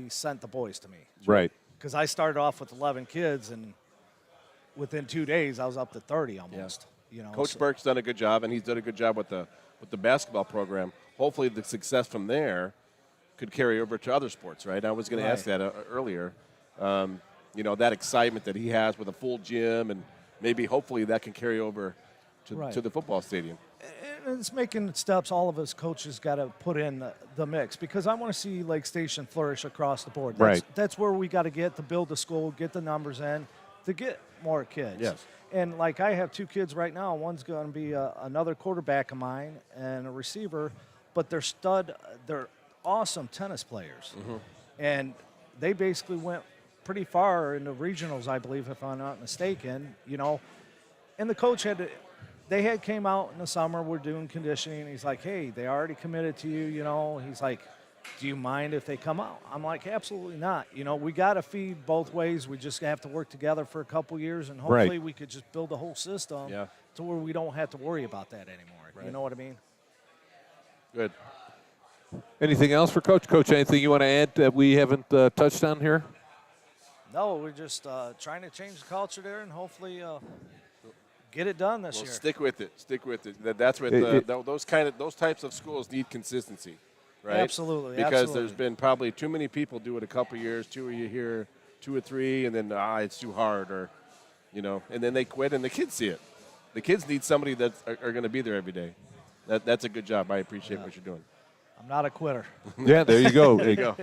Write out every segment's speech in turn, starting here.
sent the boys to me. Right. Because I started off with 11 kids, and within 2 days, I was up to 30 almost. Yeah. You know, Coach Burke's done a good job, and he's done a good job with the basketball program. Hopefully the success from there could carry over to other sports, right? I was going to ask that earlier. That excitement that he has with a full gym, and maybe hopefully that can carry over to the football stadium. And it's making steps all of us coaches got to put in the mix, because I want to see Lake Station flourish across the board. That's where we got to get to build the school, get the numbers in, to get more kids. Yes. And like I have 2 kids right now. One's going to be another quarterback of mine and a receiver, but they're awesome tennis players. Mm-hmm. And they basically went pretty far in the regionals, I believe, if I'm not mistaken, And the coach came out in the summer, we're doing conditioning, and he's like, hey, they already committed to you, He's like, do you mind if they come out? I'm like, absolutely not. We got to feed both ways. We just have to work together for a couple years, and hopefully we could just build a whole system to where we don't have to worry about that anymore. Right. You know what I mean? Good. Anything else for Coach? Coach, anything you want to add that we haven't touched on here? No, we're just trying to change the culture there, and hopefully get it done this year. Stick with it. Stick with it. That's what those types of schools need consistency, right? Absolutely. Because there's been probably too many people do it a couple years, 2 a year, 2 or 3, and then it's too hard, or and then they quit, and the kids see it. The kids need somebody that are going to be there every day. That's a good job. I appreciate what you're doing. I'm not a quitter. Yeah, there you go. There you go.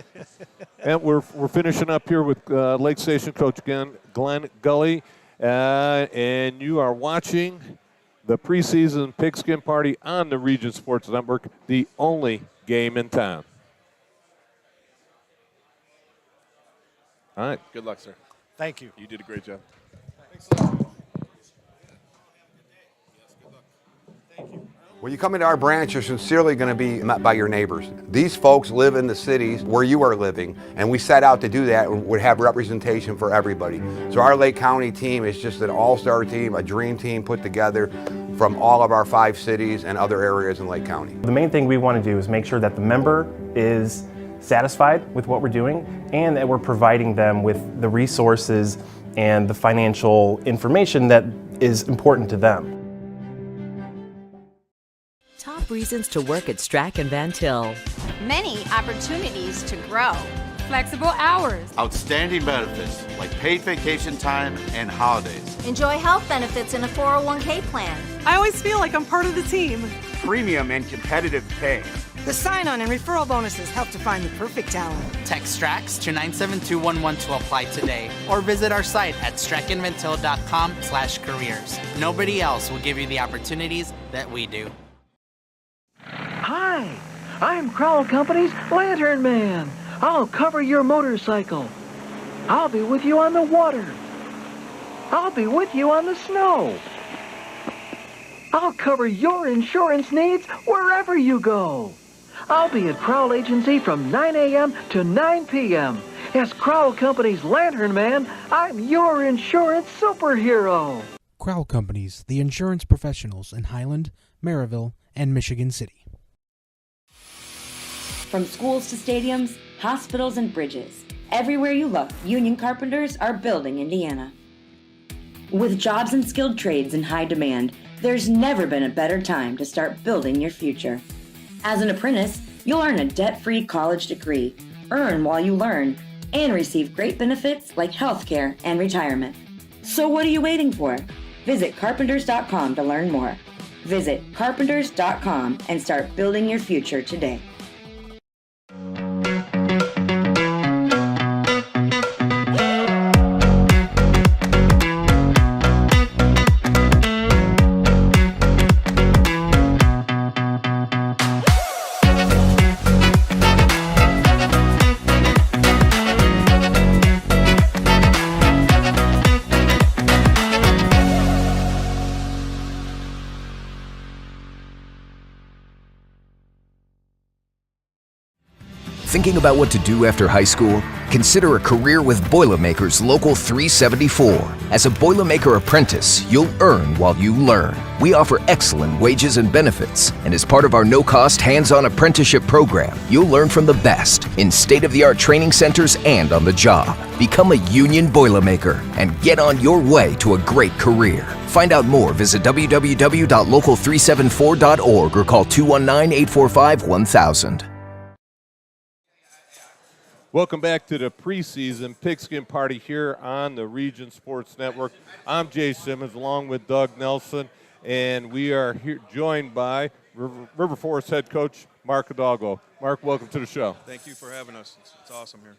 And we're finishing up here with Lake Station coach Glenn Gully. And you are watching the preseason Pigskin Party on the Region Sports Network, the only game in town. All right. Good luck, sir. Thank you. You did a great job. When you come into our branch, you're sincerely going to be met by your neighbors. These folks live in the cities where you are living, and we set out to do that and would have representation for everybody. So our Lake County team is just an all-star team, a dream team put together from all of our 5 cities and other areas in Lake County. The main thing we want to do is make sure that the member is satisfied with what we're doing, and that we're providing them with the resources and the financial information that is important to them. Top reasons to work at Strack and Van Til. Many opportunities to grow. Flexible hours. Outstanding benefits like paid vacation time and holidays. Enjoy health benefits in a 401k plan. I always feel like I'm part of the team. Premium and competitive pay. The sign-on and referral bonuses help to find the perfect talent. Text STRAX to 97211 to apply today, or visit our site at strackandvantil.com/careers. Nobody else will give you the opportunities that we do. Hi, I'm Crowell Company's Lantern Man. I'll cover your motorcycle. I'll be with you on the water. I'll be with you on the snow. I'll cover your insurance needs wherever you go. I'll be at Crowell Agency from 9 a.m. to 9 p.m. As Crowell Company's Lantern Man, I'm your insurance superhero. Crowell Companies, the insurance professionals in Highland, Maryville, and Michigan City. From schools to stadiums, hospitals and bridges, everywhere you look, union carpenters are building Indiana. With jobs and skilled trades in high demand, there's never been a better time to start building your future. As an apprentice, you'll earn a debt-free college degree, earn while you learn, and receive great benefits like healthcare and retirement. So what are you waiting for? Visit carpenters.com to learn more. Visit carpenters.com and start building your future today. Thinking about what to do after high school? Consider a career with Boilermakers Local 374. As a Boilermaker apprentice, you'll earn while you learn. We offer excellent wages and benefits, and as part of our no-cost hands-on apprenticeship program, you'll learn from the best in state-of-the-art training centers and on the job. Become a union Boilermaker and get on your way to a great career. Find out more, visit www.local374.org or call 219-845-1000. Welcome back to the preseason Pigskin Party here on the Region Sports Network. I'm Jay Simmons along with Doug Nelson, and we are here joined by River Forest head coach Mark Hidalgo. Mark, welcome to the show. Thank you for having us. It's awesome here.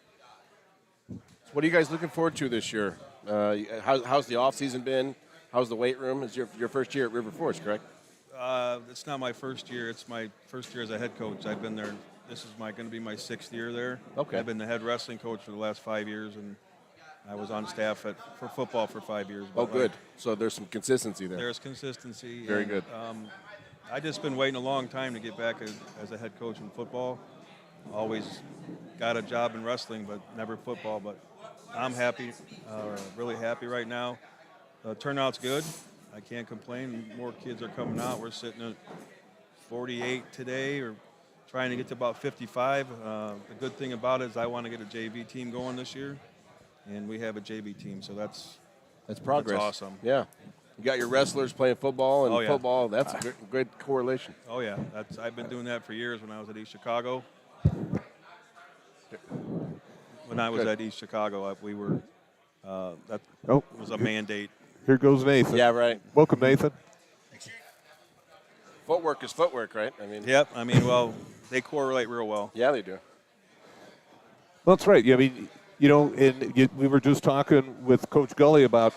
So what are you guys looking forward to this year? How's the offseason been? How's the weight room? It's your first year at River Forest, correct? It's not my first year. It's my first year as a head coach. I've been there. This is going to be my 6th year there. Okay. I've been the head wrestling coach for the last 5 years, and I was on staff for football for 5 years. Oh, good. So there's some consistency there. There's consistency. Very good. I just been waiting a long time to get back as a head coach in football. Always got a job in wrestling, but never football. But I'm happy, really happy right now. Turnout's good. I can't complain. More kids are coming out. We're sitting at 48 today, or trying to get to about 55. The good thing about it is I want to get a JV team going this year, and we have a JV team, so that's progress. That's awesome. Yeah. You got your wrestlers playing football and Oh, yeah. football. That's a great correlation. Oh, yeah. I've been doing that for years when I was at East Chicago. When I was at East Chicago, we were that was a mandate. Here goes Nathan. Yeah, right. Welcome, Nathan. Footwork is footwork, right? Yep. Well, they correlate real well. Yeah, they do. Well, that's right. We were just talking with Coach Gully about,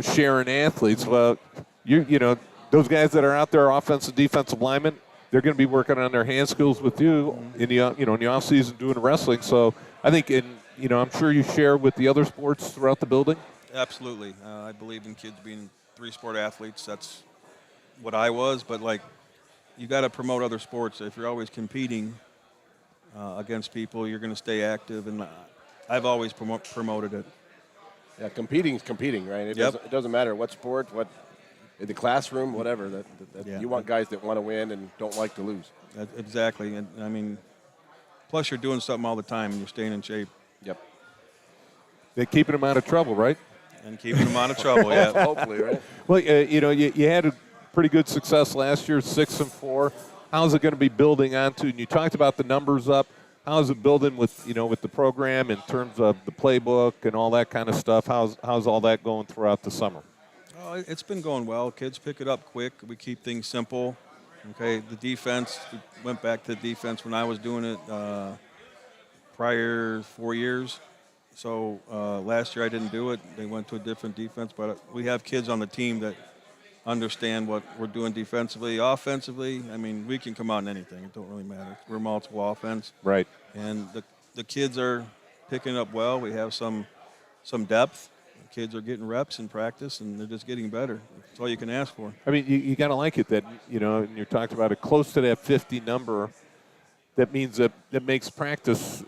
sharing athletes. Well, those guys that are out there, offensive, defensive linemen, they're going to be working on their hand skills with you in the in the off season doing wrestling. So I think I'm sure you share with the other sports throughout the building. Absolutely. I believe in kids being 3-sport athletes. That's what I was, but you got to promote other sports. If you're always competing against people, you're going to stay active, and I've always promoted it. Yeah, competing is competing, right? It doesn't matter what sport, what in the classroom, whatever. You want guys that want to win and don't like to lose. Exactly, and plus you're doing something all the time, and you're staying in shape. Yep. They're keeping them out of trouble, right? And keeping them out of trouble, yeah. Hopefully, right? Well, you had a pretty good success last year, 6-4. How's it going to be building onto? And you talked about the numbers up. How's it building with with the program in terms of the playbook and all that kind of stuff? How's all that going throughout the summer? Oh, it's been going well. Kids pick it up quick. We keep things simple. Okay, the defense. We went back to the defense when I was doing it prior 4 years. So last year I didn't do it. They went to a different defense, but we have kids on the team that understand what we're doing defensively. Offensively, we can come out in anything. It don't really matter. We're multiple offense. Right. And the kids are picking up well. We have some depth. The kids are getting reps in practice, and they're just getting better. That's all you can ask for. You got to like it that, and you talked about it, close to that 50 number. That means that makes practice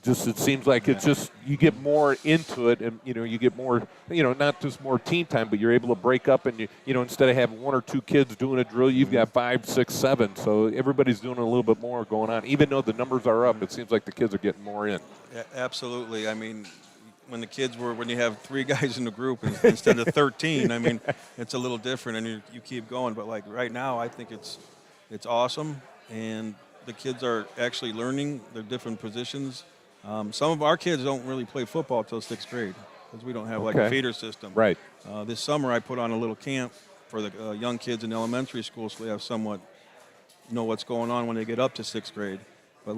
it seems like it's just you get more into it, and you get more, not just more team time, but you're able to break up, and instead of having 1 or 2 kids doing a drill, you've got 5, 6, 7. So everybody's doing a little bit more going on. Even though the numbers are up, it seems like the kids are getting more in. Yeah, absolutely. When you have 3 guys in the group instead of 13, it's a little different, and you keep going. But right now, I think it's awesome, and the kids are actually learning their different positions. Some of our kids don't really play football until 6th grade because we don't have a feeder system. Right. This summer I put on a little camp for the young kids in elementary school, so they have somewhat know what's going on when they get up to 6th grade. But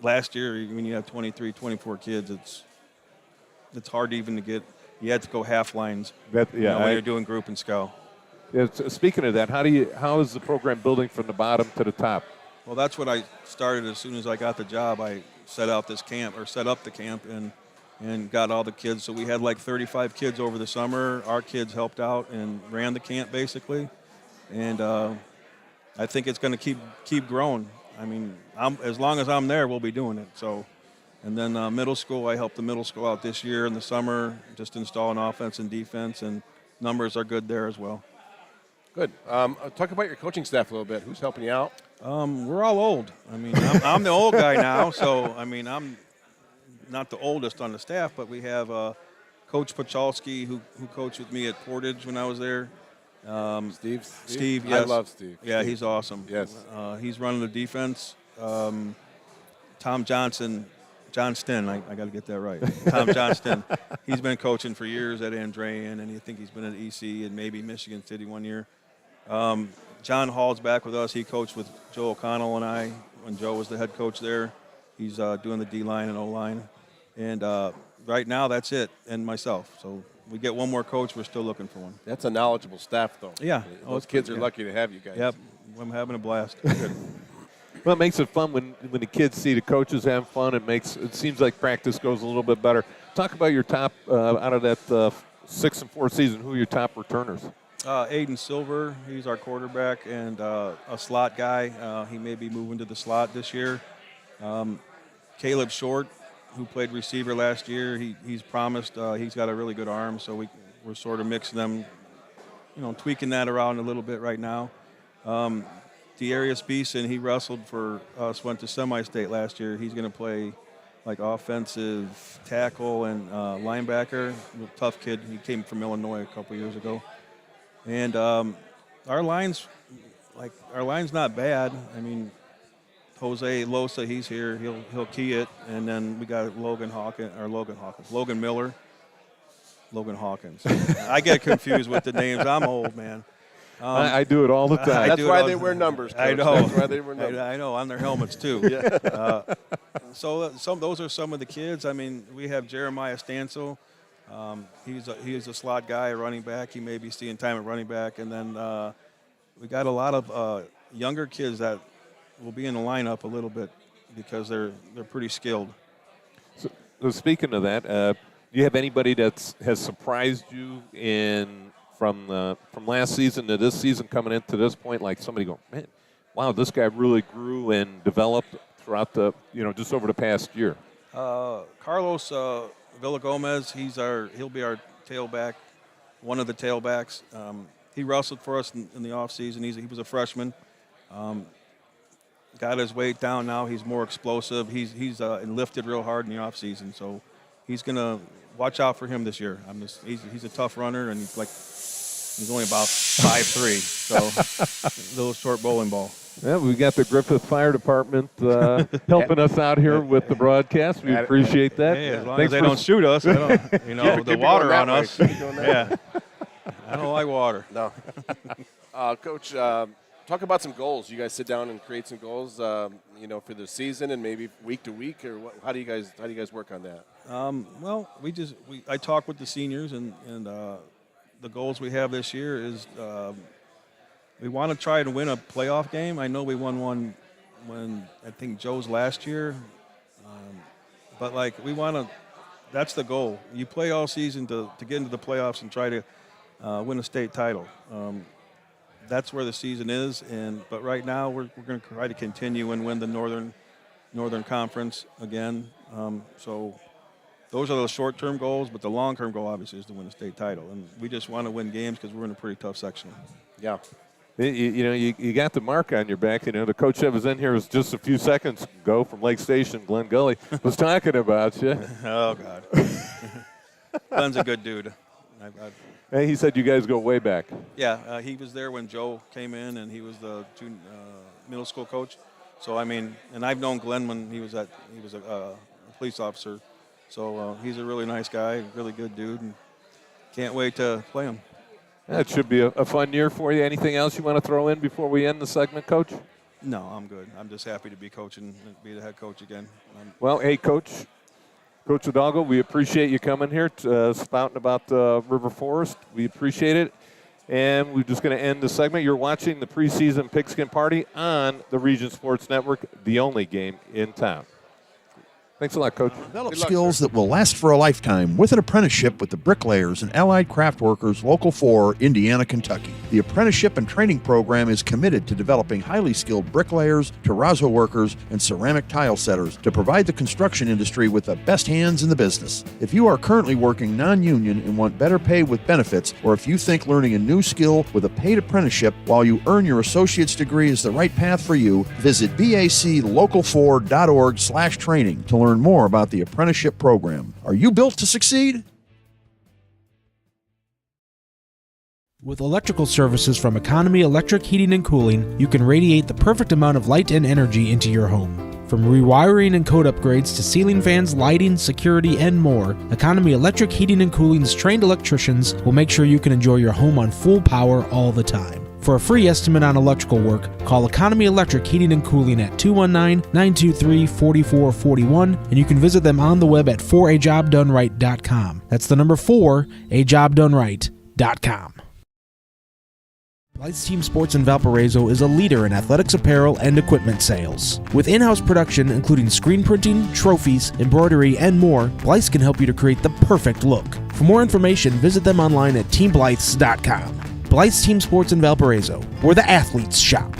last year, when you have 23, 24 kids, it's hard even to get. You had to go half lines. When you're doing group and scout. Yeah, speaking of that, how is the program building from the bottom to the top? Well, that's what I started as soon as I got the job. I set up the camp and got all the kids. So we had 35 kids over the summer. Our kids helped out and ran the camp basically. And I think it's going to keep growing. As long as I'm there, we'll be doing it. So, And then middle school, I helped the middle school out this year in the summer, just installing offense and defense, and numbers are good there as well. Good. Talk about your coaching staff a little bit. Who's helping you out? We're all old. I mean, I'm the old guy now, so, I mean, I'm not the oldest on the staff, but we have Coach Pachalski, who coached with me at Portage when I was there. Steve, yes. I love Steve. Yeah, he's awesome. Yes. He's running the defense. Tom Johnston, I got to get that right. Tom Johnston, he's been coaching for years at Andrean, and I think he's been at EC and maybe Michigan City one year. John Hall's back with us. He coached with Joe O'Connell and I when Joe was the head coach there. He's doing the D-line and O-line. And right now, that's it, and myself. So we get one more coach. We're still looking for one. That's a knowledgeable staff, though. Yeah. Those kids are lucky to have you guys. Yep. I'm having a blast. Good. Well, it makes it fun when the kids see the coaches having fun. It seems like practice goes a little bit better. Talk about your top, out of that 6-4 season, who are your top returners? Aiden Silver, he's our quarterback, and a slot guy. He may be moving to the slot this year. Caleb Short, who played receiver last year, he's promised. He's got a really good arm, so we're sort of mixing them, tweaking that around a little bit right now. Dearius Beeson, he wrestled for us, went to semi-state last year. He's going to play like offensive tackle and linebacker. Real tough kid. He came from Illinois a couple years ago. And our line's not bad. I mean, Jose Losa, he's here. He'll key it. And then we got Logan Miller. Logan Hawkins. I get confused with the names. I'm old, man. I do it all the time. That's why they wear numbers, Coach. I know. That's why they wear numbers. I know, on their helmets, too. Yeah. So those are some of the kids. I mean, we have Jeremiah Stansel. He's a slot guy, a running back. He may be seeing time at running back. And then we got a lot of younger kids that will be in the lineup a little bit because they're pretty skilled. So speaking of that, do you have anybody that has surprised you from last season to this season coming into this point, like somebody going, man, wow, this guy really grew and developed throughout just over the past year? Carlos Villagomez, he'll be our tailback, one of the tailbacks. He wrestled for us in the offseason. He was a freshman. Got his weight down now. He's more explosive. He's lifted real hard in the offseason, so he's going to watch out for him this year. He's a tough runner, and he's only about 5'3", so little short bowling ball. Yeah, we got the Griffith Fire Department helping us out here with the broadcast. We appreciate that. Hey, as long as they don't shoot us, the water on us. Yeah, I don't like water. No. Coach, talk about some goals. You guys sit down and create some goals, for the season and maybe week to week, or how do you guys work on that? Well, I talk with the seniors, and the goals we have this year is we want to try to win a playoff game. I know we won one when I think Joe's last year, but we want to. That's the goal. You play all season to get into the playoffs and try to win a state title. That's where the season is, but right now we're going to try to continue and win the Northern Conference again. So those are the short-term goals, but the long-term goal obviously is to win a state title, and we just want to win games because we're in a pretty tough section. Yeah. You got the mark on your back. The coach that was in here was just a few seconds ago from Lake Station. Glenn Gully was talking about you. Oh God, Glenn's a good dude. Hey, he said you guys go way back. Yeah, he was there when Joe came in, and he was the middle school coach. So and I've known Glenn when he was a police officer. So he's a really nice guy, really good dude, and can't wait to play him. That should be a fun year for you. Anything else you want to throw in before we end the segment, Coach? No, I'm good. I'm just happy to be coaching and be the head coach again. Well, hey, Coach Hidalgo, we appreciate you coming here, spouting about River Forest. We appreciate it. And we're just going to end the segment. You're watching the preseason Pigskin Party on the Region Sports Network, the only game in town. Thanks a lot, Coach. Develop Good luck, skills sir. that will last for a lifetime with an apprenticeship with the Bricklayers and Allied Craft Workers Local 4, Indiana, Kentucky. The apprenticeship and training program is committed to developing highly skilled bricklayers, terrazzo workers, and ceramic tile setters to provide the construction industry with the best hands in the business. If you are currently working non-union and want better pay with benefits, or if you think learning a new skill with a paid apprenticeship while you earn your associate's degree is the right path for you, visit baclocal4.org/training to learn more about the apprenticeship program. Are you built to succeed? With electrical services from Economy Electric Heating and Cooling, you can radiate the perfect amount of light and energy into your home. From rewiring and code upgrades to ceiling fans, lighting, security, and more, Economy Electric Heating and Cooling's trained electricians will make sure you can enjoy your home on full power all the time. For a free estimate on electrical work, call Economy Electric Heating and Cooling at 219-923-4441, and you can visit them on the web at 4ajobdoneright.com. That's the number 4ajobdoneright.com. Blythe's Team Sports in Valparaiso is a leader in athletics apparel and equipment sales. With in-house production including screen printing, trophies, embroidery, and more, Blythe's can help you to create the perfect look. For more information, visit them online at teamblythes.com. Blythe's Team Sports in Valparaiso, where the athletes shop.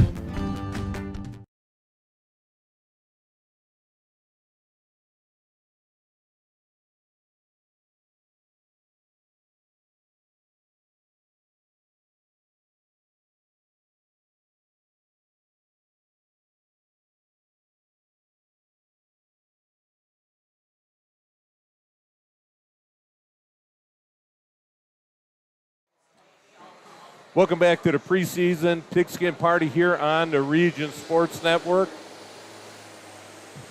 Welcome back to the preseason Pigskin Party here on the Region Sports Network.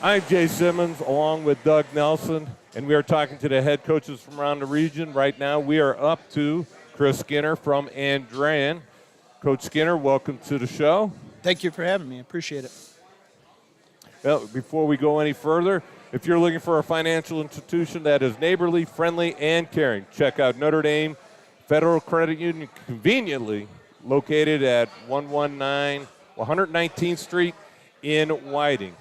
I'm Jay Simmons along with Doug Nelson, and we are talking to the head coaches from around the region. Right now we are up to Chris Skinner from Andrean. Coach Skinner, welcome to the show. Thank you for having me. I appreciate it. Well, before we go any further, if you're looking for a financial institution that is neighborly, friendly, and caring, check out Notre Dame Federal Credit Union, conveniently located at 119th Street in Whiting.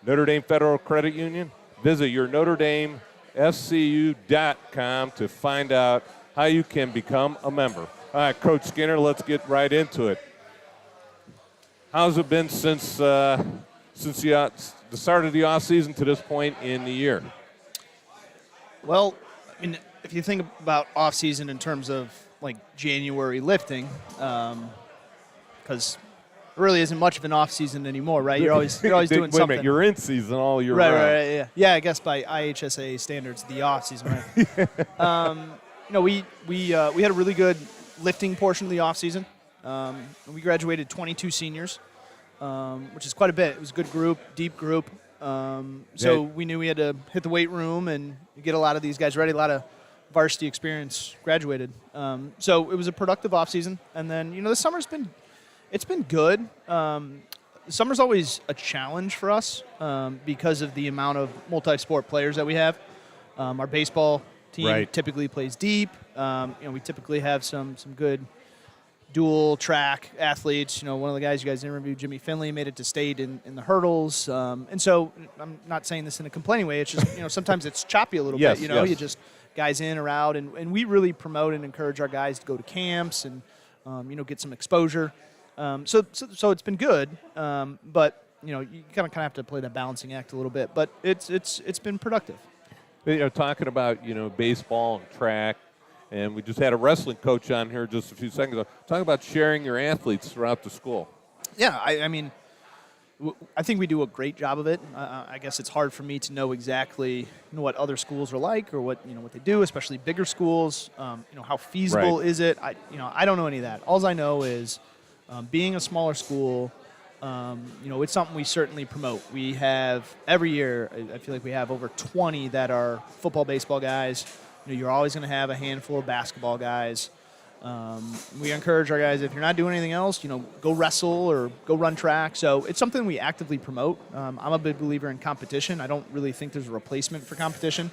Notre Dame Federal Credit Union. Visit your NotreDameFCU.com to find out how you can become a member. All right, Coach Skinner, let's get right into it. How's it been since the start of the offseason to this point in the year? Well, I mean, if you think about off-season in terms of like January lifting, because there really isn't much of an off-season anymore, right? You're always doing wait something. A minute, you're in season all year round. Right, yeah. I guess by IHSA standards, the off-season, right? We had a really good lifting portion of the off-season. We graduated 22 seniors, which is quite a bit. It was a good group, deep group. So we knew we had to hit the weight room and get a lot of these guys ready. A lot of varsity experience graduated. So it was a productive offseason. And then, the summer's been good. The summer's always a challenge for us because of the amount of multi-sport players that we have. Our baseball team typically plays deep. We typically have some good dual track athletes. One of the guys you guys interviewed, Jimmy Finley, made it to state in the hurdles. And so I'm not saying this in a complaining way. It's just, sometimes it's choppy a little bit. You just guys in or out. And we really promote and encourage our guys to go to camps and, get some exposure. So it's been good. But, you kind of have to play that balancing act a little bit. But it's been productive. Talking about, baseball and track, and we just had a wrestling coach on here just a few seconds ago. Talking about sharing your athletes throughout the school. Yeah, I mean, I think we do a great job of it. I guess it's hard for me to know exactly what other schools are like or what they do, especially bigger schools. How feasible is it? I don't know any of that. All I know is being a smaller school. It's something we certainly promote. We have every year. I feel like we have over 20 that are football, baseball guys. You're always going to have a handful of basketball guys. We encourage our guys, if you're not doing anything else, go wrestle or go run track. So it's something we actively promote. I'm a big believer in competition. I don't really think there's a replacement for competition.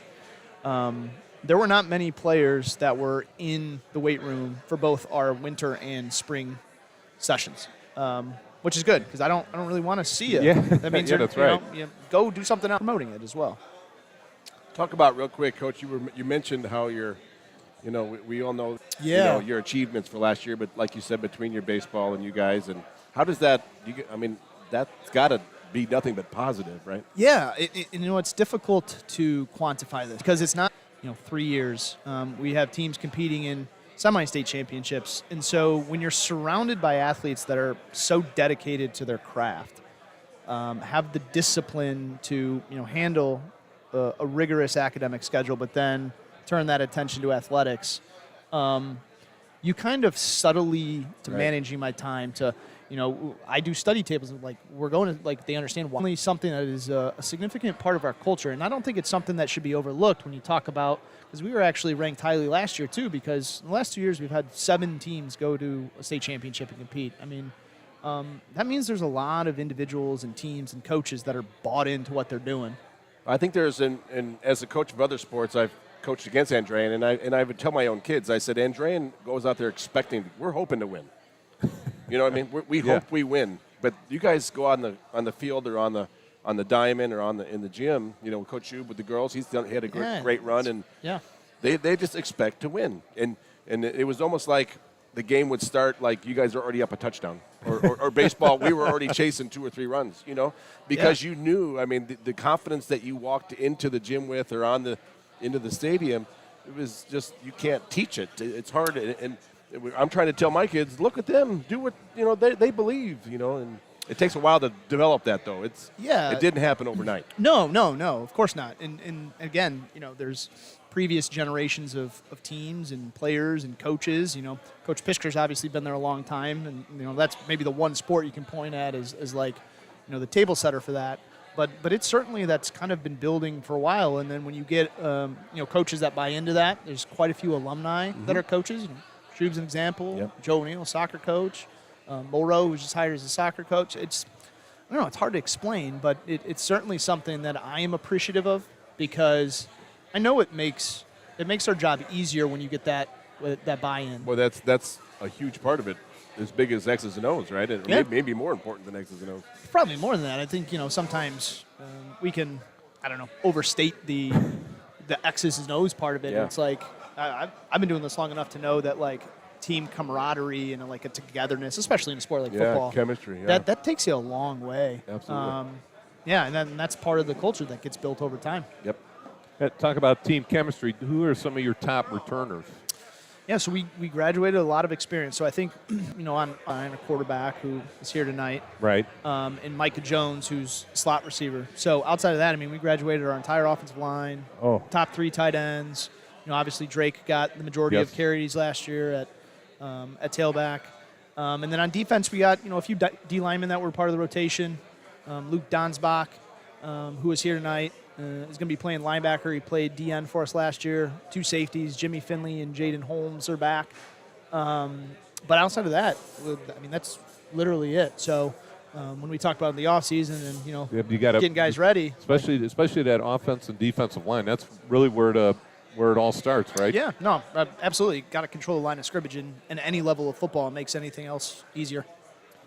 There were not many players that were in the weight room for both our winter and spring sessions, which is good because I don't really want to see it. Yeah, that means that's right. Go do something else promoting it as well. Talk about real quick, Coach. You mentioned how you're, we all know, your achievements for last year, but like you said, between your baseball and you guys, and how does that? That's got to be nothing but positive, right? Yeah, it's difficult to quantify this because it's not 3 years. We have teams competing in semi-state championships, and so when you're surrounded by athletes that are so dedicated to their craft, have the discipline to handle a rigorous academic schedule, but then turn that attention to athletics, you kind of subtly managing my time to, I do study tables. Like we're going to they understand why something that is a significant part of our culture, and I don't think it's something that should be overlooked when you talk about, because we were actually ranked highly last year too, because in the last 2 years we've had 7 teams go to a state championship and compete. That means there's a lot of individuals and teams and coaches that are bought into what they're doing. I think there's, as a coach of other sports, I've coached against Andrean, and I would tell my own kids, I said, Andrean goes out there expecting, we're hoping to win. You know what I mean? We hope we win, but you guys go on the field or on the diamond or in the gym. Coach Shube with the girls, he had a great run, and they just expect to win, and it was almost like the game would start like you guys are already up a touchdown, or baseball, we were already chasing 2 or 3 runs, because you knew. The confidence that you walked into the gym with or into the stadium, it was just, you can't teach it. It's hard, and I'm trying to tell my kids, look at them, do what they believe, and it takes a while to develop that, though. It didn't happen overnight. No, of course not. And again, there's previous generations of teams and players and coaches. Coach Pisker's obviously been there a long time, and that's maybe the one sport you can point at as the table setter for that. But it's certainly that's kind of been building for a while. And then when you get coaches that buy into that, there's quite a few alumni that are coaches. Shube's an example. Yep. Joe O'Neill, soccer coach. Mulrow, who's just hired as a soccer coach. It's hard to explain, but it's certainly something that I am appreciative of, because I know it makes our job easier when you get that buy-in. Well, that's a huge part of it, as big as X's and O's, right? And maybe more important than X's and O's. Probably more than that. I think sometimes we can, overstate the X's and O's part of it. Yeah. It's like I've been doing this long enough to know that team camaraderie and a togetherness, especially in a sport like football, chemistry. That takes you a long way. Absolutely. And that's part of the culture that gets built over time. Yep. Talk about team chemistry. Who are some of your top returners? Yeah, so we graduated a lot of experience. So I think, on a quarterback who is here tonight. Right. And Micah Jones, who's slot receiver. So outside of that, we graduated our entire offensive line. Oh. Top 3 tight ends. Obviously Drake got the majority of carries last year at tailback. And then on defense, we got, a few D linemen that were part of the rotation. Luke Donsbach, who was here tonight, is going to be playing linebacker. He played DN for us last year. 2 safeties, Jimmy Finley and Jaden Holmes are back. But outside of that, that's literally it. So when we talk about the offseason and, you gotta, getting guys ready. Especially that offense and defensive line, that's really where it all starts, right? Yeah, no, absolutely. Got to control the line of scrimmage in any level of football. It makes anything else easier.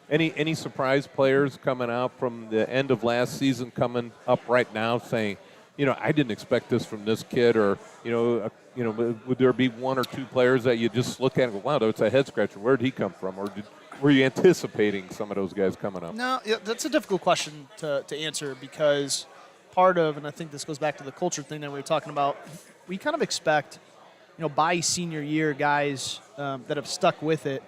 Any surprise players coming out from the end of last season coming up right now saying, I didn't expect this from this kid, or, would there be 1 or 2 players that you just look at and go, wow, that's a head scratcher. Where did he come from? Or were you anticipating some of those guys coming up? No, that's a difficult question to answer, because part of, and I think this goes back to the culture thing that we were talking about, we kind of expect, by senior year guys that have stuck with it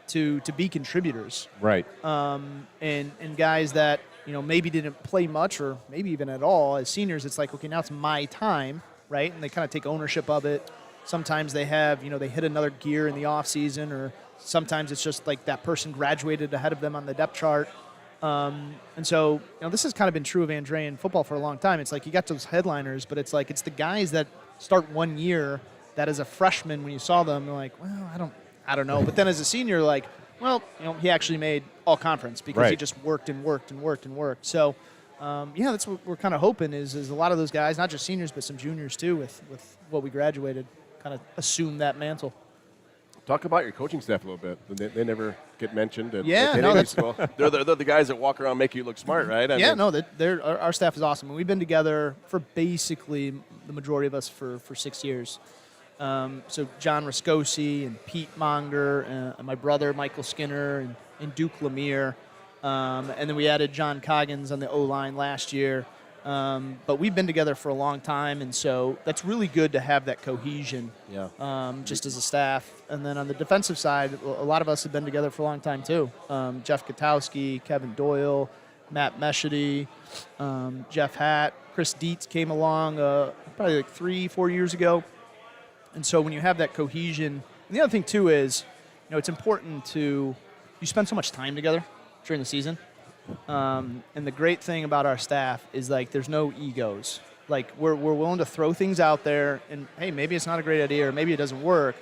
to be contributors. Right. And guys that, maybe didn't play much or maybe even at all as seniors. It's like, okay, now it's my time, right? And they kind of take ownership of it. Sometimes they have, they hit another gear in the off season, or sometimes it's just like that person graduated ahead of them on the depth chart. And so, this has kind of been true of Andrean football for a long time. It's like you got those headliners, but it's like it's the guys that start one year that as a freshman, when you saw them, you're like, well, I don't know. But then as a senior, like, well, he actually made all conference because he just worked and worked and worked and worked. So, that's what we're kind of hoping is a lot of those guys, not just seniors, but some juniors too, with what we graduated, kind of assume that mantle. Talk about your coaching staff a little bit. They never get mentioned at no, any school. They're the guys that walk around make you look smart, right? Our staff is awesome. We've been together for basically the majority of us for 6 years. So John Rascosi and Pete Monger, and my brother Michael Skinner and Duke Lemire. And then we added John Coggins on the O-line last year. But we've been together for a long time, and so that's really good to have that cohesion just as a staff. And then on the defensive side, a lot of us have been together for a long time too. Jeff Katowski, Kevin Doyle, Matt Meshady, Jeff Hatt, Chris Dietz came along probably like 3-4 years ago. And so when you have that cohesion, and the other thing too is, it's important you spend so much time together during the season. And the great thing about our staff is there's no egos. We're willing to throw things out there, and hey, maybe it's not a great idea or maybe it doesn't work,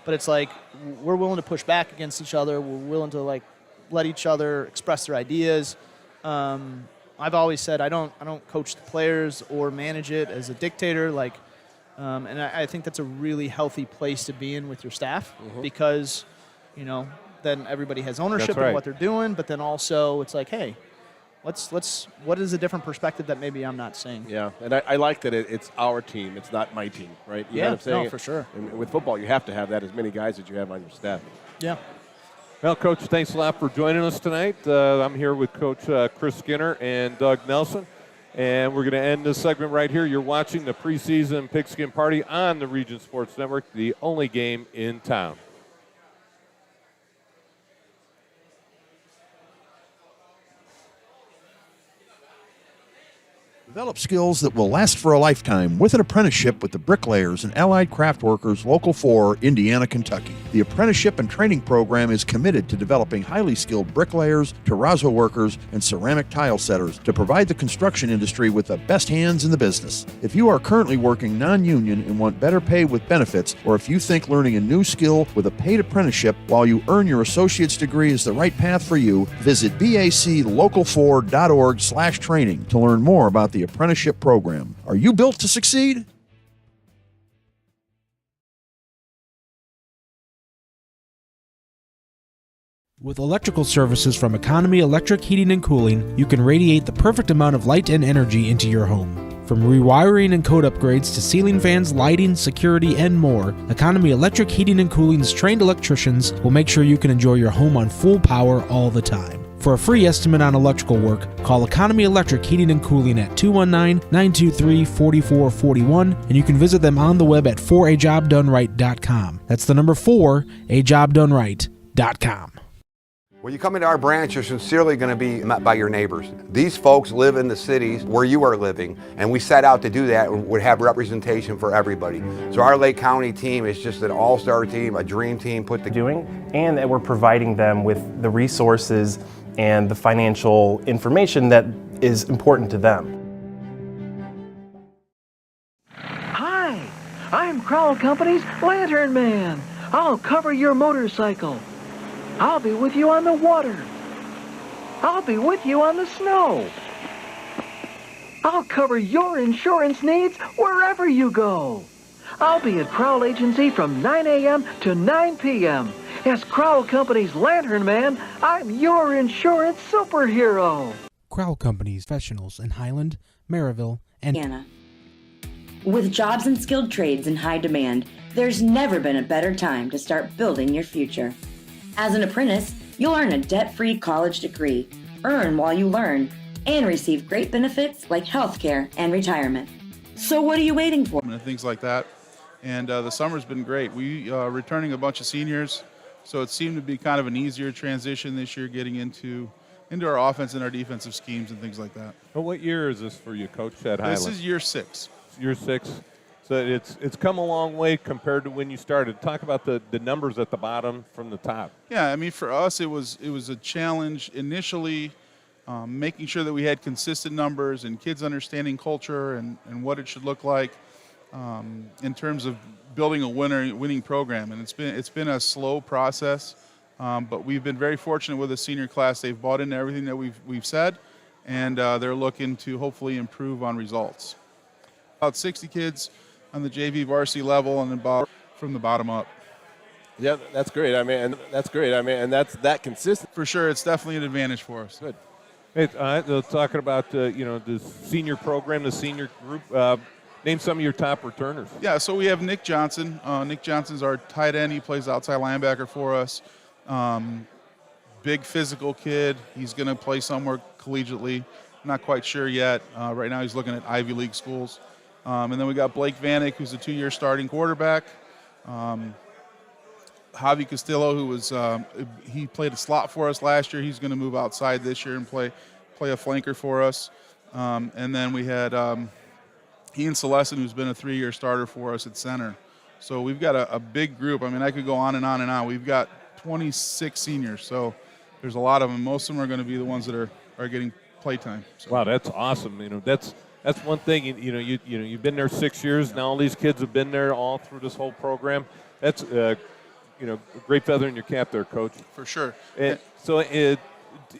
but it's we're willing to push back against each other. We're willing to let each other express their ideas. I've always said I don't coach the players or manage it as a dictator. And I think that's a really healthy place to be in with your staff because, then everybody has ownership of what they're doing, but then also it's hey, what is a different perspective that maybe I'm not seeing? Yeah, and I like that it's our team. It's not my team, right? You know what I'm saying? No, for sure. And with football, you have to have that as many guys as you have on your staff. Yeah. Well, Coach, thanks a lot for joining us tonight. I'm here with Coach Chris Skinner and Doug Nelson, and we're going to end this segment right here. You're watching the preseason Pigskin Party on the Region Sports Network, the only game in town. Develop skills that will last for a lifetime with an apprenticeship with the Bricklayers and Allied Craft Workers Local 4, Indiana, Kentucky. The apprenticeship and training program is committed to developing highly skilled bricklayers, terrazzo workers, and ceramic tile setters to provide the construction industry with the best hands in the business. If you are currently working non-union and want better pay with benefits, or if you think learning a new skill with a paid apprenticeship while you earn your associate's degree is the right path for you, visit baclocal4.org/training to learn more about the apprenticeship program. Are you built to succeed? With electrical services from Economy Electric Heating and Cooling, you can radiate the perfect amount of light and energy into your home. From rewiring and code upgrades to ceiling fans, lighting, security, and more, Economy Electric Heating and Cooling's trained electricians will make sure you can enjoy your home on full power all the time. For a free estimate on electrical work, call Economy Electric Heating and Cooling at 219-923-4441, and you can visit them on the web at 4ajobdoneright.com. That's the number 4ajobdoneright.com. When you come into our branch, you're sincerely going to be met by your neighbors. These folks live in the cities where you are living, and we set out to do that and would have representation for everybody. So our Lake County team is just an all-star team, a dream team put together. And that we're providing them with the resources and the financial information that is important to them. Hi, I'm Crowell Company's Lantern Man. I'll cover your motorcycle. I'll be with you on the water. I'll be with you on the snow. I'll cover your insurance needs wherever you go. I'll be at Crowell Agency from 9 a.m. to 9 p.m. As Crowell Company's Lantern Man, I'm your insurance superhero. Crowell Company's professionals in Highland, Maryville, and Indiana. With jobs and skilled trades in high demand, there's never been a better time to start building your future. As an apprentice, you'll earn a debt-free college degree, earn while you learn, and receive great benefits like health care and retirement. So what are you waiting for? And things like that. And the summer's been great. We are returning a bunch of seniors, so it seemed to be kind of an easier transition this year getting into our offense and our defensive schemes and things like that. Well, what year is this for you, Coach, at Highland? This is year 6. Year 6. So it's come a long way compared to when you started. Talk about the numbers at the bottom from the top. Yeah, I mean, for us, it was a challenge initially, making sure that we had consistent numbers and kids understanding culture and what it should look like in terms of building a winning program. And it's been a slow process, but we've been very fortunate with the senior class. They've bought into everything that we've said, and they're looking to hopefully improve on results. About 60 kids on the JV varsity level and about from the bottom up. Yeah, that's great. And that's that consistent. For sure, it's definitely an advantage for us. Good. Hey, talking about the senior program, the senior group. Name some of your top returners. Yeah, so we have Nick Johnson. Nick Johnson's our tight end. He plays outside linebacker for us. Big physical kid. He's going to play somewhere collegiately. Not quite sure yet. Right now he's looking at Ivy League schools. And then we got Blake Vanek, who's a 2-year starting quarterback. Javi Castillo, who was he played a slot for us last year. He's going to move outside this year and play a flanker for us. And then we had Ian Celestin, who's been a 3-year starter for us at center. So we've got a big group. I mean, I could go on and on and on. We've got 26 seniors, so there's a lot of them. Most of them are going to be the ones that are getting playtime. So. Wow, that's awesome. That's one thing. You've been there 6 years now. All these kids have been there all through this whole program. That's a great feather in your cap there, Coach. For sure. So,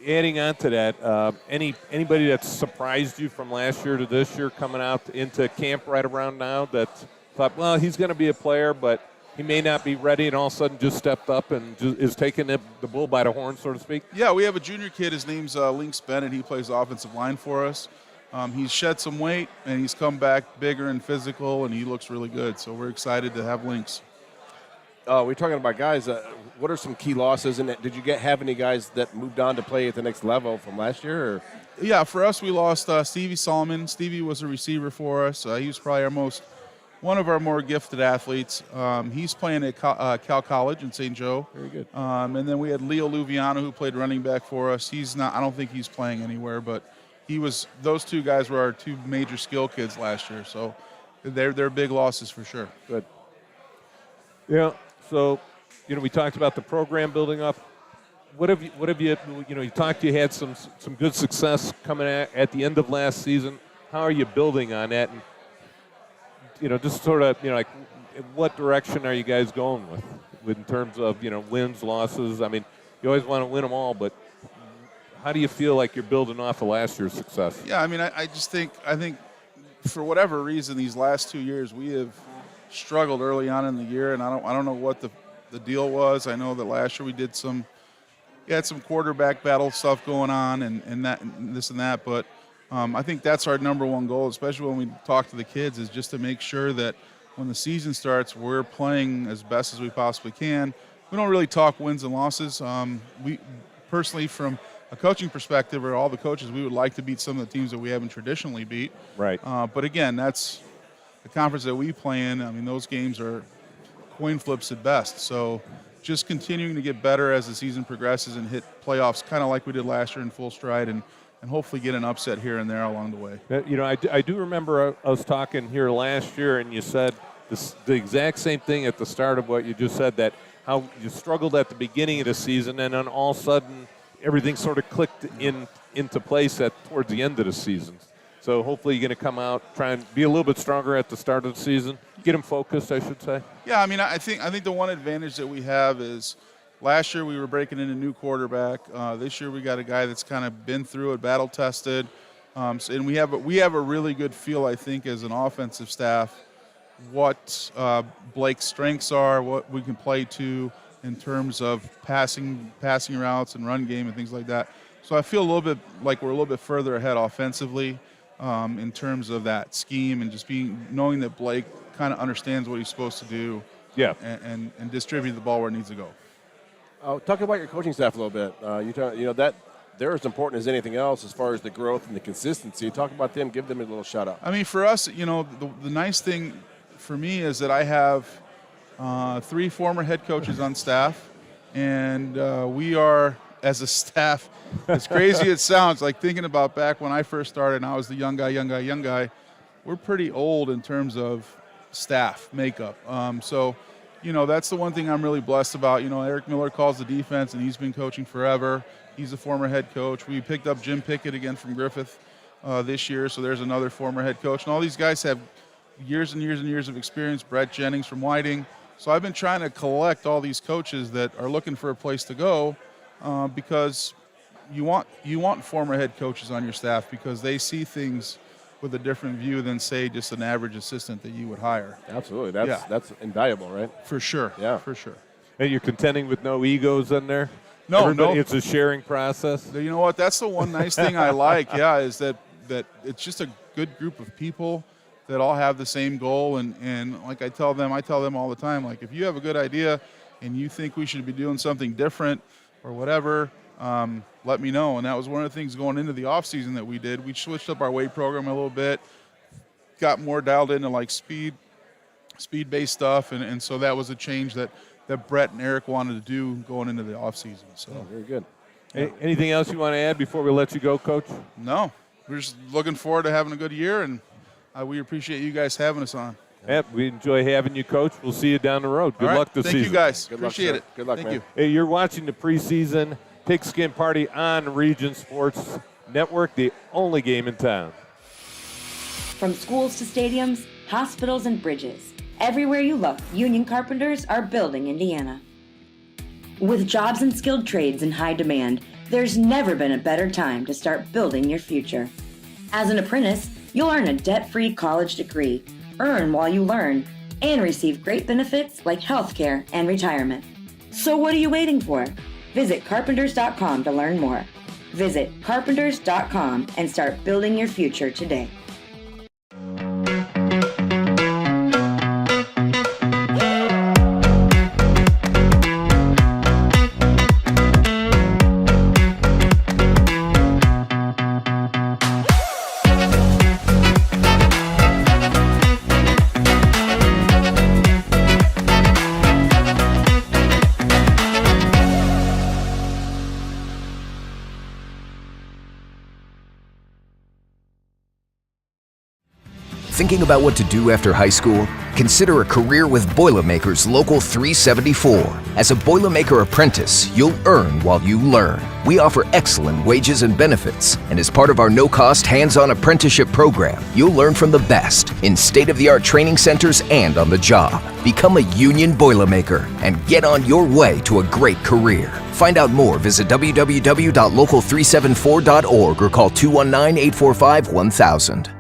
adding on to that, anybody that's surprised you from last year to this year coming out into camp right around now that thought, well, he's going to be a player, but he may not be ready, and all of a sudden just stepped up and is taking the bull by the horn, so to speak? Yeah, we have a junior kid. His name's Lynx Bennett. He plays offensive line for us. He's shed some weight, and he's come back bigger and physical, and he looks really good. So we're excited to have Lynx. We're talking about guys. What are some key losses? And did you have any guys that moved on to play at the next level from last year? Or? Yeah, for us, we lost Stevie Solomon. Stevie was a receiver for us. He was probably one of our more gifted athletes. He's playing at Cal College in St. Joe. Very good. And then we had Leo Luviano, who played running back for us. He's not. I don't think he's playing anywhere, but those two guys were our two major skill kids last year. So they're big losses for sure. Good. Yeah. So, we talked about the program building up. What have you you had some good success coming at the end of last season. How are you building on that? And, just sort of, like, what direction are you guys going with in terms of, wins, losses? I mean, you always want to win them all, but how do you feel like you're building off of last year's success? Yeah, I mean, I think for whatever reason, these last 2 years, we have struggled early on in the year, and I don't know what the deal was. I know that last year we had some quarterback battle stuff going on and that and this and that, but I think that's our number one goal, especially when we talk to the kids, is just to make sure that when the season starts, we're playing as best as we possibly can. We don't really talk wins and losses. We personally, from a coaching perspective, or all the coaches, we would like to beat some of the teams that we haven't traditionally beat. Right. But again, that's the conference that we play in. I mean, those games are coin flips at best. So just continuing to get better as the season progresses and hit playoffs kind of like we did last year in full stride, and hopefully get an upset here and there along the way. I do remember us talking here last year, and you said the exact same thing at the start of what you just said, that how you struggled at the beginning of the season, and then all of a sudden everything sort of clicked into place towards the end of the season. So hopefully you're going to come out, try and be a little bit stronger at the start of the season, get them focused, I should say. Yeah, I mean, I think the one advantage that we have is last year we were breaking in a new quarterback. This year we got a guy that's kind of been through it, battle tested, and we have a really good feel, I think, as an offensive staff, what Blake's strengths are, what we can play to in terms of passing routes and run game and things like that. So I feel a little bit like we're a little bit further ahead offensively. In terms of that scheme and just knowing that Blake kind of understands what he's supposed to do, yeah, and distribute the ball where it needs to go. Talk about your coaching staff a little bit. That they're as important as anything else as far as the growth and the consistency. Talk about them. Give them a little shout out. I mean, for us, the nice thing for me is that I have 3 former head coaches on staff, and we are, as a staff, as crazy it sounds, like thinking about back when I first started and I was the young guy, we're pretty old in terms of staff makeup. So, that's the one thing I'm really blessed about. Eric Miller calls the defense, and he's been coaching forever. He's a former head coach. We picked up Jim Pickett again from Griffith this year, so there's another former head coach. And all these guys have years and years and years of experience. Brett Jennings from Whiting. So I've been trying to collect all these coaches that are looking for a place to go, because you want former head coaches on your staff because they see things with a different view than, say, just an average assistant that you would hire. Absolutely. That's invaluable, right? For sure. Yeah. For sure. And you're contending with no egos in there? No. It's a sharing process? You know what? That's the one nice thing I like, is that it's just a good group of people that all have the same goal. And like I tell them all the time, like, if you have a good idea and you think we should be doing something different or whatever, let me know. And that was one of the things going into the off season that we did. We switched up our weight program a little bit, got more dialed into like speed-based stuff, and so that was a change that Brett and Eric wanted to do going into the off season. So very good. Anything else you want to add before we let you go, Coach? No, we're just looking forward to having a good year, and we appreciate you guys having us on. Yep, we enjoy having you, Coach. We'll see you down the road. Good luck this season. Thank you, guys. Good Appreciate luck, it. Good luck, Thank man. you. Hey, you're watching the preseason Pigskin Party on Region Sports Network, the only game in town. From schools to stadiums, hospitals, and bridges, everywhere you look, union carpenters are building Indiana. With jobs and skilled trades in high demand, there's never been a better time to start building your future. As an apprentice, you'll earn a debt-free college degree, earn while you learn, and receive great benefits like healthcare and retirement. So what are you waiting for? Visit carpenters.com to learn more. Visit carpenters.com and start building your future today. Thinking about what to do after high school? Consider a career with Boilermakers Local 374. As a Boilermaker apprentice, you'll earn while you learn. We offer excellent wages and benefits, and as part of our no-cost hands-on apprenticeship program, you'll learn from the best in state-of-the-art training centers and on the job. Become a union Boilermaker and get on your way to a great career. Find out more, visit www.local374.org or call 219-845-1000.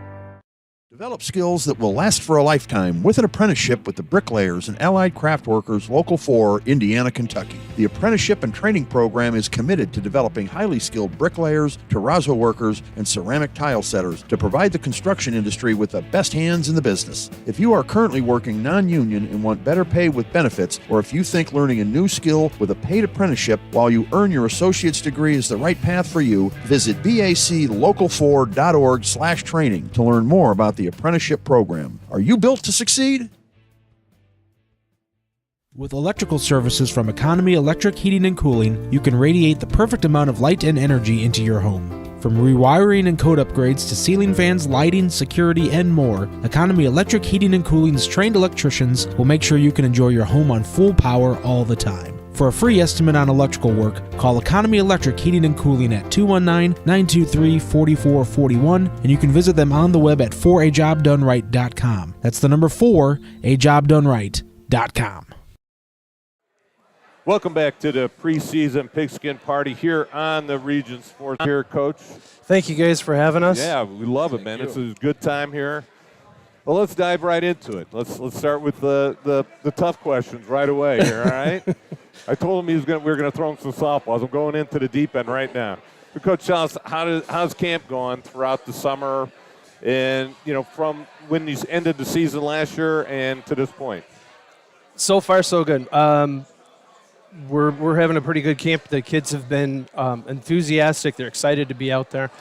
Develop skills that will last for a lifetime with an apprenticeship with the Bricklayers and Allied Craft Workers Local 4, Indiana, Kentucky. The apprenticeship and training program is committed to developing highly skilled bricklayers, terrazzo workers, and ceramic tile setters to provide the construction industry with the best hands in the business. If you are currently working non-union and want better pay with benefits, or if you think learning a new skill with a paid apprenticeship while you earn your associate's degree is the right path for you, visit baclocal4.org/training to learn more about the apprenticeship program. Are you built to succeed? With electrical services from Economy Electric Heating and Cooling, you can radiate the perfect amount of light and energy into your home. From rewiring and code upgrades to ceiling fans, lighting, security, and more, Economy Electric Heating and Cooling's trained electricians will make sure you can enjoy your home on full power all the time. For a free estimate on electrical work, call Economy Electric Heating and Cooling at 219-923-4441, and you can visit them on the web at 4ajobdoneright.com. That's the number 4ajobdoneright.com. Welcome back to the preseason Pigskin Party here on the Region Sports. Here, Coach. Thank you guys for having us. Yeah, we love it, man. It's a good time here. Well, let's dive right into it. Let's start with the tough questions right away here, all right? I told him we were going to throw him some softballs. I'm going into the deep end right now. So, Coach, tell us, how's camp going throughout the summer and, from when you ended the season last year and to this point? So far, so good. We're having a pretty good camp. The kids have been enthusiastic. They're excited to be out there.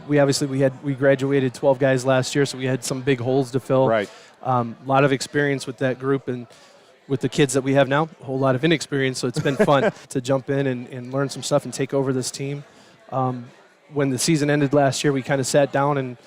We graduated 12 guys last year, so we had some big holes to fill. Right. A lot of experience with that group and with the kids that we have now, a whole lot of inexperience, so it's been fun to jump in and learn some stuff and take over this team. When the season ended last year, we kind of sat down and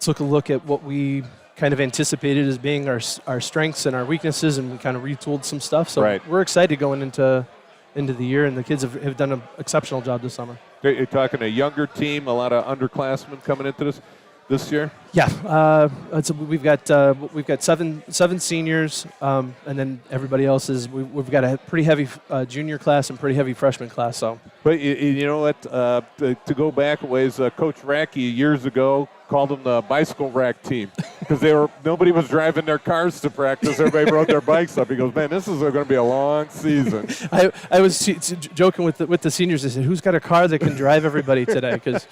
took a look at what we kind of anticipated as being our strengths and our weaknesses, and we kind of retooled some stuff. So we're excited going into the year, and the kids have done an exceptional job this summer. You're talking a younger team, a lot of underclassmen coming into this. this year? Yeah, we've got seven seniors, and then everybody else is. We've got a pretty heavy junior class and pretty heavy freshman class. So, but you know what? To go back a ways, Coach Racky years ago called them the bicycle rack team because nobody was driving their cars to practice. Everybody rode their bikes up. He goes, man, this is going to be a long season. I was joking with the seniors. I said, who's got a car that can drive everybody today? Because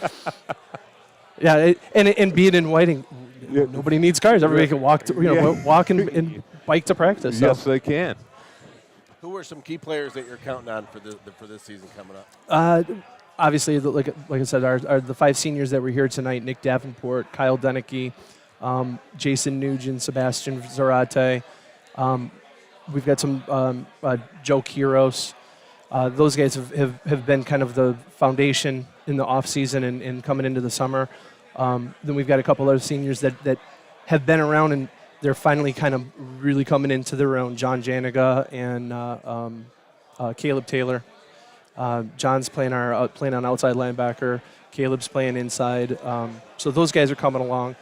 yeah, and being in Whiting, nobody needs cars. Everybody can walk and bike to practice. So. Yes, they can. Who are some key players that you're counting on for this season coming up? Obviously, like I said, are the 5 seniors that were here tonight: Nick Davenport, Kyle Deneke, Jason Nugent, Sebastian Zarate. We've got some Joe Quiros. Those guys have been kind of the foundation in the off season and coming into the summer. Then we've got a couple other seniors that have been around and they're finally kind of really coming into their own. John Janiga and Caleb Taylor. John's playing on outside linebacker. Caleb's playing inside. So those guys are coming along.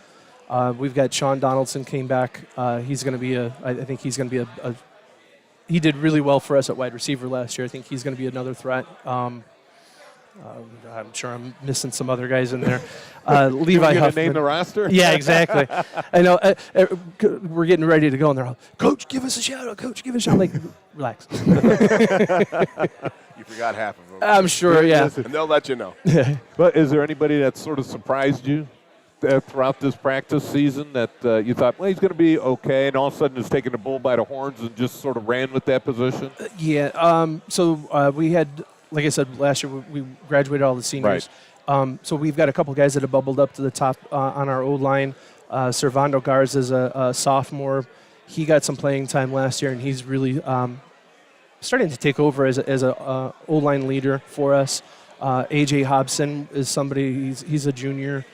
We've got Sean Donaldson came back. He's going to be I think he's going to be he did really well for us at wide receiver last year. I think he's going to be another threat. I'm sure I'm missing some other guys in there. Levi Huffman. Name the roster? Yeah, exactly. I know. We're getting ready to go, and they're all, Coach, give us a shout out. Coach, give us a shout out. Like, relax. You forgot half of them. I'm sure, yeah. And they'll let you know. But is there anybody that sort of surprised you throughout this practice season that you thought, well, he's going to be okay, and all of a sudden is taking the bull by the horns and just sort of ran with that position? So we had, like I said, last year we graduated all the seniors. Right. So we've got a couple guys that have bubbled up to the top on our O-line. Servando Garza is a sophomore. He got some playing time last year, and he's really starting to take over as a O-line leader for us. A.J. Hobson is somebody, he's a junior.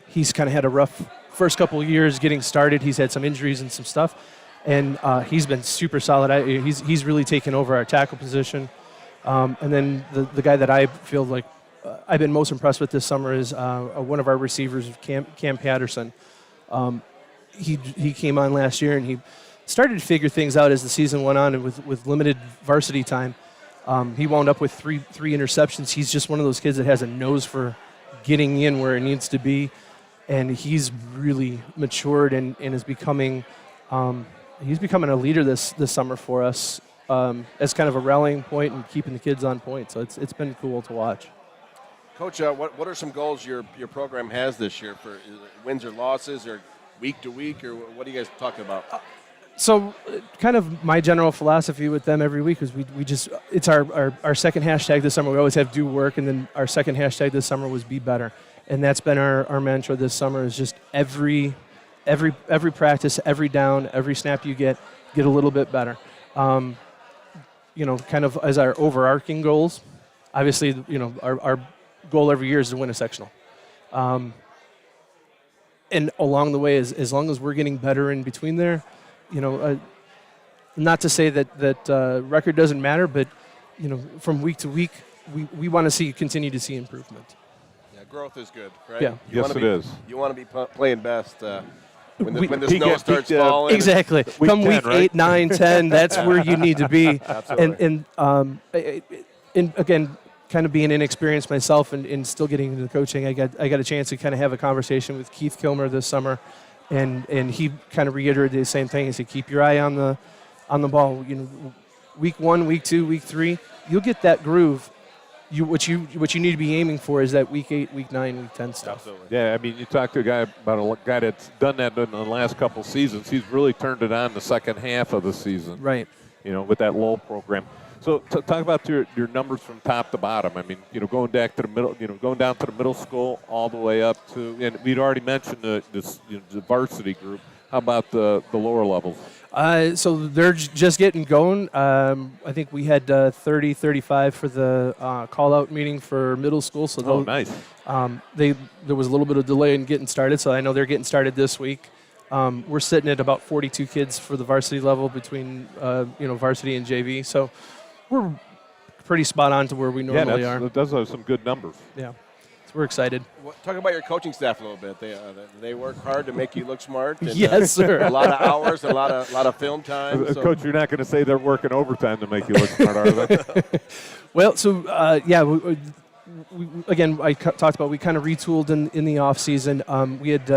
He's kind of had a rough first couple of years getting started. He's had some injuries and some stuff, and he's been super solid. He's really taken over our tackle position. And then the guy that I feel like I've been most impressed with this summer is one of our receivers, Cam Patterson. He came on last year, and he started to figure things out as the season went on, and with limited varsity time. He wound up with three interceptions. He's just one of those kids that has a nose for getting in where it needs to be, and he's really matured and is becoming he's becoming a leader this summer for us as kind of a rallying point and keeping the kids on point. So it's been cool to watch. Coach, what are some goals your program has this year for wins or losses or week to week, or what are you guys talking about? So kind of my general philosophy with them every week is we just, it's our second hashtag this summer. We always have do work, and then our second hashtag this summer was be better. And that's been our mantra this summer is just every practice, every down, every snap you get a little bit better. Kind of as our overarching goals. Obviously, our goal every year is to win a sectional. And along the way, as long as we're getting better in between there, not to say that record doesn't matter, but from week to week, we want to continue to see improvement. Yeah, growth is good, right? Yeah. Yes, it is. You want to be playing best when the snow starts falling. Exactly. Come 10, week right? 8, 9, 10, that's where you need to be. Absolutely. And again, kind of being inexperienced myself and still getting into the coaching, I got a chance to kind of have a conversation with Keith Kilmer this summer. And he kind of reiterated the same thing. He said, keep your eye on the ball. Week 1, week 2, week 3, you'll get that groove. What you need to be aiming for is that week 8, week 9, week 10 stuff. Absolutely. Yeah, I mean, you talk to a guy that's done that in the last couple seasons. He's really turned it on the second half of the season. Right. With that Lowell program. So talk about your numbers from top to bottom. I mean, going back to the middle, going down to the middle school all the way up to, and we'd already mentioned the varsity group. How about the lower levels? So they're just getting going. I think we had 30, 35 for the call-out meeting for middle school. So nice. There was a little bit of delay in getting started, so I know they're getting started this week. We're sitting at about 42 kids for the varsity level between varsity and JV. So we're pretty spot on to where we normally are. Those are some good numbers. Yeah. we're excited. Talk about your coaching staff a little bit. They work hard to make you look smart. And, Yes, sir. A lot of hours, a lot of film time. So. Coach, you're not going to say they're working overtime to make you look smart, are they? Well, so again, I talked about we kind of retooled in the off season. We had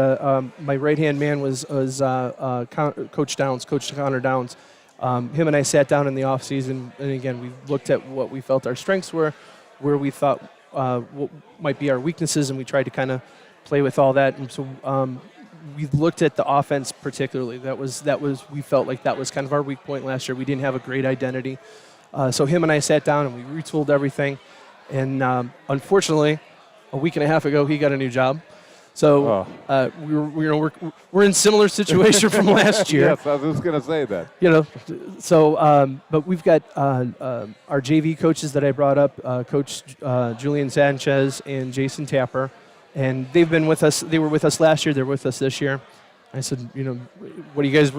my right hand man was Coach Connor Downs. Him and I sat down in the off season, and again, we looked at what we felt our strengths were, where we thought what might be our weaknesses, and we tried to kind of play with all that. And so we looked at the offense particularly. That was we felt like that was kind of our weak point last year. We didn't have a great identity. So him and I sat down and we retooled everything. And unfortunately, a week and a half ago, he got a new job. So we're in similar situation from last year. Yes, I was just going to say that. But we've got our JV coaches that I brought up, Coach Julian Sanchez and Jason Tapper, and they've been with us. They were with us last year. They're with us this year. I said, what are you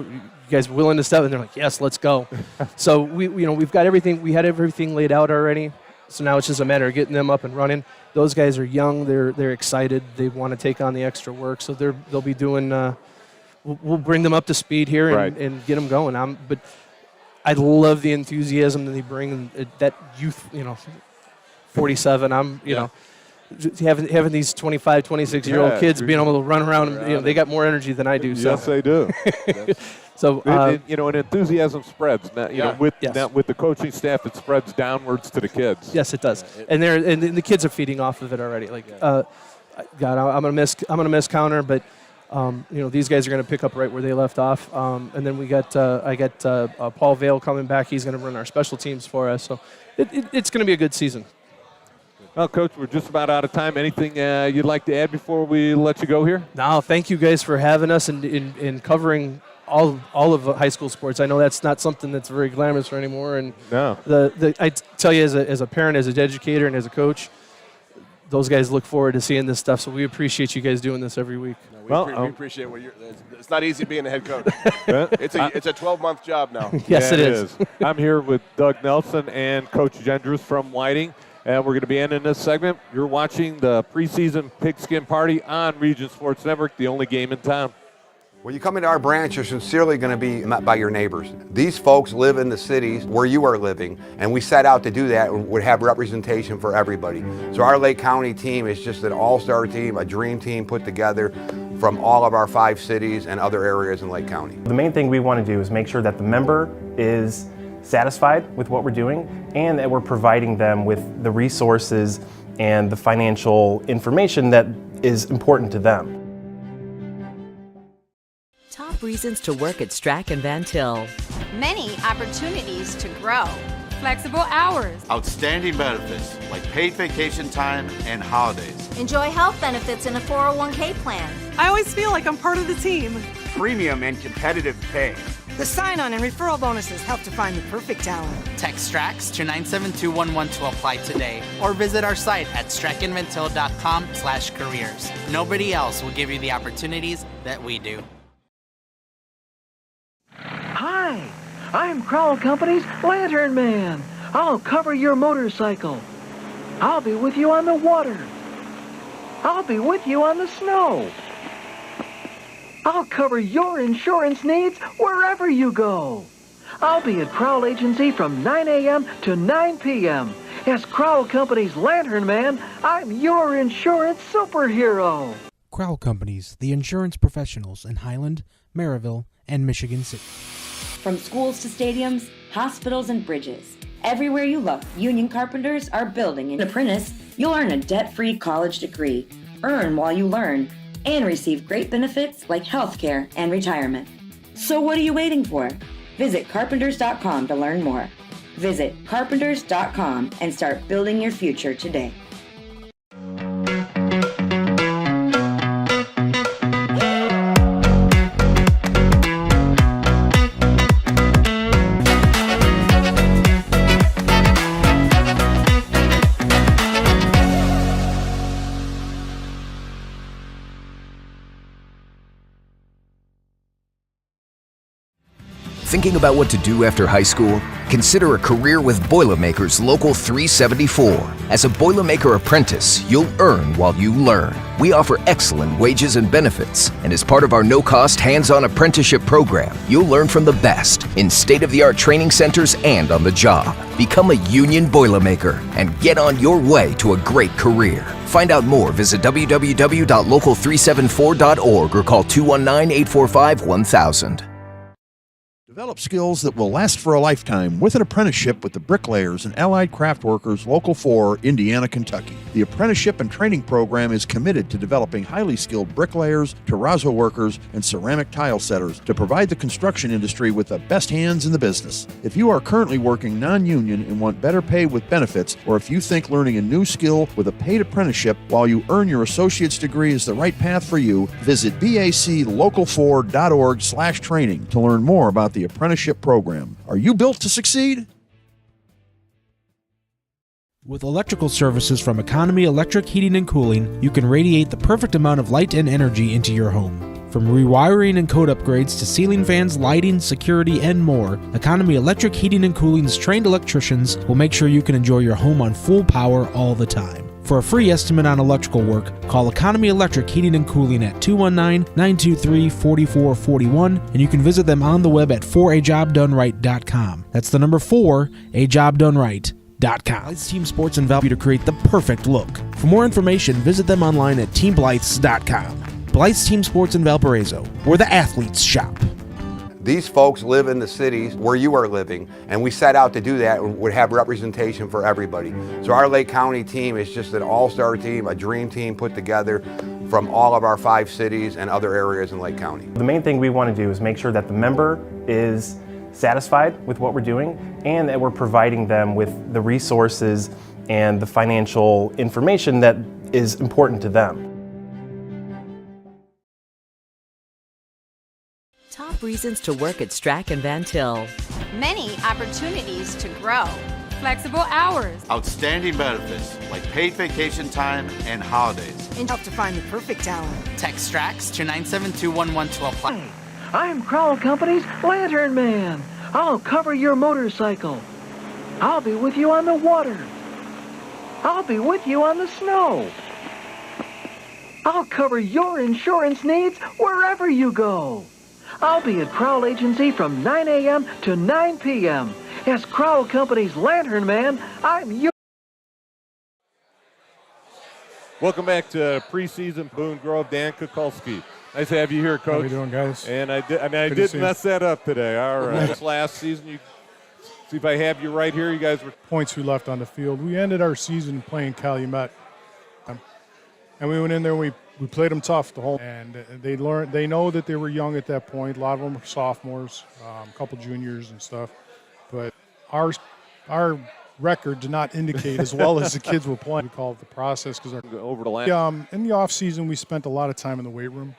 guys willing to step? And they're like, yes, let's go. So we've got everything. We had everything laid out already. So now it's just a matter of getting them up and running. Those guys are young. They're excited. They want to take on the extra work. So they'll be doing. We'll bring them up to speed here and get them going. But I love the enthusiasm that they bring. That youth, 47. Having these 25, 26-year-old kids being able to run around. They got more energy than I do. So. Yes, they do. So and enthusiasm spreads. Now, with the coaching staff, it spreads downwards to the kids. Yes, it does. And the kids are feeding off of it already. God, I'm gonna miss Counter, but these guys are gonna pick up right where they left off. And then I got Paul Vale coming back. He's gonna run our special teams for us. So it's gonna be a good season. Well, Coach, we're just about out of time. Anything you'd like to add before we let you go here? No, thank you guys for having us and covering all of high school sports. I know that's not something that's very glamorous anymore. And no. I tell you, as a parent, as an educator, and as a coach, those guys look forward to seeing this stuff. So we appreciate you guys doing this every week. No, we appreciate what it's not easy being a head coach. It's a 12-month job now. Yes, it is. I'm here with Doug Nelson and Coach Gendress from Whiting. And we're going to be ending this segment. You're watching the preseason Pigskin Party on Region Sports Network, the only game in town. When you come into our branch, you're sincerely going to be met by your neighbors. These folks live in the cities where you are living, and we set out to do that and would have representation for everybody. So our Lake County team is just an all-star team, a dream team put together from all of our 5 cities and other areas in Lake County. The main thing we want to do is make sure that the member is satisfied with what we're doing and that we're providing them with the resources and the financial information that is important to them. Top reasons to work at Strack and Van Til. Many opportunities to grow. Flexible hours. Outstanding benefits like paid vacation time and holidays. Enjoy health benefits in a 401k plan. I always feel like I'm part of the team. Premium and competitive pay. The sign-on and referral bonuses help to find the perfect talent. Text STRAX to 97211 to apply today, or visit our site at strackandvantil.com/careers. Nobody else will give you the opportunities that we do. Hi, I'm Crowell Company's Lantern Man. I'll cover your motorcycle. I'll be with you on the water. I'll be with you on the snow. I'll cover your insurance needs wherever you go. I'll be at Crowell Agency from 9 a.m. to 9 p.m. As Crowell Company's Lantern Man, I'm your insurance superhero. Crowell Companies, the insurance professionals in Highland, Maryville, and Michigan City. From schools to stadiums, hospitals, and bridges. Everywhere you look, union carpenters are building an apprentice. You'll earn a debt-free college degree, earn while you learn, and receive great benefits like health care and retirement. So what are you waiting for? Visit carpenters.com to learn more. Visit carpenters.com and start building your future today. Thinking about what to do after high school? Consider a career with Boilermakers Local 374. As a Boilermaker apprentice, you'll earn while you learn. We offer excellent wages and benefits, and as part of our no-cost hands-on apprenticeship program, you'll learn from the best in state-of-the-art training centers and on the job. Become a union Boilermaker and get on your way to a great career. Find out more, visit www.local374.org or call 219-845-1000. Develop skills that will last for a lifetime with an apprenticeship with the Bricklayers and Allied Craft Workers Local 4, Indiana, Kentucky. The apprenticeship and training program is committed to developing highly skilled bricklayers, terrazzo workers, and ceramic tile setters to provide the construction industry with the best hands in the business. If you are currently working non-union and want better pay with benefits, or if you think learning a new skill with a paid apprenticeship while you earn your associate's degree is the right path for you, visit baclocal4.org/training to learn more about the apprenticeship program. Are you built to succeed? With electrical services from Economy Electric Heating and Cooling, you can radiate the perfect amount of light and energy into your home. From rewiring and code upgrades to ceiling fans, lighting, security, and more, Economy Electric Heating and Cooling's trained electricians will make sure you can enjoy your home on full power all the time. For a free estimate on electrical work, call Economy Electric Heating and Cooling at 219-923-4441, and you can visit them on the web at forajobdoneright.com. That's the number 4ajobdoneright.com. Blythe's Team Sports and Valpo to create the perfect look. For more information, visit them online at teamblythes.com. Blythe's Team Sports in Valparaiso, where the athletes shop. These folks live in the cities where you are living, and we set out to do that and would have representation for everybody. So our Lake County team is just an all-star team, a dream team put together from all of our 5 cities and other areas in Lake County. The main thing we want to do is make sure that the member is satisfied with what we're doing and that we're providing them with the resources and the financial information that is important to them. Top reasons to work at Strack and Van Til. Many opportunities to grow. Flexible hours. Outstanding benefits like paid vacation time and holidays. And help to find the perfect talent. Text Strax to 97211 to apply. I'm Crowell Company's Lantern Man. I'll cover your motorcycle. I'll be with you on the water. I'll be with you on the snow. I'll cover your insurance needs wherever you go. I'll be at Crowell Agency from 9 a.m. to 9 p.m. As Crowell Company's Lantern Man, I'm your... Welcome back to preseason Boone Grove. Dan Kukulski. Nice to have you here, Coach. How are you doing, guys? And I did mess that up today. All right. This last season, you see if I have you right here. You guys were points we left on the field. We ended our season playing Calumet, and we went in there. We played them tough the whole, and they learned. They know that they were young at that point. A lot of them were sophomores, a couple juniors and stuff. But our record did not indicate as well as the kids were playing. We call it the process because over the land. In the off season, we spent a lot of time in the weight room.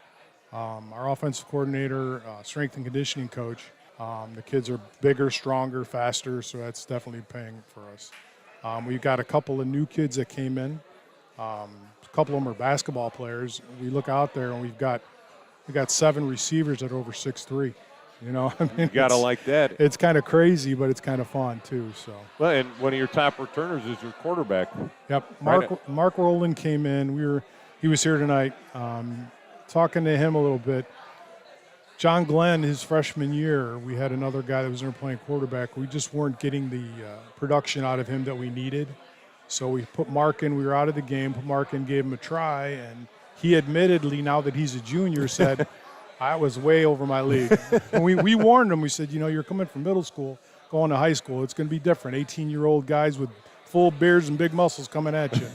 Our offensive coordinator, strength and conditioning coach. The kids are bigger, stronger, faster, so that's definitely paying for us. We've got a couple of new kids that came in. A couple of them are basketball players. We look out there and we got 7 receivers that are over 6'3". You know, I mean, you gotta like that. It's kind of crazy, but it's kind of fun too. So. Well, and one of your top returners is your quarterback. Yep, Mark Rowland came in. He was here tonight. Talking to him a little bit. John Glenn, his freshman year, we had another guy that was in there playing quarterback. We just weren't getting the production out of him that we needed. So we put Mark in. We were out of the game. Put Mark in, gave him a try, and he admittedly, now that he's a junior, said, I was way over my league. And we warned him. We said, you know, you're coming from middle school, going to high school. It's going to be different. 18-year-old guys with full beards and big muscles coming at you.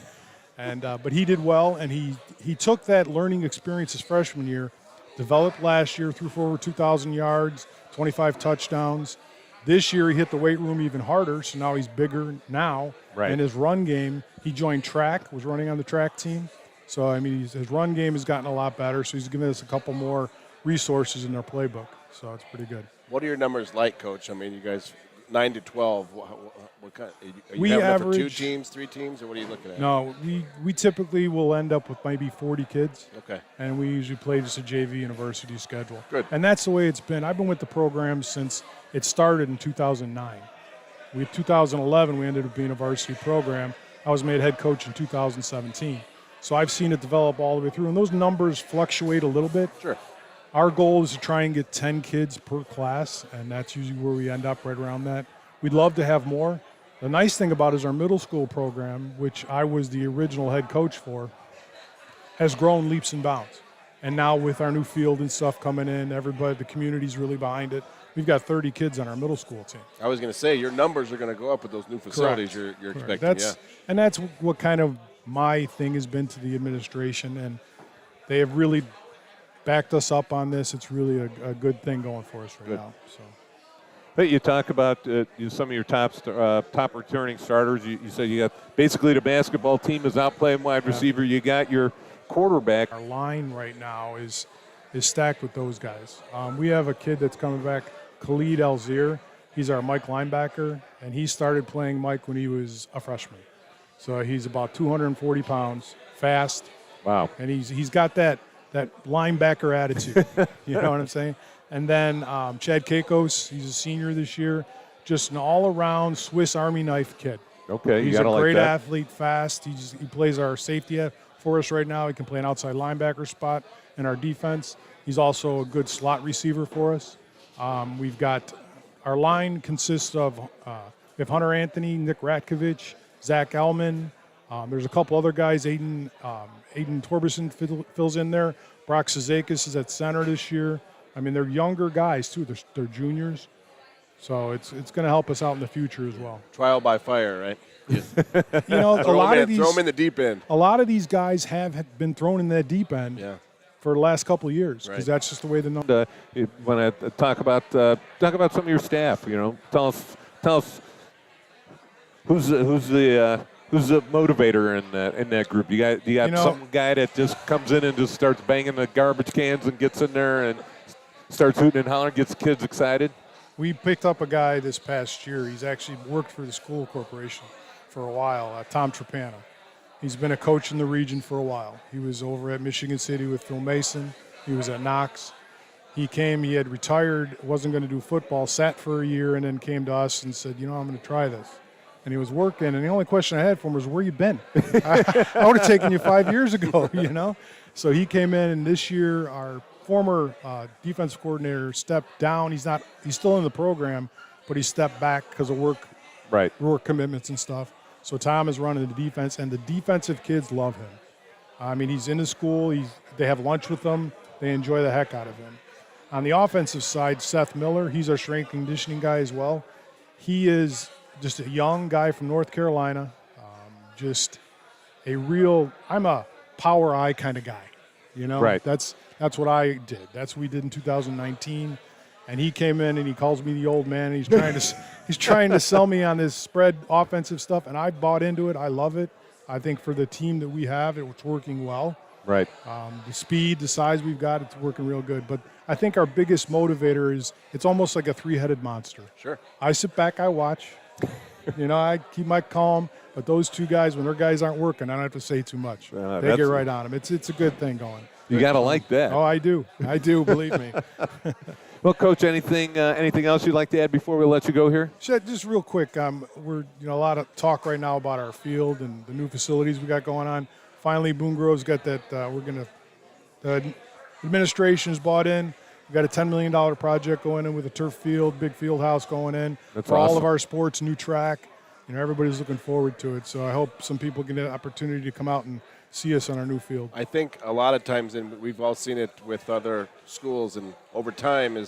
And but he did well, and he took that learning experience his freshman year, developed last year, threw for over 2,000 yards, 25 touchdowns. This year he hit the weight room even harder, so now he's bigger now. Right. And his run game, he joined track, was running on the track team. So, I mean, his run game has gotten a lot better, so he's given us a couple more resources in our playbook. So it's pretty good. What are your numbers like, Coach? I mean, you guys 9 to 12. What kind? Are you We having average, it for 2 teams, 3 teams, or what are you looking at? No, we typically will end up with maybe 40 kids. Okay. And we usually play just a JV university schedule. Good. And that's the way it's been. I've been with the program since it started in 2009. In 2011, we ended up being a varsity program. I was made head coach in 2017. So I've seen it develop all the way through, and those numbers fluctuate a little bit. Sure. Our goal is to try and get 10 kids per class, and that's usually where we end up, right around that. We'd love to have more. The nice thing about it is our middle school program, which I was the original head coach for, has grown leaps and bounds. And now with our new field and stuff coming in, everybody, the community's really behind it. We've got 30 kids on our middle school team. I was going to say, your numbers are going to go up with those new facilities you're expecting. And that's what kind of my thing has been to the administration, and they have really backed us up on this. It's really a good thing going for us right now. So. But you talk about some of your top returning starters. You said you got basically the basketball team is out playing wide receiver. You got your quarterback. Our line right now is stacked with those guys. We have a kid that's coming back, Khalid Alger. He's our Mike linebacker, and he started playing Mike when he was a freshman. So he's about 240 pounds, fast. Wow. And he's got that linebacker attitude. You know what I'm saying? And then Chad Kakos, he's a senior this year, just an all-around Swiss Army knife kid. Okay, he's a great athlete, fast. He plays our safety for us right now. He can play an outside linebacker spot in our defense. He's also a good slot receiver for us. We've got our line consists of we have Hunter Anthony, Nick Ratkovich, Zach Elman. There's a couple other guys. Aiden Torberson fills in there. Brock Sazakis is at center this year. I mean, they're younger guys too. They're juniors, so it's going to help us out in the future as well. Trial by fire, right? You know, throw them in the deep end. A lot of these guys have been thrown in that deep end for the last couple of years because that's just the way the number. You want to talk about some of your staff? You know, tell us who's the motivator in that group? You got some guy that just comes in and just starts banging the garbage cans and gets in there and starts hooting and hollering, gets kids excited. We picked up a guy this past year. He's actually worked for the school corporation for a while, Tom Trapana. He's been a coach in the region for a while. He was over at Michigan City with Phil Mason. He was at Knox. He came, he had retired, wasn't going to do football, sat for a year, and then came to us and said, I'm going to try this. And he was working, and the only question I had for him was, where you been? I would have taken you 5 years ago, So he came in, and this year our former defensive coordinator stepped down. He's still in the program, but he stepped back because of work commitments and stuff. So Tom is running the defense, and the defensive kids love him. I mean, he's in the school. They have lunch with him. They enjoy the heck out of him. On the offensive side, Seth Miller, he's our strength and conditioning guy as well. He is just a young guy from North Carolina, just a real – I'm a power eye kind of guy, Right. That's what I did. That's what we did in 2019. And he came in and he calls me the old man. And he's trying to sell me on this spread offensive stuff, and I bought into it. I love it. I think for the team that we have, it's working well. Right. The speed, the size we've got, it's working real good. But I think our biggest motivator is it's almost like a three-headed monster. Sure. I sit back, I watch. I keep my calm. But those two guys, when their guys aren't working, I don't have to say too much. They get right on them. It's a good thing going. You got to like that. Oh, I do. Believe me. Well, Coach, anything else you'd like to add before we let you go here? Just real quick. We're a lot of talk right now about our field and the new facilities we got going on. Finally, Boone Grove's got that. The administration's bought in. We've got a $10 million project going in with a turf field, big field house going in. That's for awesome. All of our sports, new track. Everybody's looking forward to it. So I hope some people get an opportunity to come out and see us on our new field. I think a lot of times, and we've all seen it with other schools, and over time,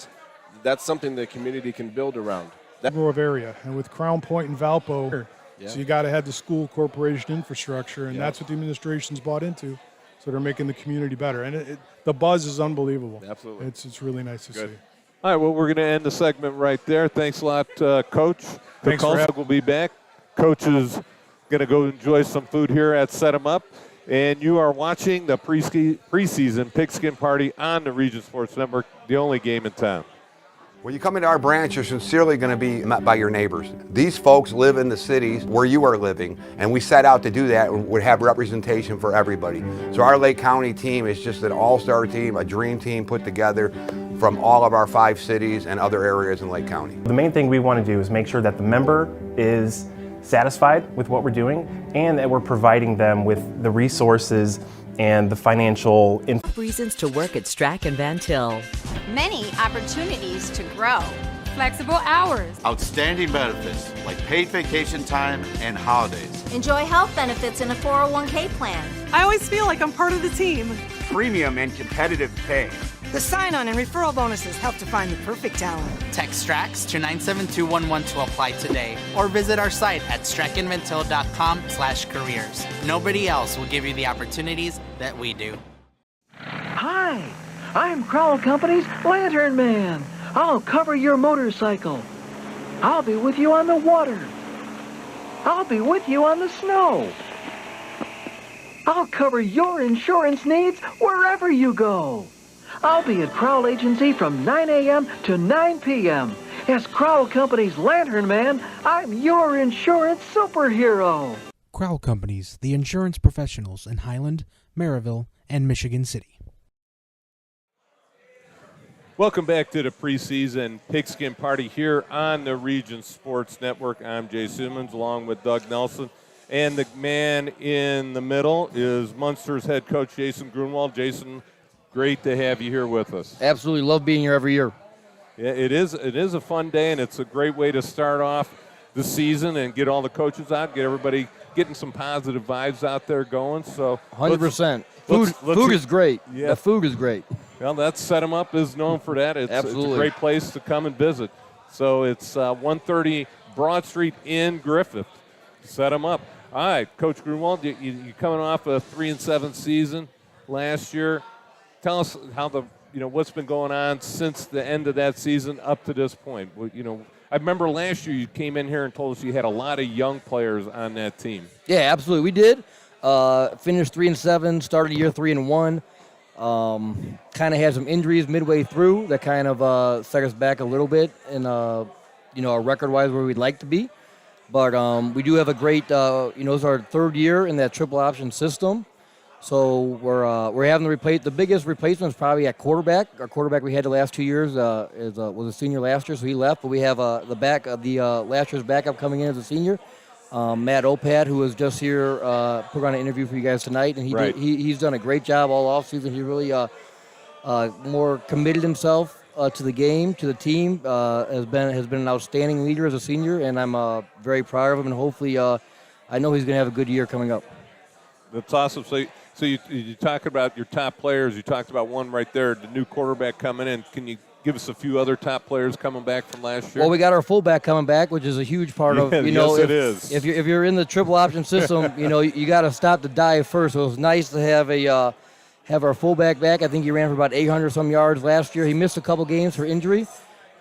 that's something the community can build around. Grove area, and with Crown Point and Valpo, so you got to have the school corporation infrastructure, and that's what the administration's bought into. So they're making the community better, and the buzz is unbelievable. Absolutely, it's really nice to see. All right, well, we're going to end the segment right there. Thanks a lot, Coach. Thanks for having. We'll be back. Coach is going to go enjoy some food here at Set 'em Up. And you are watching the preseason Pigskin Party on the Region Sports Network, the only game in town. When you come into our branch, you're sincerely going to be met by your neighbors. These folks live in the cities where you are living, and we set out to do that and would have representation for everybody. So our Lake County team is just an all-star team, a dream team put together. from all of our 5 cities and other areas in Lake County. The main thing we want to do is make sure that the member is satisfied with what we're doing and that we're providing them with the resources and the financial reasons to work at Strack and Van Til. Many opportunities to grow. Flexible hours. Outstanding benefits like paid vacation time and holidays. Enjoy health benefits in a 401k plan. I always feel like I'm part of the team. Premium and competitive pay. The sign-on and referral bonuses help to find the perfect talent. Text STRAX to 97211 to apply today or visit our site at strackandvantil.com/careers. Nobody else will give you the opportunities that we do. Hi, I'm Crowell Company's Lantern Man. I'll cover your motorcycle. I'll be with you on the water. I'll be with you on the snow. I'll cover your insurance needs wherever you go. I'll be at Crowell Agency from 9 a.m. to 9 p.m. As Crowell Company's Lantern Man, I'm your insurance superhero. Crowell Companies, the insurance professionals in Highland, Maryville, and Michigan City. Welcome back to the preseason Pigskin Party here on the Region Sports Network. I'm Jay Simmons along with Doug Nelson. And the man in the middle is Munster's head coach, Jason Gruenwald. Jason, great to have you here with us. Absolutely. Love being here every year. Yeah, it is a fun day, and it's a great way to start off the season and get all the coaches out, get everybody getting some positive vibes out there going. So 100%. Food is great. Yeah. The food is great. Well, that Set 'em Up is known for that. It's a great place to come and visit. So it's 130 Broad Street in Griffith. Set 'em Up. All right, Coach Gruenwald, you coming off a 3-7 season last year. Tell us how what's been going on since the end of that season up to this point. I remember last year you came in here and told us you had a lot of young players on that team. Yeah, absolutely. We did. Finished 3-7, started year 3-1. Kind of had some injuries midway through that kind of set us back a little bit in record-wise where we'd like to be. But we do have a great, it's our third year in that triple option system. So we're having to replace. The biggest replacement is probably at quarterback. Our quarterback we had the last 2 years was a senior last year, so he left. But we have the last year's backup coming in as a senior, Matt Opad, who was just here, put on an interview for you guys tonight, and he's done a great job all offseason. He really more committed himself to the game, to the team. Has been an outstanding leader as a senior, and I'm very proud of him. And hopefully, I know he's going to have a good year coming up. That's awesome. So you talk about your top players. You talked about one right there, the new quarterback coming in. Can you give us a few other top players coming back from last year? Well, we got our fullback coming back, which is a huge part of, yes, it is. If you're in the triple option system, you got to stop the dive first. So it was nice to have our fullback back. I think he ran for about 800-some yards last year. He missed a couple games for injury.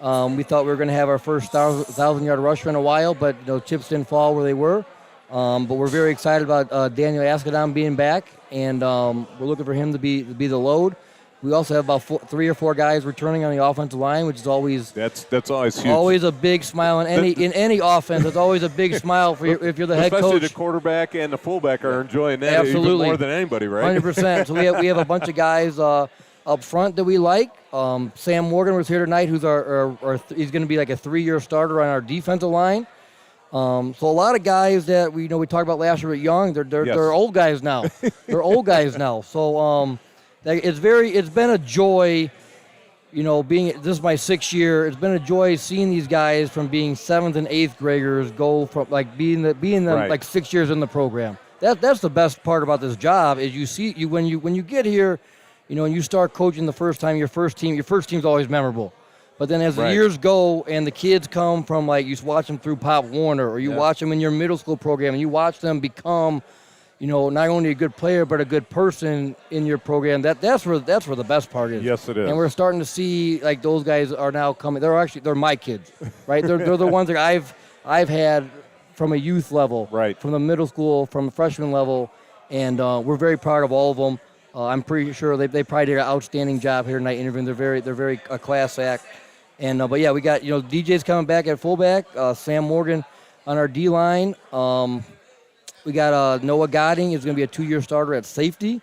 We thought we were going to have our first 1,000-yard rusher in a while, but chips didn't fall where they were. But we're very excited about Daniel Askedon being back, and we're looking for him to be the load. We also have about 3 or 4 guys returning on the offensive line, which is always that's always huge. Always a big smile in any offense. It's always a big smile for if you're the head coach. Especially the quarterback and the fullback are enjoying that Absolutely. even more than anybody, right? 100%. So we have a bunch of guys up front that we like. Sam Morgan was here tonight, who's he's going to be like a 3-year starter on our defensive line. So a lot of guys that we talked about last year were young. They're old guys now. They're old guys now. So it's been a joy, this is my 6th year. It's been a joy seeing these guys from being 7th and 8th graders go from being them like 6 years in the program. That's the best part about this job is you see when you get here, and you start coaching the first time, your first team's always memorable. But then as the years go and the kids come from you watch them through Pop Warner or you watch them in your middle school program and you watch them become, not only a good player but a good person in your program. That's where the best part is. Yes, it is. And we're starting to see those guys are now coming. They're my kids, right? They're the ones that I've had from a youth level, from the middle school, from the freshman level, and we're very proud of all of them. I'm pretty sure they probably did an outstanding job here tonight interviewing. They're very a class act. And but we got DJ's coming back at fullback, Sam Morgan on our D line. We got Noah Godding is going to be a 2-year starter at safety.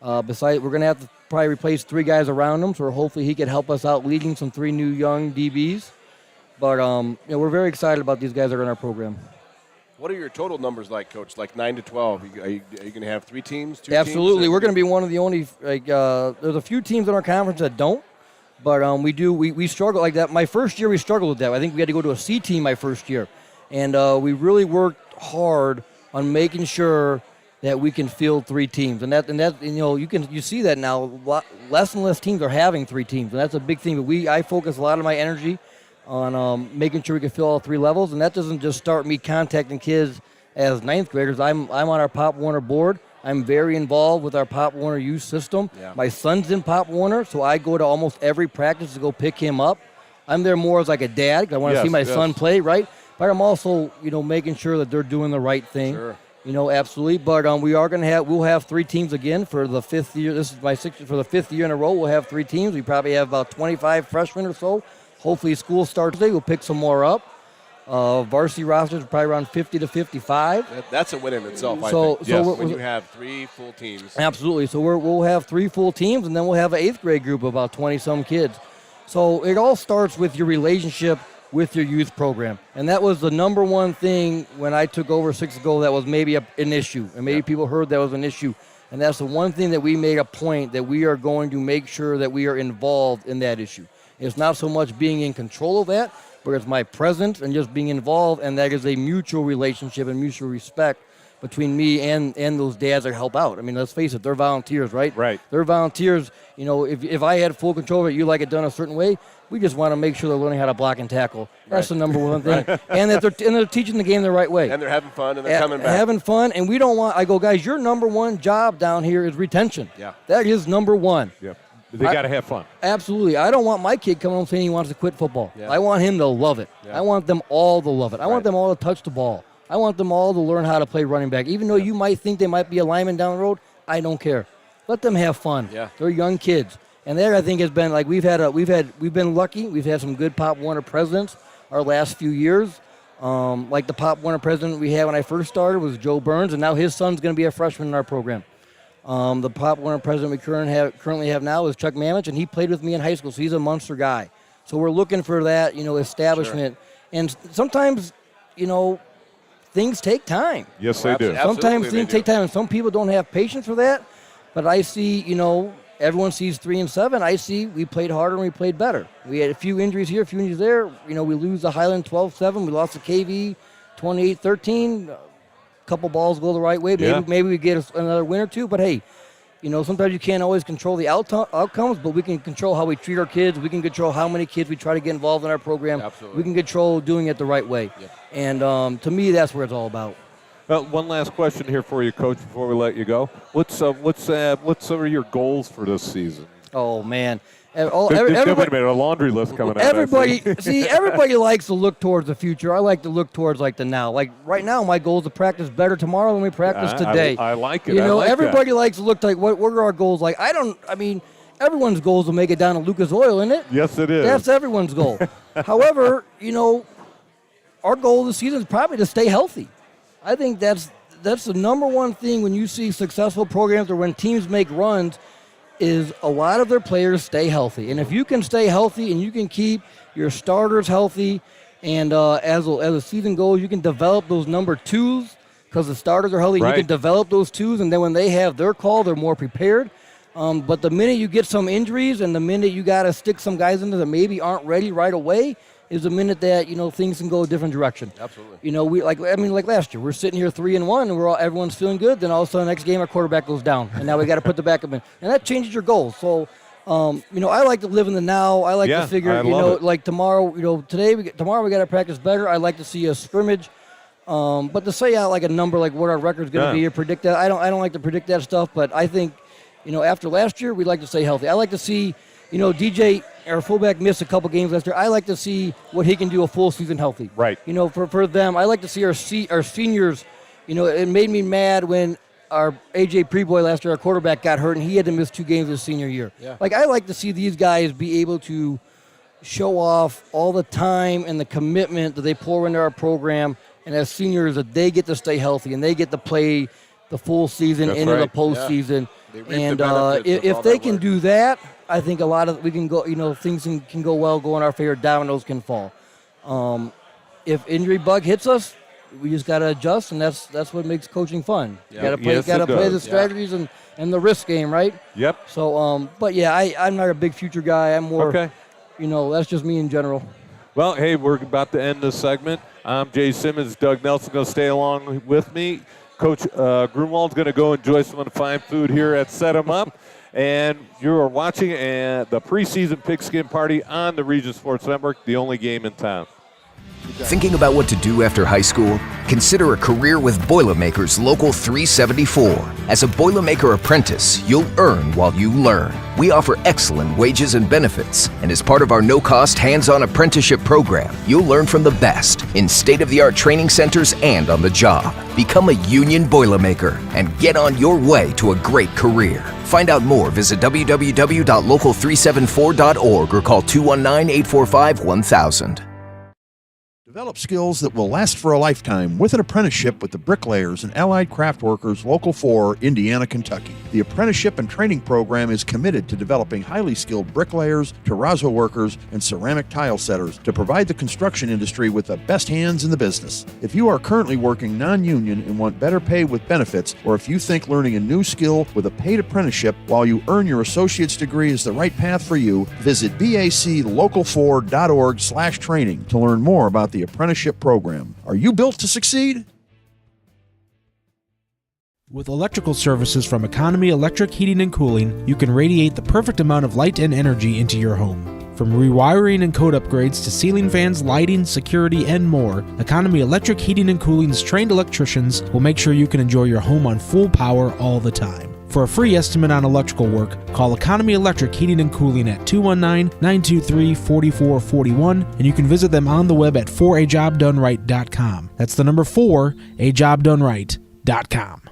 Besides, we're going to have to probably replace 3 guys around him, so hopefully he could help us out leading some 3 new young DBs. But we're very excited about these guys that are in our program. What are your total numbers like, Coach? Like 9 to 12? Are you going to have 3 teams, 2 Absolutely. teams? We're going to be one of the only, there's a few teams in our conference that don't, but we struggle like that. My first year, we struggled with that. I think we had to go to a C team my first year. And we really worked hard on making sure that we can field 3 teams. And that you see that now. Less and less teams are having 3 teams, and that's a big thing. But I focus a lot of my energy on making sure we can fill all 3 levels, and that doesn't just start me contacting kids as 9th graders. I'm on our Pop Warner board. I'm very involved with our Pop Warner youth system. Yeah. My son's in Pop Warner, so I go to almost every practice to go pick him up. I'm there more as like a dad because I want to see my son play, right? But I'm also, making sure that they're doing the right thing. Sure. Absolutely. But we'll have 3 teams again for the 5th year. This is my 6th, for the 5th year in a row. We'll have 3 teams. We probably have about 25 freshmen or so. Hopefully school starts today. We'll pick some more up. Varsity rosters are probably around 50 to 55. That's a win in itself, I think. When you have 3 full teams. Absolutely. So we'll have 3 full teams, and then we'll have an 8th grade group of about 20-some kids. So it all starts with your relationship with your youth program. And that was the number one thing when I took over 6 ago that was maybe an issue. And maybe people heard that was an issue. And that's the one thing that we made a point that we are going to make sure that we are involved in that issue. It's not so much being in control of that, but it's my presence and just being involved, and that is a mutual relationship and mutual respect between me and those dads that help out. I mean, let's face it, they're volunteers, right? Right. They're volunteers. If I had full control of it, you like it done a certain way, we just want to make sure they're learning how to block and tackle. That's the number one thing. And that they're teaching the game the right way. And they're having fun, and they're coming back. Having fun, and we don't want – I go, guys, your number one job down here is retention. Yeah. That is number one. Yeah. They got to have fun. Absolutely. I don't want my kid coming home saying he wants to quit football. Yeah. I want him to love it. Yeah. I want them all to love it. I want them all to touch the ball. I want them all to learn how to play running back. Even though you might think they might be a lineman down the road, I don't care. Let them have fun. Yeah. They're young kids. And there I think has been like we've been lucky. We've had some good Pop Warner presidents our last few years. Like the Pop Warner president we had when I first started was Joe Burns, and now his son's going to be a freshman in our program. The Pop Warner president we currently have now is Chuck Mamich, and he played with me in high school, so he's a Munster guy. So we're looking for that, establishment. Sure. And sometimes, things take time. Yes, they do. Sometimes things take time, and some people don't have patience for that. But I see, everyone sees 3 and 7. I see we played harder and we played better. We had a few injuries here, a few injuries there. We lose the Highland 12-7. We lost the KV 28-13. Couple balls go the right way. Maybe we get another win or 2. But hey, sometimes you can't always control the outcomes, but we can control how we treat our kids. We can control how many kids we try to get involved in our program. Absolutely. We can control doing it the right way. Yep. And to me, that's where it's all about. Well, one last question here for you, Coach, before we let you go. What's some of your goals for this season? Oh man. There's a laundry list coming out. Everybody likes to look towards the future. I like to look towards like the now. Like right now, my goal is to practice better tomorrow than we practice today. I like it. Everybody likes to look like what are our goals? Like everyone's goal is to make it down to Lucas Oil, isn't it? Yes, it is. That's everyone's goal. However, our goal this season is probably to stay healthy. I think that's the number one thing when you see successful programs or when teams make runs. Is a lot of their players stay healthy. And if you can stay healthy and you can keep your starters healthy, and as the season goes, you can develop those number 2s because the starters are healthy. Right. You can develop those 2s, and then when they have their call, they're more prepared. But the minute you get some injuries and the minute you got to stick some guys into that maybe aren't ready right away is the minute that, things can go a different direction. Absolutely. Like last year, we're sitting here 3-1 and everyone's feeling good. Then all of a sudden, next game, our quarterback goes down, and now we got to put the backup in, and that changes your goals. So, I like to live in the now. I like to figure, like tomorrow, tomorrow we got to practice better. I like to see a scrimmage, but to say out like a number, like what our record's going to be, or predict that, I don't like to predict that stuff. But I think, after last year, we'd like to stay healthy. I like to see. DJ, our fullback, missed a couple games last year. I like to see what he can do a full season healthy. Right. For them, I like to see our seniors. It made me mad when our A.J. Preboy last year, our quarterback, got hurt, and he had to miss 2 games his senior year. Yeah. I like to see these guys be able to show off all the time and the commitment that they pour into our program, and as seniors that they get to stay healthy and they get to play the full season into the postseason. They reap the And benefits of if all they that can work. do that, I think a lot of we can go. Things can go well, go in our favor. Dominoes can fall. If injury bug hits us, we just got to adjust, and that's what makes coaching fun. You got to play, Yes, it play the does. strategies and the risk game, right? Yep. So, but yeah, I'm not a big future guy. I'm more, Okay. That's just me in general. Well, hey, we're about to end this segment. I'm Jay Simmons. Doug Nelson going to stay along with me. Coach Gruenwald's going to go enjoy some of the fine food here at Set 'em Up. And you are watching the preseason Pigskin Party on the Region Sports Network, the only game in town. Thinking about what to do after high school? Consider a career with Boilermakers Local 374. As a Boilermaker apprentice, you'll earn while you learn. We offer excellent wages and benefits, and as part of our no-cost hands-on apprenticeship program, you'll learn from the best in state-of-the-art training centers and on the job. Become a union Boilermaker and get on your way to a great career. Find out more, visit www.local374.org or call 219-845-1000. Develop skills that will last for a lifetime with an apprenticeship with the Bricklayers and Allied Craft Workers Local 4, Indiana, Kentucky. The apprenticeship and training program is committed to developing highly skilled bricklayers, terrazzo workers, and ceramic tile setters to provide the construction industry with the best hands in the business. If you are currently working non-union and want better pay with benefits, or if you think learning a new skill with a paid apprenticeship while you earn your associate's degree is the right path for you, visit baclocal4.org/training to learn more about the apprenticeship program. Are you built to succeed? With electrical services from Economy Electric Heating and Cooling, you can radiate the perfect amount of light and energy into your home. From rewiring and code upgrades to ceiling fans, lighting, security, and more, Economy Electric Heating and Cooling's trained electricians will make sure you can enjoy your home on full power all the time. For a free estimate on electrical work, call Economy Electric Heating and Cooling at 219-923-4441, and you can visit them on the web at forajobdoneright.com. That's the number 4ajobdoneright.com.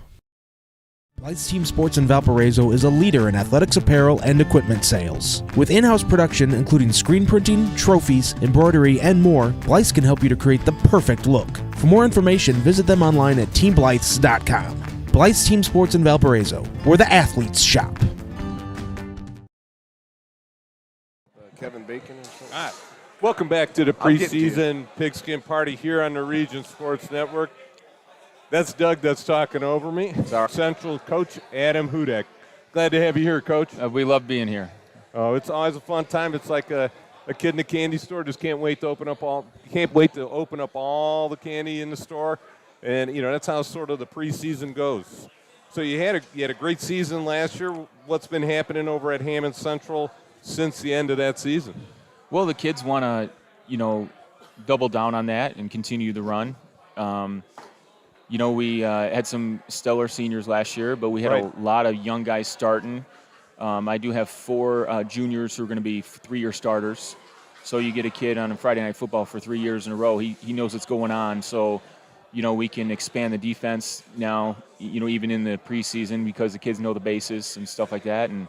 Blythe's Team Sports in Valparaiso is a leader in athletics apparel and equipment sales. With in-house production including screen printing, trophies, embroidery, and more, Blythe's can help you to create the perfect look. For more information, visit them online at teamblythes.com. Blythe's Team Sports in Valparaiso, where the athletes shop. Kevin Bacon and so. All right. Welcome back to the preseason Pigskin Party here on the Region Sports Network. That's Doug that's talking over me. It's our Central coach, Adam Hudak. Glad to have you here, Coach. We love being here. Oh, it's always a fun time. It's like a kid in a candy store. Just can't wait to open up all the candy in the store. And, that's how sort of the preseason goes. So you had a great season last year. What's been happening over at Hammond Central since the end of that season? Well, the kids want to, double down on that and continue the run. We had some stellar seniors last year, but we had a lot of young guys starting. I do have 4 juniors who are going to be 3-year starters. So you get a kid on a Friday Night Football for 3 years in a row. He knows what's going on. So we can expand the defense now, even in the preseason because the kids know the basis and stuff like that. And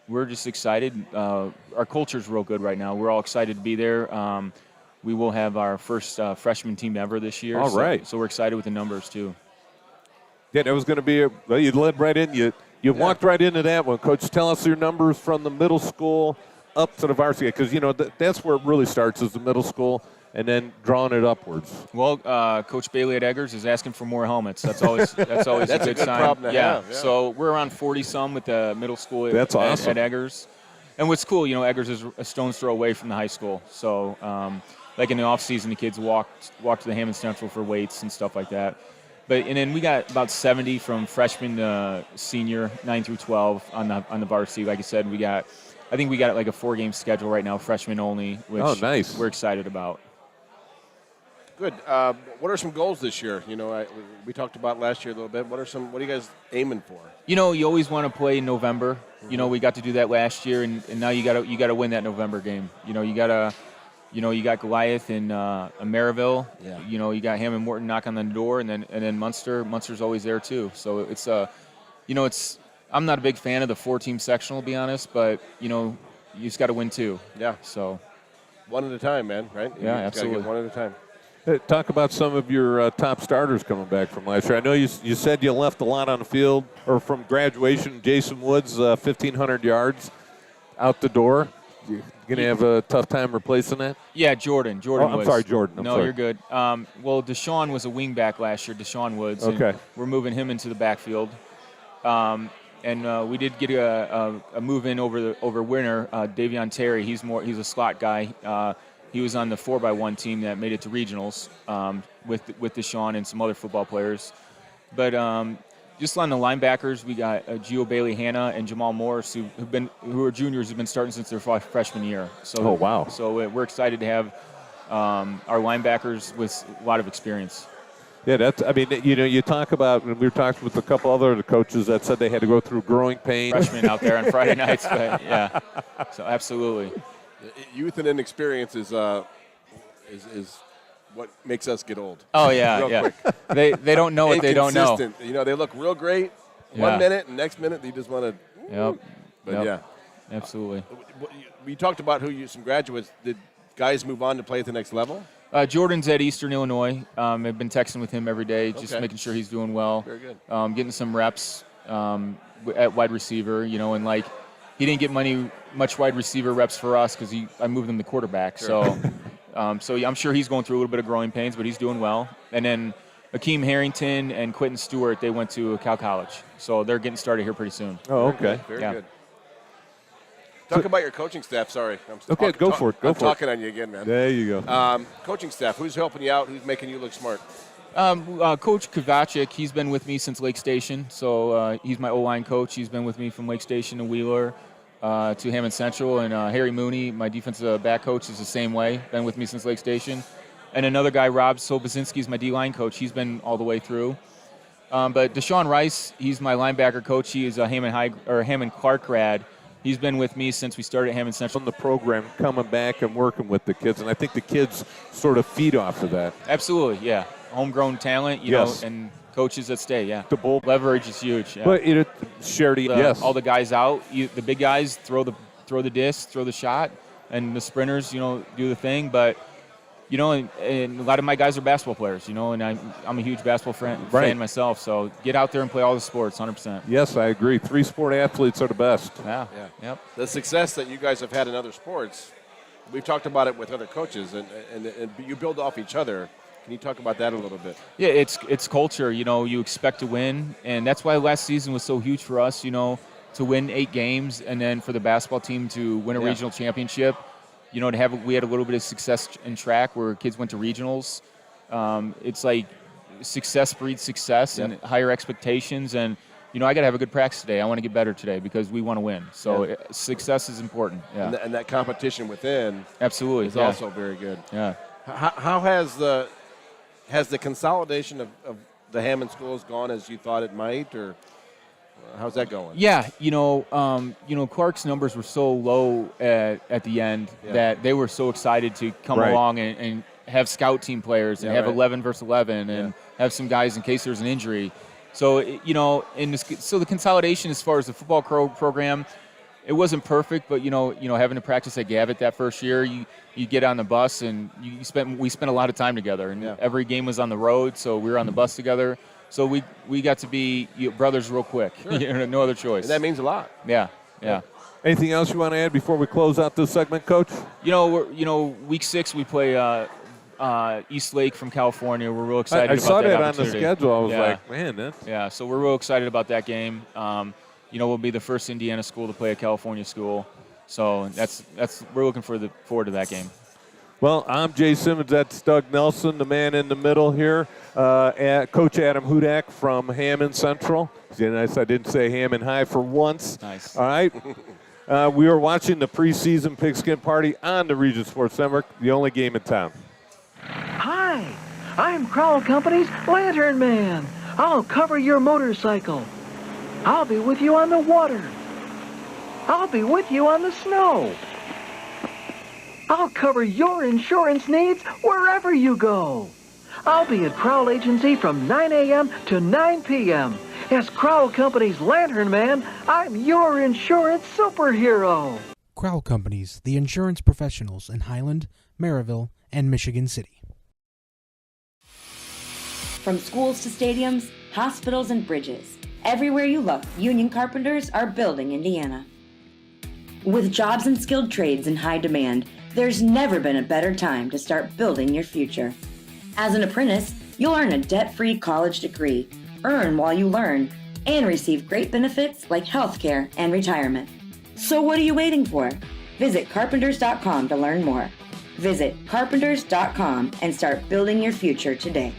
we're just excited. Our culture's real good right now. We're all excited to be there. We will have our first freshman team ever this year. All right. So we're excited with the numbers, too. Yeah, that was going to be you led right in. You walked right into that one. Coach, tell us your numbers from the middle school up to the varsity because, that's where it really starts is the middle school. And then drawing it upwards. Well, Coach Bailey at Eggers is asking for more helmets. That's always a good sign. Problem to have, yeah. So we're around 40-some with the middle school That's awesome. at Eggers. And what's cool, Eggers is a stone's throw away from the high school. So, like in the off season, the kids walk to the Hammond Central for weights and stuff like that. And then we got about 70 from freshman to senior, 9 through 12 on the varsity. Like I said, I think we got like a 4-game schedule right now, freshman only, which nice. We're excited about. Good. What are some goals this year? We talked about last year a little bit. What are you guys aiming for? You always want to play in November. Mm-hmm. We got to do that last year, and now you got to win that November game. You got Goliath in Maryville. Yeah. You got Hammond Morton knock on the door, and then Munster. Munster's always there too. So it's I'm not a big fan of the 4-team sectional, to be honest, but you just got to win 2. Yeah. So one at a time, man. Right? Yeah, absolutely. Gotta get one at a time. Talk about some of your top starters coming back from last year. I know you said you left a lot on the field, or from graduation. Jason Woods, 1,500 yards out the door. You're going to have a tough time replacing that? Yeah, Jordan. I'm sorry, Jordan. No, you're good. Well, Deshaun was a wingback last year, Deshaun Woods. Okay. And we're moving him into the backfield. And we did get a move in over winter. Davion Terry, he's a slot guy. He was on the 4x1 team that made it to regionals with Deshaun and some other football players. But just on the linebackers, we got Gio Bailey Hanna and Jamal Morris, who are juniors, who've been starting since their freshman year. So, oh, wow. So we're excited to have our linebackers with a lot of experience. Yeah, you talk about, and we were talking with a couple other coaches that said they had to go through growing pains. Freshmen out there on Friday nights, but yeah, so absolutely. Youth and inexperience is what makes us get old. Oh yeah. They don't know what they don't know. You know, they look real great 1 minute, and next minute they just want to. Yep. But yeah, absolutely. We talked about some graduates. Did guys move on to play at the next level? Jordan's at Eastern Illinois. I've been texting with him every day, just making sure he's doing well. Very good. Getting some reps at wide receiver, and he didn't get much wide receiver reps for us because I moved him to quarterback. Sure. So I'm sure he's going through a little bit of growing pains, but he's doing well. And then Akeem Harrington and Quentin Stewart, they went to Cal College, so they're getting started here pretty soon. Oh, okay. Very good. Talk about your coaching staff. Sorry. Go for it. I'm talking on you again, man. There you go. Coaching staff. Who's helping you out? Who's making you look smart? Coach Kovacic, he's been with me since Lake Station. So he's my O-line coach. He's been with me from Lake Station to Wheeler to Hammond Central. And Harry Mooney, my defensive back coach, is the same way. Been with me since Lake Station. And another guy, Rob Sobozinski, is my D-line coach. He's been all the way through. But Deshaun Rice, he's my linebacker coach. He is a Hammond Clark grad. He's been with me since we started at Hammond Central. On the program, coming back and working with the kids, and I think the kids sort of feed off of that. Absolutely, yeah. Homegrown talent, you know, and coaches that stay, yeah. The bull leverage is huge. Yeah. But shared, yes. All the guys out, the big guys throw the disc, throw the shot, and the sprinters, do the thing. But and a lot of my guys are basketball players, and I'm a huge basketball fan myself. So get out there and play all the sports, 100%. Yes, I agree. 3-sport athletes are the best. Yeah. Yep. The success that you guys have had in other sports, we've talked about it with other coaches, and you build off each other. Can you talk about that a little bit? Yeah, it's culture. You expect to win, and that's why last season was so huge for us. To win 8 games, and then for the basketball team to win a regional championship. We had a little bit of success in track where kids went to regionals. It's like success breeds success and higher expectations. And, I got to have a good practice today. I want to get better today because we want to win. So success is important. Yeah. And that competition within absolutely is also very good. Yeah. How has the consolidation of the Hammond schools gone as you thought it might, or how's that going? Yeah, Clark's numbers were so low at the end that they were so excited to come along and have scout team players and have 11 versus 11 and have some guys in case there's an injury. So, so the consolidation as far as the football program, it wasn't perfect, but, having to practice at Gavitt that first year, you get on the bus and we spent a lot of time together. And every game was on the road, so we were on the bus together. So we got to be brothers real quick. Sure. No other choice. And that means a lot. Yeah. Anything else you want to add before we close out this segment, Coach? Week 6 we play East Lake from California. We're real excited about that. I saw that on the opportunity. schedule. I was like, man, that's... Yeah, so we're real excited about that game. We'll be the first Indiana school to play a California school. So we're looking forward to that game. Well, I'm Jay Simmons. That's Doug Nelson, the man in the middle here. Coach Adam Hudak from Hammond Central. Nice, I didn't say Hammond High for once. Nice. All right. We are watching the preseason Pigskin Party on the Region Sports Network, the only game in town. Hi, I'm Crowell Company's Lantern Man. I'll cover your motorcycle. I'll be with you on the water. I'll be with you on the snow. I'll cover your insurance needs wherever you go. I'll be at Crowell Agency from 9 a.m. to 9 p.m. As Crowell Company's Lantern Man, I'm your insurance superhero. Crowell Companies, the insurance professionals in Highland, Maryville, and Michigan City. From schools to stadiums, hospitals, and bridges, everywhere you look, union carpenters are building Indiana. With jobs and skilled trades in high demand, there's never been a better time to start building your future. As an apprentice, you'll earn a debt-free college degree, earn while you learn, and receive great benefits like healthcare and retirement. So what are you waiting for? Visit carpenters.com to learn more. Visit carpenters.com and start building your future today.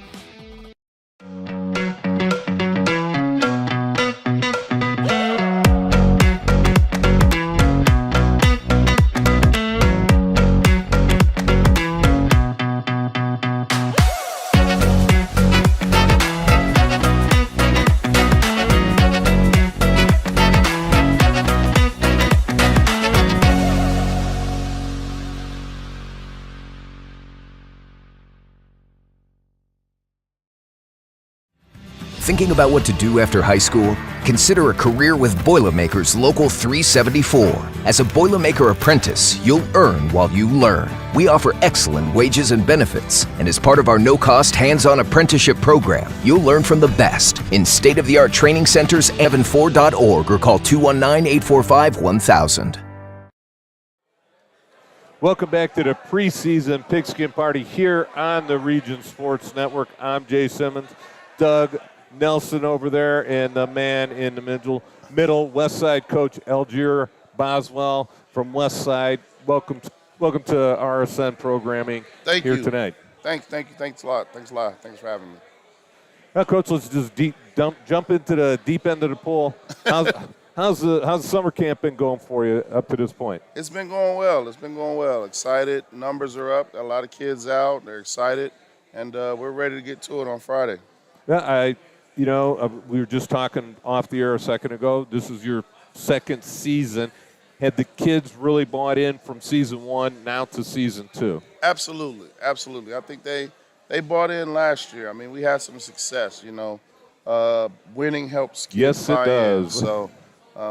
Thinking about what to do after high school? Consider a career with Boilermakers Local 374. As a Boilermaker apprentice, you'll earn while you learn. We offer excellent wages and benefits, and as part of our no-cost hands-on apprenticeship program, you'll learn from the best in state-of-the-art training centers, evan4.org, or call 219-845-1000. Welcome back to the preseason Pigskin Party here on the Region Sports Network. I'm Jay Simmons. Doug Nelson over there, and the man in the middle, West Side coach Alger Boswell from West Side. Welcome to RSN programming here tonight. Thanks a lot. Thanks for having me. Now, Coach, let's just jump into the deep end of the pool. How's the summer camp been going for you up to this point? It's been going well. Excited. Numbers are up. Got a lot of kids out. They're excited, and we're ready to get to it on Friday. Yeah, we were just talking off the air a second ago. This is your second season. Had the kids really bought in from season one now to season two? Absolutely. I think they bought in last year. I mean, we had some success. Winning helps kids buy in. Yes, it does. So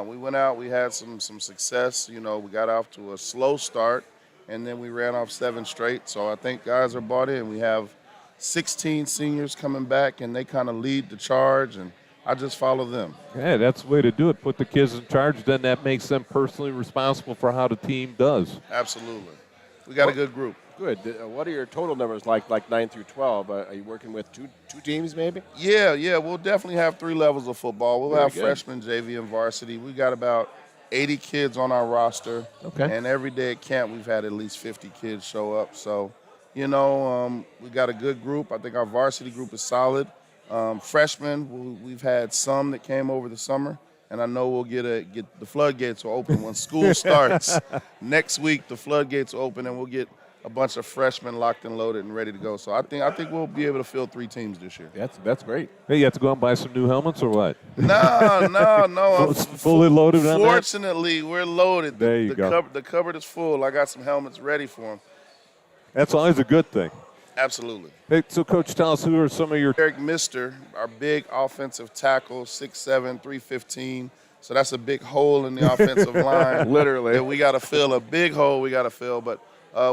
we went out. We had some success. We got off to a slow start, and then we ran off 7 straight. So I think guys are bought in. We have 16 seniors coming back, and they kind of lead the charge, and I just follow them. Yeah, that's the way to do it. Put the kids in charge, then that makes them personally responsible for how the team does. Absolutely. We got a good group. Good. What are your total numbers like 9 through 12? Are you working with two teams maybe? Yeah. We'll definitely have 3 levels of football. We'll have good. freshman, JV, and varsity. We got about 80 kids on our roster. Okay. And every day at camp, we've had at least 50 kids show up. So, we got a good group. I think our varsity group is solid. Freshmen, we've had some that came over the summer, and I know we'll get the floodgates will open when school starts. Next week, the floodgates will open, and we'll get a bunch of freshmen locked and loaded and ready to go. So I think we'll be able to field 3 teams this year. That's great. Hey, you have to go out and buy some new helmets or what? No. Fully loaded on that? Fortunately, we're loaded. There you go. The cupboard is full. I got some helmets ready for them. That's always a good thing. Absolutely. Hey, so, Coach, tell us who are some of your... Eric Mister, our big offensive tackle, 6'7", 315. So that's a big hole in the offensive line. Literally. That we got to fill, a big hole we got to fill. But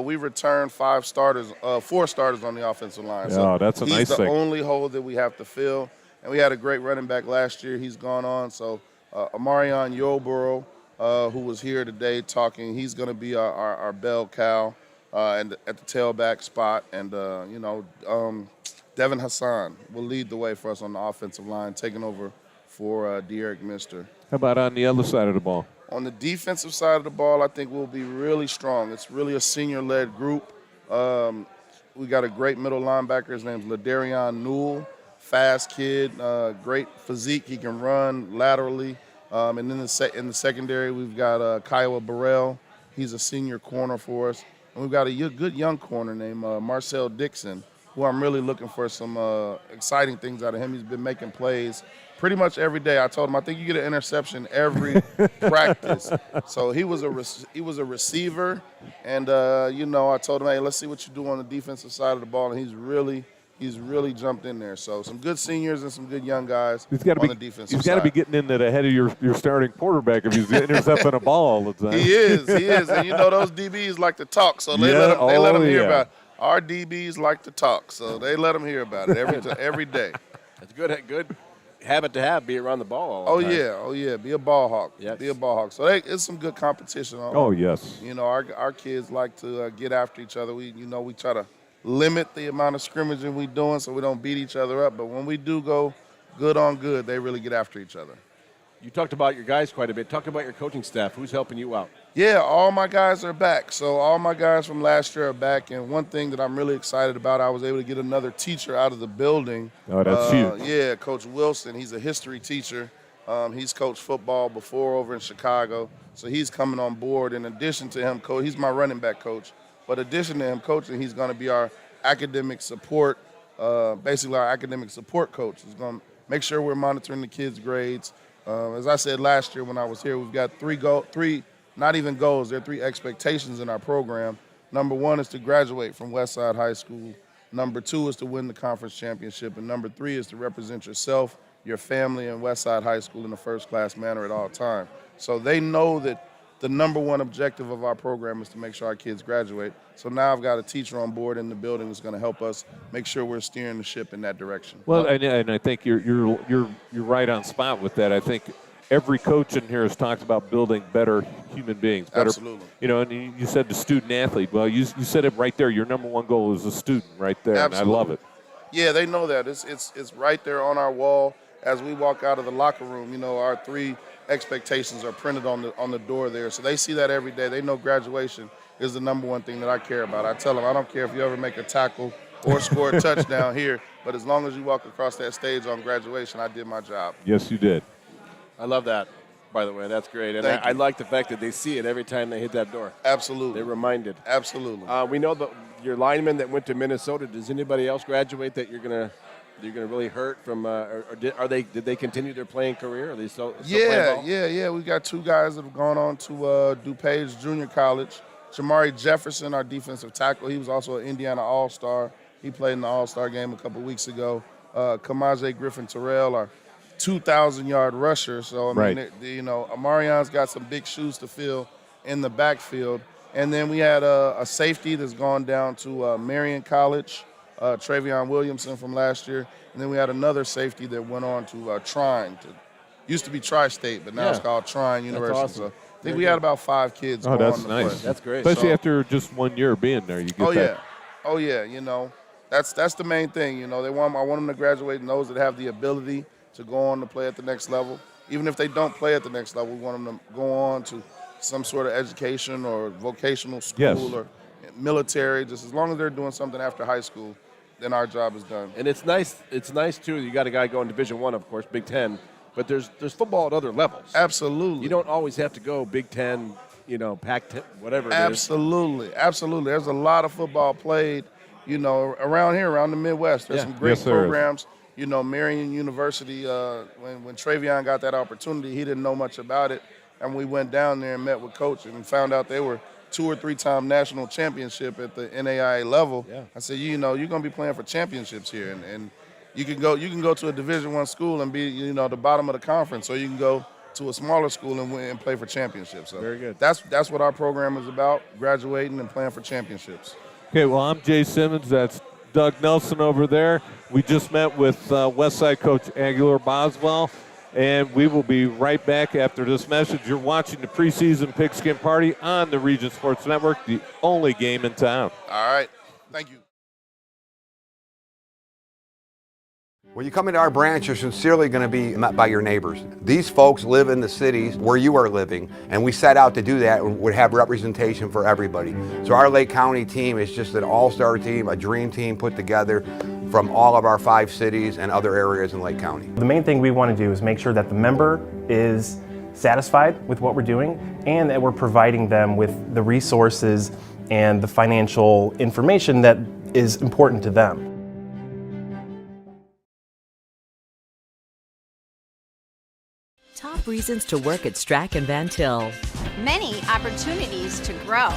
we returned 4 starters on the offensive line. So that's a nice thing. He's the only hole that we have to fill. And we had a great running back last year. He's gone on. So Amarion Yoboro, who was here today talking, he's going to be our bell cow. And at the tailback spot, and Devin Hassan will lead the way for us on the offensive line, taking over for Derek Mister. How about on the other side of the ball? On the defensive side of the ball, I think we'll be really strong. It's really a senior-led group. We got a great middle linebacker. His name's Ladarion Newell, fast kid, great physique. He can run laterally. And then in the secondary, we've got Kiowa Burrell. He's a senior corner for us. And we've got a good young corner named Marcel Dixon, who I'm really looking for some exciting things out of him. He's been making plays pretty much every day. I told him, I think you get an interception every practice. So he was a receiver, and I told him, hey, let's see what you do on the defensive side of the ball, and he's really jumped in there. So some good seniors and some good young guys on the defensive side. He's got to be getting in the head of your starting quarterback if he's intercepting a ball all the time. He is. And those DBs like to talk, so they let him hear about it. Our DBs like to talk, so they let them hear about it every day. It's good habit to have, be around the ball all the time. Oh yeah, be a ball hawk. Yes. Be a ball hawk. So it's some good competition. Oh, yes. You know, our kids like to get after each other. We try to limit the amount of scrimmaging we doing so we don't beat each other up. But when we do go good on good, they really get after each other. You talked about your guys quite a bit. Talk about your coaching staff. Who's helping you out? Yeah, all my guys are back. So all my guys from last year are back. And one thing that I'm really excited about, I was able to get another teacher out of the building. Oh, that's huge. Yeah, Coach Wilson. He's a history teacher. He's coached football before over in Chicago. So he's coming on board. In addition to him, he's my running back coach. But in addition to him coaching, he's going to be our academic support, basically our academic support coach. He's going to make sure we're monitoring the kids' grades. As I said last year when I was here, we've got three not even goals, there are 3 expectations in our program. Number 1 is to graduate from Westside High School. Number 2 is to win the conference championship. And number 3 is to represent yourself, your family, and Westside High School in a first-class manner at all times. So they know that the number 1 objective of our program is to make sure our kids graduate. So now I've got a teacher on board in the building that's going to help us make sure we're steering the ship in that direction. Well, and I think you're right on spot with that. I think every coach in here has talked about building better human beings. Better, Absolutely. You know, and you said the student athlete. Well, you said it right there. Your number 1 goal is a student right there. Absolutely. And I love it. Yeah, they know that. It's right there on our wall as we walk out of the locker room. You know, our 3 expectations are printed on the door there. So they see that every day. They know graduation is the number 1 thing that I care about. I tell them I don't care if you ever make a tackle or score a touchdown here, but as long as you walk across that stage on graduation, I did my job. Yes, you did. I love that, by the way. That's great. And I like the fact that they see it every time they hit that door. Absolutely. They're reminded. Absolutely. We know that your lineman that went to Minnesota, does anybody else graduate that you're gonna really hurt from, did they continue their playing career? Are they still playing ball? Yeah. We've got 2 guys that have gone on to DuPage Junior College. Jamari Jefferson, our defensive tackle, he was also an Indiana All-Star. He played in the All-Star game a couple weeks ago. Kamaje Griffin-Terrell, our 2,000-yard rusher. So, I mean, Amarion's got some big shoes to fill in the backfield. And then we had a safety that's gone down to Marion College, Travion Williamson from last year. And then we had another safety that went on to Trine. Used to be Tri-State, but now it's called Trine University. That's awesome. So I think we had about 5 kids Oh, go that's on to nice. play. That's great. Especially after just 1 year being there. You get that. Oh, yeah. You know, that's the main thing. You know, I want them to graduate and those that have the ability to go on to play at the next level. Even if they don't play at the next level, we want them to go on to some sort of education or vocational school or military. Just as long as they're doing something after high school, then our job is done. And it's nice too. You got a guy going Division I, of course, Big Ten, but there's football at other levels. Absolutely. You don't always have to go Big Ten, Pac-10, whatever it is. Absolutely. There's a lot of football played, around here, around the Midwest. There's some great programs. Marion University, when Travion got that opportunity, he didn't know much about it. And we went down there and met with Coach and found out they were 2 or 3-time national championship at the NAIA level. Yeah. I said, you're going to be playing for championships here. And you can go to a Division I school and be, the bottom of the conference, or you can go to a smaller school and play for championships. So very good. That's what our program is about, graduating and playing for championships. Okay, well, I'm Jay Simmons. That's Doug Nelson over there. We just met with Westside coach Alger Boswell, and we will be right back after this message. You're watching the preseason Pigskin Party on the Region Sports Network, the only game in town. All right. Thank you. When you come into our branch, you're sincerely going to be met by your neighbors. These folks live in the cities where you are living, and we set out to do that and would have representation for everybody. So our Lake County team is just an all-star team, a dream team put together from all of our 5 cities and other areas in Lake County. The main thing we want to do is make sure that the member is satisfied with what we're doing and that we're providing them with the resources and the financial information that is important to them. Top reasons to work at Strack and Van Til. Many opportunities to grow.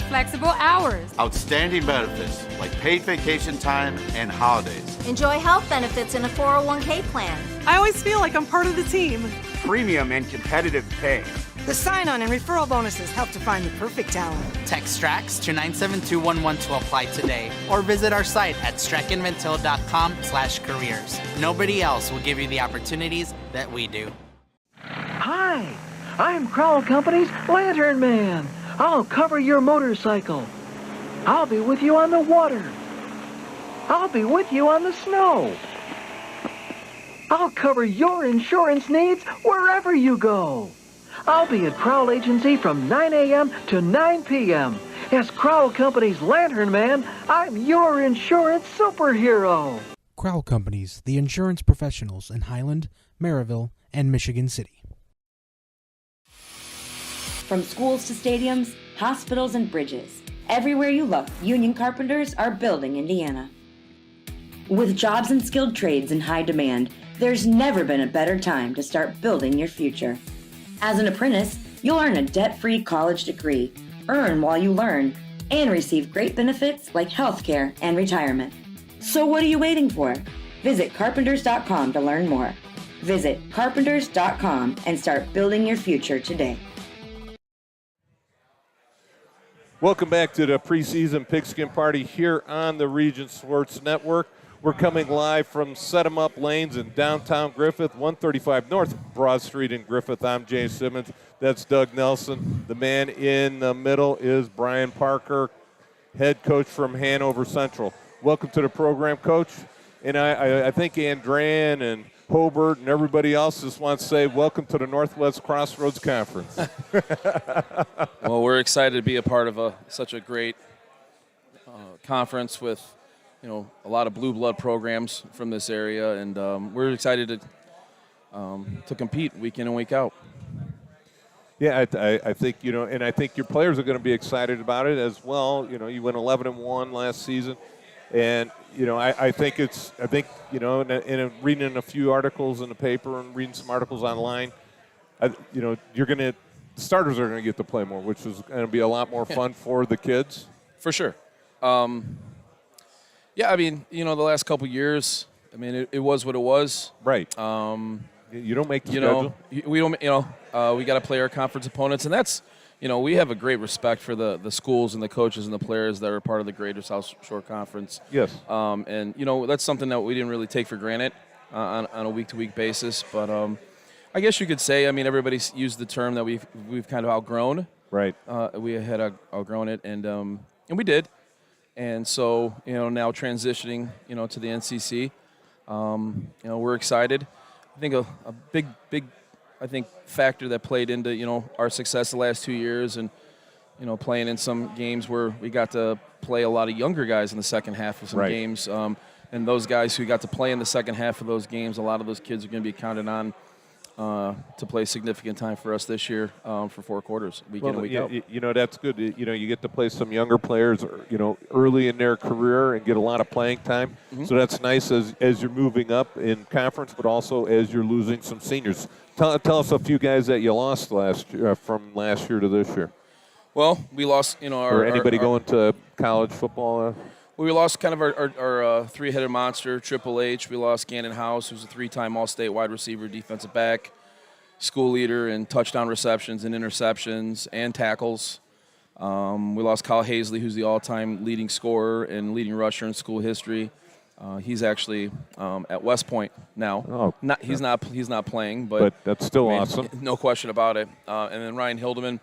Flexible hours. Outstanding benefits like paid vacation time and holidays. Enjoy health benefits in a 401k plan. I always feel like I'm part of the team. Premium and competitive pay. The sign-on and referral bonuses help to find the perfect talent. Text STRAX to 97211 to apply today or visit our site at strackinventil.com/careers. Nobody else will give you the opportunities that we do. Hi, I'm Crowell Company's Lantern Man. I'll cover your motorcycle. I'll be with you on the water. I'll be with you on the snow. I'll cover your insurance needs wherever you go. I'll be at Crowell Agency from 9 a.m. to 9 p.m. As Crowell Company's Lantern Man, I'm your insurance superhero. Crowell Companies, the insurance professionals in Highland, Maryville, and Michigan City. From schools to stadiums, hospitals, and bridges, everywhere you look, union carpenters are building Indiana. With jobs and skilled trades in high demand, there's never been a better time to start building your future. As an apprentice, you'll earn a debt-free college degree, earn while you learn, and receive great benefits like health care and retirement. So what are you waiting for? Visit carpenters.com to learn more. Visit carpenters.com and start building your future today. Welcome back to the preseason Pigskin Party here on the Region Sports Network. We're coming live from Set 'em Up Lanes in downtown Griffith, 135 North Broad Street in Griffith. I'm Jay Simmons. That's Doug Nelson. The man in the middle is Brian Parker, head coach from Hanover Central. Welcome to the program, Coach. And I think Andran and Hobart and everybody else just wants to say welcome to the Northwest Crossroads Conference. Well, we're excited to be a part of such a great conference with a lot of blue blood programs from this area, and we're excited to compete week in and week out. Yeah, I think and I think your players are going to be excited about it as well. You went 11-1 last season, and I think reading a few articles in the paper and reading some articles online, the starters are going to get to play more, which is going to be a lot more fun for the kids. For sure. Yeah, the last couple years, it was what it was. Right. You don't make the schedule. We don't. We got to play our conference opponents, and that's. We have a great respect for the schools and the coaches and the players that are part of the Greater South Shore Conference. Yes. And that's something that we didn't really take for granted on a week-to-week basis. But I guess you could say, everybody's used the term that we've kind of outgrown. Right. We had outgrown it, and we did. And so, now transitioning, to the NCC, we're excited. I think a big, factor that played into, our success the last 2 years and, playing in some games where we got to play a lot of younger guys in the second half of some games. And those guys who got to play in the second half of those games, a lot of those kids are going to be counted on to play significant time for us this year for 4 quarters, week in and week out. That's good. You get to play some younger players, early in their career and get a lot of playing time. Mm-hmm. So that's nice as you're moving up in conference, but also as you're losing some seniors. Tell us a few guys that you lost from last year to this year. Well, we lost, or anybody going to college football. We lost kind of our three-headed monster, Triple H. We lost Gannon House, who's a 3-time All-State wide receiver, defensive back, school leader in touchdown receptions and interceptions and tackles. We lost Kyle Hazley, who's the all-time leading scorer and leading rusher in school history. He's actually at West Point now. He's not playing, but that's still awesome. No question about it. And then Ryan Hildeman,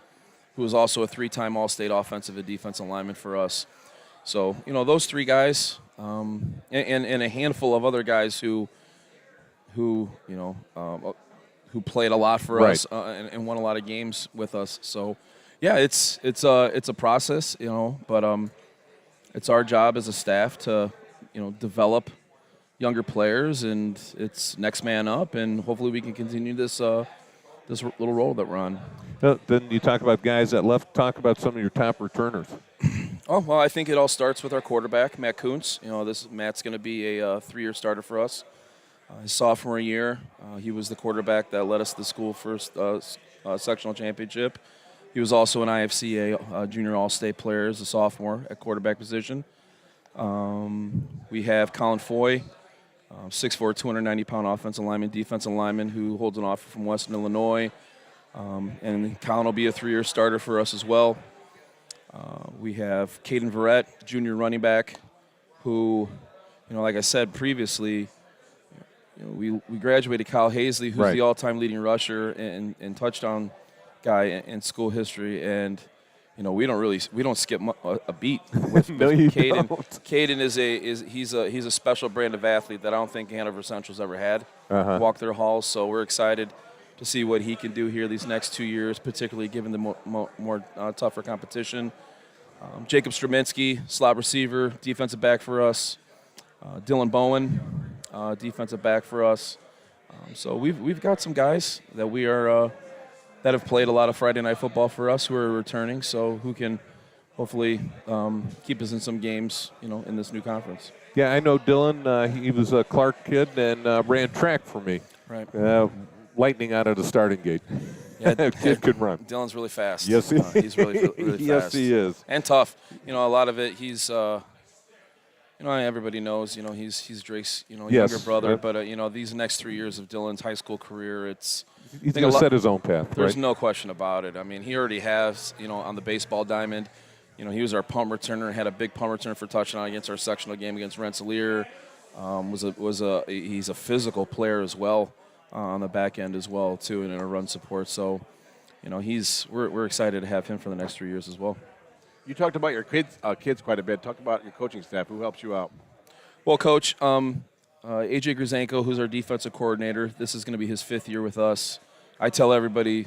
who was also a 3-time All-State offensive and defensive lineman for us. So, those 3 guys and a handful of other guys who played a lot for us and won a lot of games with us. So, yeah, it's a process, but it's our job as a staff to, develop younger players, and it's next man up, and hopefully we can continue this little role that we're on. Then you talk about guys that left. Talk about some of your top returners. Oh, well, I think it all starts with our quarterback, Matt Kuntz. Matt's going to be a 3-year starter for us. His sophomore year, he was the quarterback that led us to the school first sectional championship. He was also an IFCA junior all-state player as a sophomore at quarterback position. We have Colin Foy, 6'4", 290-pound offensive lineman, defensive lineman, who holds an offer from Western Illinois. And Colin will be a 3-year starter for us as well. We have Caden Verrett, junior running back, who, like I said previously, we graduated Kyle Hazley, who's the all-time leading rusher and touchdown guy in school history, and we don't skip a beat with No, you Caden. don't. Caden he's a special brand of athlete that I don't think Hanover Central's ever had. Walk their halls, so we're excited to see what he can do here these next 2 years, particularly given the more tougher competition. Jacob Straminsky, slot receiver, defensive back for us. Dylan Bowen, defensive back for us. So we've got some guys that we are that have played a lot of Friday night football for us who are returning, so who can hopefully keep us in some games, in this new conference. Yeah, I know Dylan. He was a Clark kid and ran track for me. Right. Lightning out of the starting gate. Yeah, kid could run. Dylan's really fast. Yes, he's really fast. Yes, he is. And tough. A lot of it, he's, everybody knows, he's Drake's, younger brother. But, these next 3 years of Dylan's high school career, he's going to set his own path, There's right? no question about it. I mean, he already has, on the baseball diamond, he was our punt returner, had a big punt return for touchdown against our sectional game against Rensselaer. He's a physical player as well. On the back end as well, too, and in a run support. So, we're excited to have him for the next 3 years as well. You talked about your kids quite a bit. Talk about your coaching staff. Who helps you out? Well, Coach, AJ Grzenko, who's our defensive coordinator, this is going to be his 5th year with us. I tell everybody,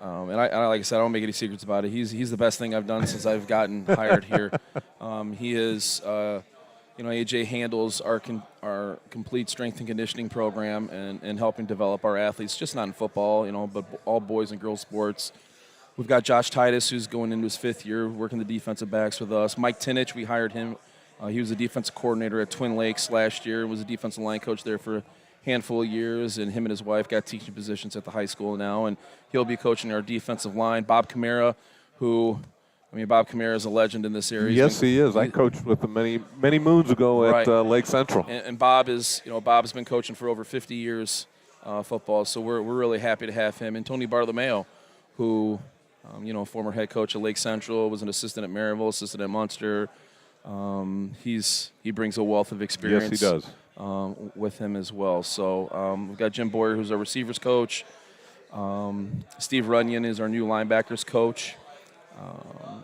and like I said, I don't make any secrets about it. He's the best thing I've done since I've gotten hired here. He is. AJ handles our complete strength and conditioning program and helping develop our athletes, just not in football, but all boys and girls sports. We've got Josh Titus, who's going into his 5th year, working the defensive backs with us. Mike Tinich, we hired him. He was a defensive coordinator at Twin Lakes last year, was a defensive line coach there for a handful of years, and him and his wife got teaching positions at the high school now, and he'll be coaching our defensive line. Bob Camara, Bob Camara is a legend in this area. Yes, he is. I coached with him many moons ago at Lake Central. And Bob is, Bob's been coaching for over 50 years football, so we're really happy to have him. And Tony Bartolomeo, who, former head coach at Lake Central, was an assistant at Maryville, assistant at Munster. He brings a wealth of experience. Yes, he does. With him as well. So we've got Jim Boyer, who's our receivers coach. Steve Runyon is our new linebackers coach.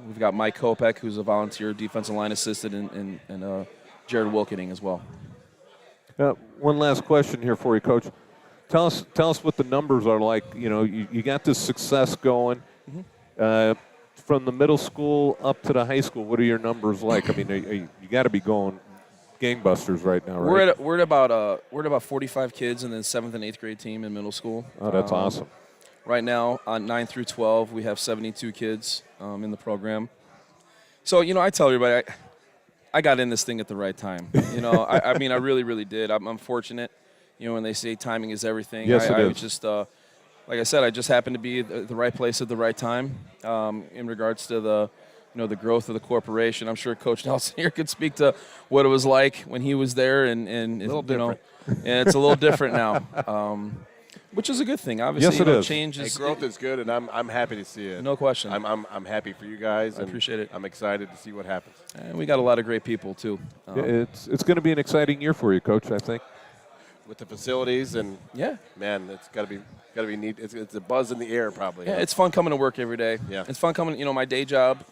We've got Mike Kopek, who's a volunteer defensive line assistant, and Jared Wilkening as well. One last question here for you, Coach. Tell us what the numbers are like. You got this success going. From the middle school up to the high school, what are your numbers like? I mean, you got to be going gangbusters right now, right? We're at about 45 kids in the 7th and 8th grade team in middle school. Oh, that's awesome. Right now, on 9 through 12, we have 72 kids in the program. So, I tell everybody, I got in this thing at the right time. I really, really did. I'm fortunate. When they say timing is everything. Yes, it is. Was just, like I said, I just happened to be at the right place at the right time in regards to the growth of the corporation. I'm sure Coach Nelson here could speak to what it was like when he was there, and a little different. And it's a little different now. Which is a good thing, obviously. Yes, it is. Change is growth is good, and I'm happy to see it. No question. I'm happy for you guys. I appreciate it. I'm excited to see what happens. And we got a lot of great people too. It's going to be an exciting year for you, Coach, I think. With the facilities and man, it's got to be neat. It's a buzz in the air, probably. Yeah, it's fun coming to work every day. Yeah, it's fun coming. My day job.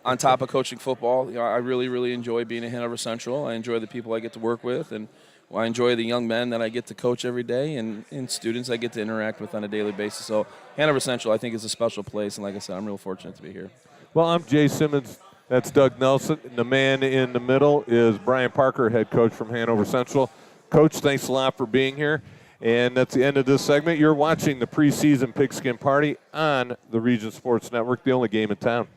On top of coaching football, I really, really enjoy being at Hanover Central. I enjoy the people I get to work with, and I enjoy the young men that I get to coach every day, and students I get to interact with on a daily basis. So Hanover Central, I think, is a special place, and like I said, I'm real fortunate to be here. Well, I'm Jay Simmons. That's Doug Nelson. And the man in the middle is Brian Parker, head coach from Hanover Central. Coach, thanks a lot for being here. And that's the end of this segment. You're watching the preseason Pigskin Party on the Region Sports Network, the only game in town.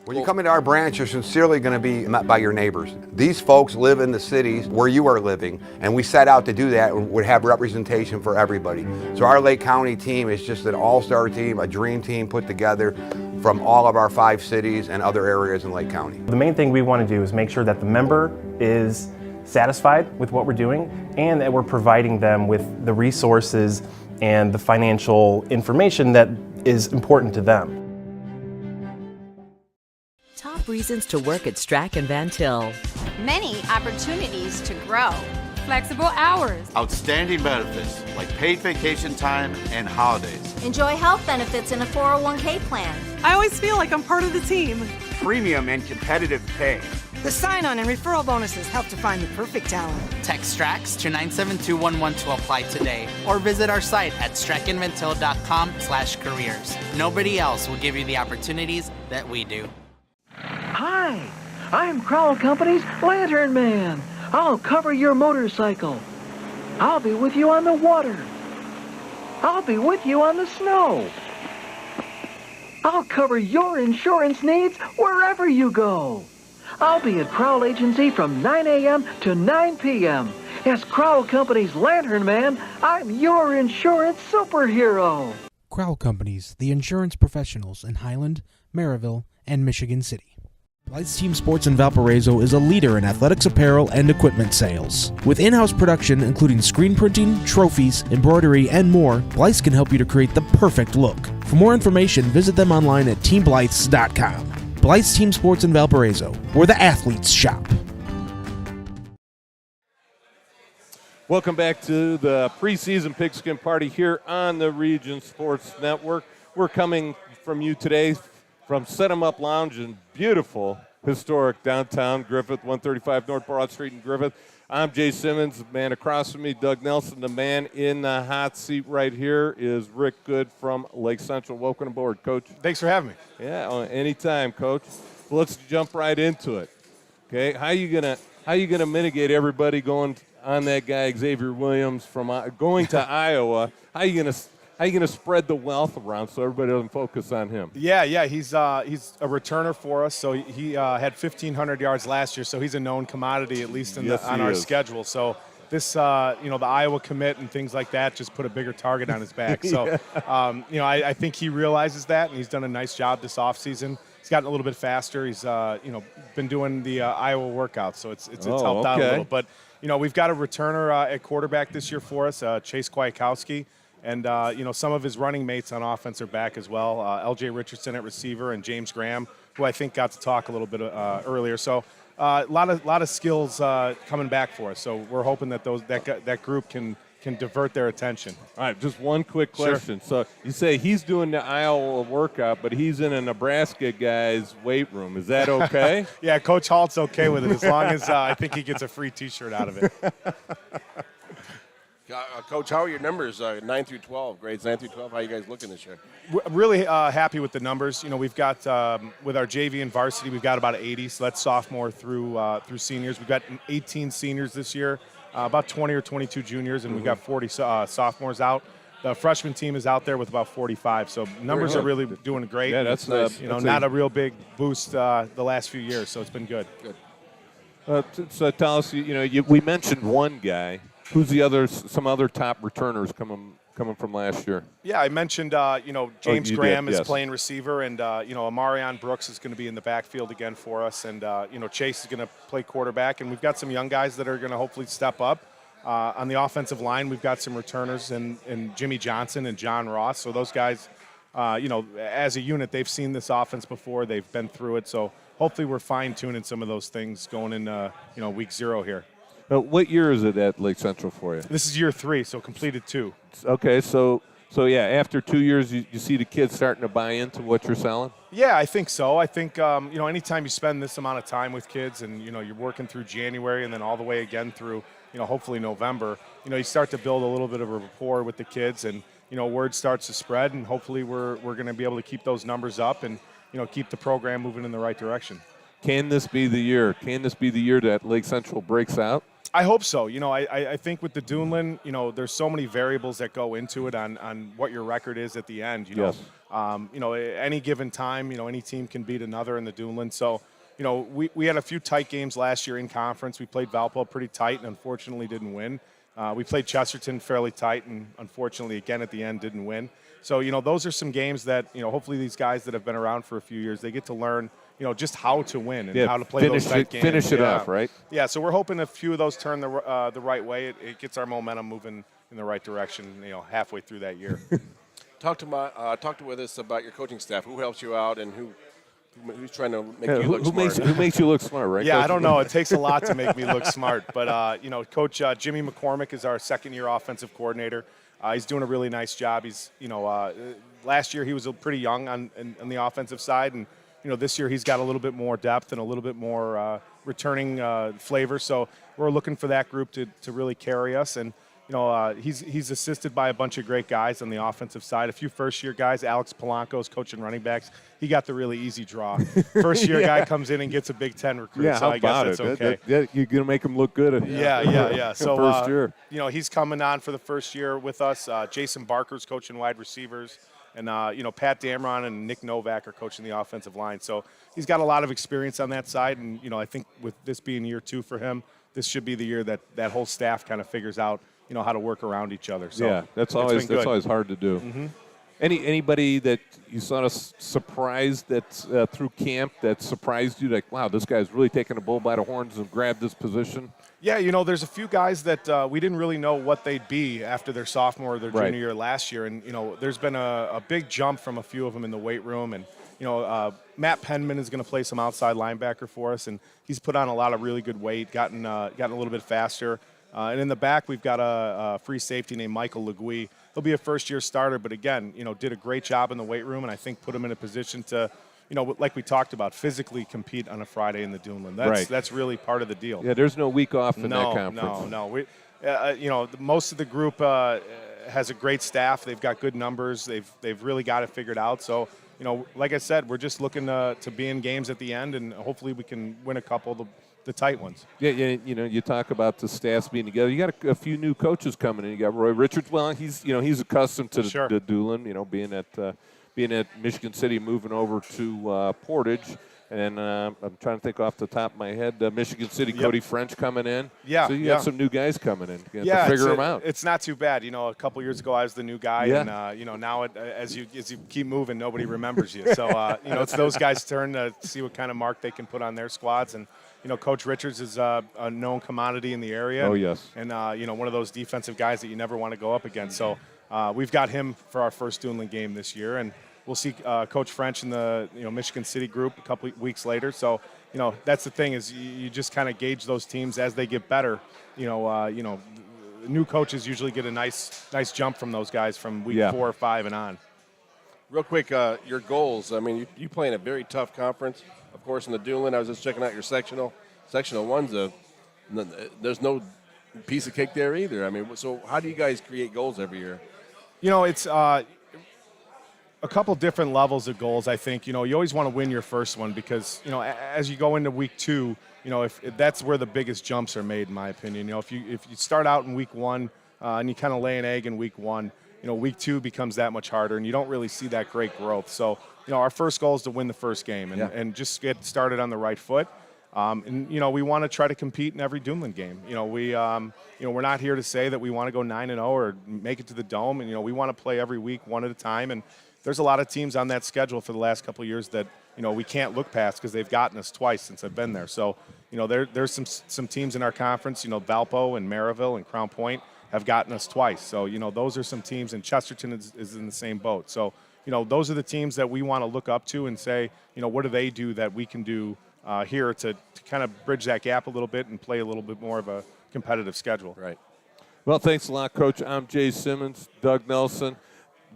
When you come into our branch, you're sincerely going to be met by your neighbors. These folks live in the cities where you are living, and we set out to do that and would have representation for everybody. So our Lake County team is just an all-star team, a dream team put together from all of our 5 cities and other areas in Lake County. The main thing we want to do is make sure that the member is satisfied with what we're doing and that we're providing them with the resources and the financial information that is important to them. Top reasons to work at Strack and Van Til. Many opportunities to grow. Flexible hours. Outstanding benefits like paid vacation time and holidays. Enjoy health benefits in a 401k plan. I always feel like I'm part of the team. Premium and competitive pay. The sign-on and referral bonuses help to find the perfect talent. Text STRAX to 97211 to apply today, or visit our site at strackandvantil.com/careers. Nobody else will give you the opportunities that we do. Hi, I'm Crowell Company's Lantern Man. I'll cover your motorcycle. I'll be with you on the water. I'll be with you on the snow. I'll cover your insurance needs wherever you go. I'll be at Crowell Agency from 9 a.m. to 9 p.m. As Crowell Company's Lantern Man, I'm your insurance superhero. Crowell Companies, the insurance professionals in Highland, Maryville, and Michigan City. Blythe's Team Sports in Valparaiso is a leader in athletics apparel and equipment sales. With in-house production including screen printing, trophies, embroidery, and more, Blythe's can help you to create the perfect look. For more information, visit them online at teamblythes.com. Blythe's Team Sports in Valparaiso, where the athletes shop. Welcome back to the preseason Pigskin Party here on the Region Sports Network. We're coming from you today from Set 'em Up Lounge in beautiful, historic downtown Griffith, 135 North Broad Street in Griffith. I'm Jay Simmons. The man across from me, Doug Nelson. The man in the hot seat right here is Rick Good from Lake Central. Welcome aboard, Coach. Thanks for having me. Yeah, anytime, Coach. Well, let's jump right into it. Okay, how you gonna mitigate everybody going on that guy Xavier Williams from going to Iowa? How you gonna spread the wealth around so everybody doesn't focus on him? Yeah, he's a returner for us. So he had 1,500 yards last year. So he's a known commodity, at least on our schedule. So this, the Iowa commit and things like that just put a bigger target on his back. So, I think he realizes that, and he's done a nice job this offseason. He's gotten a little bit faster. He's, been doing the Iowa workouts, so it's helped out a little. But, we've got a returner at quarterback this year for us, Chase Kwiatkowski. And, some of his running mates on offense are back as well. L.J. Richardson at receiver and James Graham, who I think got to talk a little bit earlier. So a lot of skills coming back for us. So we're hoping that that group can divert their attention. All right, just one quick question. Sure. So you say he's doing the Iowa workout, but he's in a Nebraska guy's weight room. Is that okay? Yeah, Coach Halt's okay with it as long as I think he gets a free T-shirt out of it. Coach, how are your numbers, 9 through 12, grades 9 through 12? How are you guys looking this year? We're really happy with the numbers. We've got, with our JV and varsity, we've got about 80, so that's sophomore through seniors. We've got 18 seniors this year, about 20 or 22 juniors, and we've got 40 sophomores out. The freshman team is out there with about 45, so numbers are really doing great. Yeah, that's nice. Not a real big boost the last few years, so it's been good. So tell us, we mentioned one guy. Who's some other top returners coming from last year? Yeah, I mentioned, James Graham is playing receiver, and, Amarion Brooks is going to be in the backfield again for us, and, Chase is going to play quarterback, and we've got some young guys that are going to hopefully step up. On the offensive line, we've got some returners in Jimmy Johnson and John Ross, so those guys, as a unit, they've seen this offense before, they've been through it, so hopefully we're fine-tuning some of those things going in, week 0 here. What year is it at Lake Central for you? This is year 3, so completed 2. Okay, so yeah, after 2 years, you see the kids starting to buy into what you're selling? Yeah, I think so. I think, anytime you spend this amount of time with kids and, you're working through January and then all the way again through, hopefully November, you start to build a little bit of a rapport with the kids and, word starts to spread and hopefully we're going to be able to keep those numbers up and, keep the program moving in the right direction. Can this be the year? Can this be the year that Lake Central breaks out? I hope so. I think with the Duneland, there's so many variables that go into it on what your record is at the end. Yes. Any given time, any team can beat another in the Duneland. So, we had a few tight games last year in conference. We played Valpo pretty tight and unfortunately didn't win. We played Chesterton fairly tight, and unfortunately, again at the end, didn't win. So those are some games that hopefully these guys that have been around for a few years, they get to learn just how to win and how to play those tight games. Finish it off, right? Yeah. So we're hoping a few of those turn the right way. It gets our momentum moving in the right direction. Halfway through that year. Talk with us about your coaching staff. Who helps you out, and who's trying to make you look smart? Who makes you look smart, right? Yeah, Coach? I don't know. It takes a lot to make me look smart. But, Coach Jimmy McCormick is our second-year offensive coordinator. He's doing a really nice job. He's, last year he was pretty young on the offensive side. And, this year he's got a little bit more depth and a little bit more returning flavor. So we're looking for that group to really carry us. And, he's assisted by a bunch of great guys on the offensive side. A few first-year guys. Alex Polanco's coaching running backs. He got the really easy draw. First-year guy comes in and gets a Big Ten recruit. Yeah, so how I guess about that's it? okay. You're going to make him look good. Yeah. So first year. He's coming on for the first year with us. Jason Barker's coaching wide receivers. And, Pat Damron and Nick Novak are coaching the offensive line. So he's got a lot of experience on that side. And, I think with this being year 2 for him, this should be the year that whole staff kind of figures out, how to work around each other. So yeah, that's always hard to do. Mm-hmm. Anybody that you sort of surprised that through camp that surprised you, like, wow, this guy's really taking the bull by the horns and grabbed this position? Yeah, there's a few guys that we didn't really know what they'd be after their sophomore or their junior year last year. And, there's been a big jump from a few of them in the weight room. And, Matt Penman is going to play some outside linebacker for us. And he's put on a lot of really good weight, gotten a little bit faster. And in the back, we've got a free safety named Michael Legui. He'll be a first-year starter, but again, did a great job in the weight room, and I think put him in a position to, like we talked about, physically compete on a Friday in the Duneland. That's really part of the deal. Yeah, there's no week off in that conference. No. Most of the group has a great staff. They've got good numbers. They've really got it figured out. So, like I said, we're just looking to be in games at the end, and hopefully we can win a couple of the tight ones. Yeah, you talk about the staffs being together. You got a few new coaches coming in. You got Roy Richards. Well, he's accustomed to the Duneland. Being at Michigan City, moving over to Portage, and I'm trying to think off the top of my head. Michigan City, Cody French coming in. Yeah, so you got some new guys coming in. You have to figure them out. It's not too bad. A couple years ago I was the new guy, and now as you keep moving, nobody remembers you. So it's those guys' turn to see what kind of mark they can put on their squads. And Coach Richards is a known commodity in the area. Oh, yes. And, one of those defensive guys that you never want to go up against. So we've got him for our first Duneland game this year. And we'll see Coach French in the Michigan City group a couple weeks later. So, that's the thing is you just kind of gauge those teams as they get better. New coaches usually get a nice jump from those guys from week 4 or 5 and on. Real quick, your goals. I mean, you play in a very tough conference. Of course, in the Duneland, I was just checking out your sectional. Sectional 1's there's no piece of cake there either. I mean, so how do you guys create goals every year? It's a couple different levels of goals, I think. You always want to win your first one because, as you go into week 2, if that's where the biggest jumps are made, in my opinion. If you start out in week 1 and you kind of lay an egg in week 1, week 2 becomes that much harder, and you don't really see that great growth. So, our first goal is to win the first game and just get started on the right foot. We want to try to compete in every Duneland game. We're not here to say that we want to go 9-0 or make it to the Dome. And, we want to play every week one at a time. And there's a lot of teams on that schedule for the last couple of years that, we can't look past because they've gotten us twice since I've been there. So, there's some teams in our conference, Valpo and Maryville and Crown Point have gotten us twice. So, those are some teams, and Chesterton is in the same boat. So, those are the teams that we want to look up to and say, what do they do that we can do here to kind of bridge that gap a little bit and play a little bit more of a competitive schedule. Right. Well, thanks a lot, Coach. I'm Jay Simmons, Doug Nelson.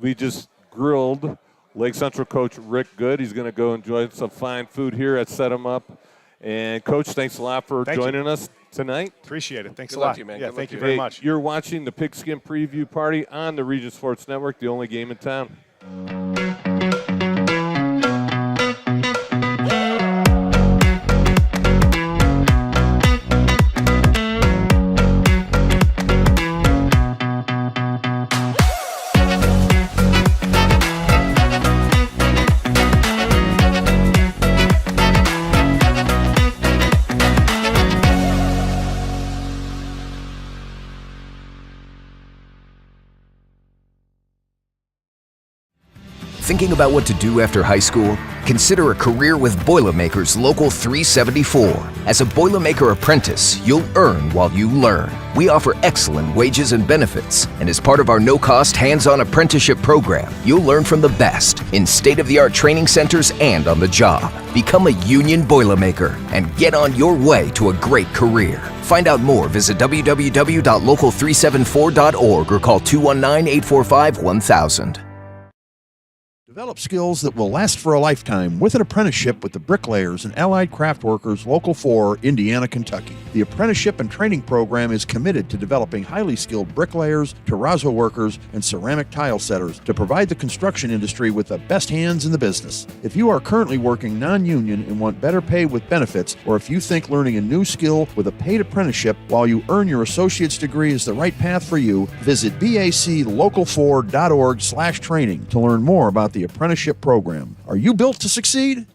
We just grilled Lake Central coach Rick Good. He's going to go enjoy some fine food here at Set 'em Up. And, Coach, thanks a lot for joining us tonight. Appreciate it. Thanks Good a lot. luck to you, man. Yeah, thank you very much. You're watching the Pigskin Preview Party on the Region Sports Network, the only game in town. Thinking about what to do after high school? Consider a career with Boilermakers Local 374. As a Boilermaker apprentice, you'll earn while you learn. We offer excellent wages and benefits, and as part of our no-cost hands-on apprenticeship program, you'll learn from the best in state-of-the-art training centers and on the job. Become a union Boilermaker and get on your way to a great career. Find out more, visit www.local374.org or call 219-845-1000. Develop skills that will last for a lifetime with an apprenticeship with the Bricklayers and Allied Craft Workers Local 4, Indiana, Kentucky. The apprenticeship and training program is committed to developing highly skilled bricklayers, terrazzo workers, and ceramic tile setters to provide the construction industry with the best hands in the business. If you are currently working non-union and want better pay with benefits, or if you think learning a new skill with a paid apprenticeship while you earn your associate's degree is the right path for you, visit baclocal4.org/training to learn more about the apprenticeship program. Are you built to succeed?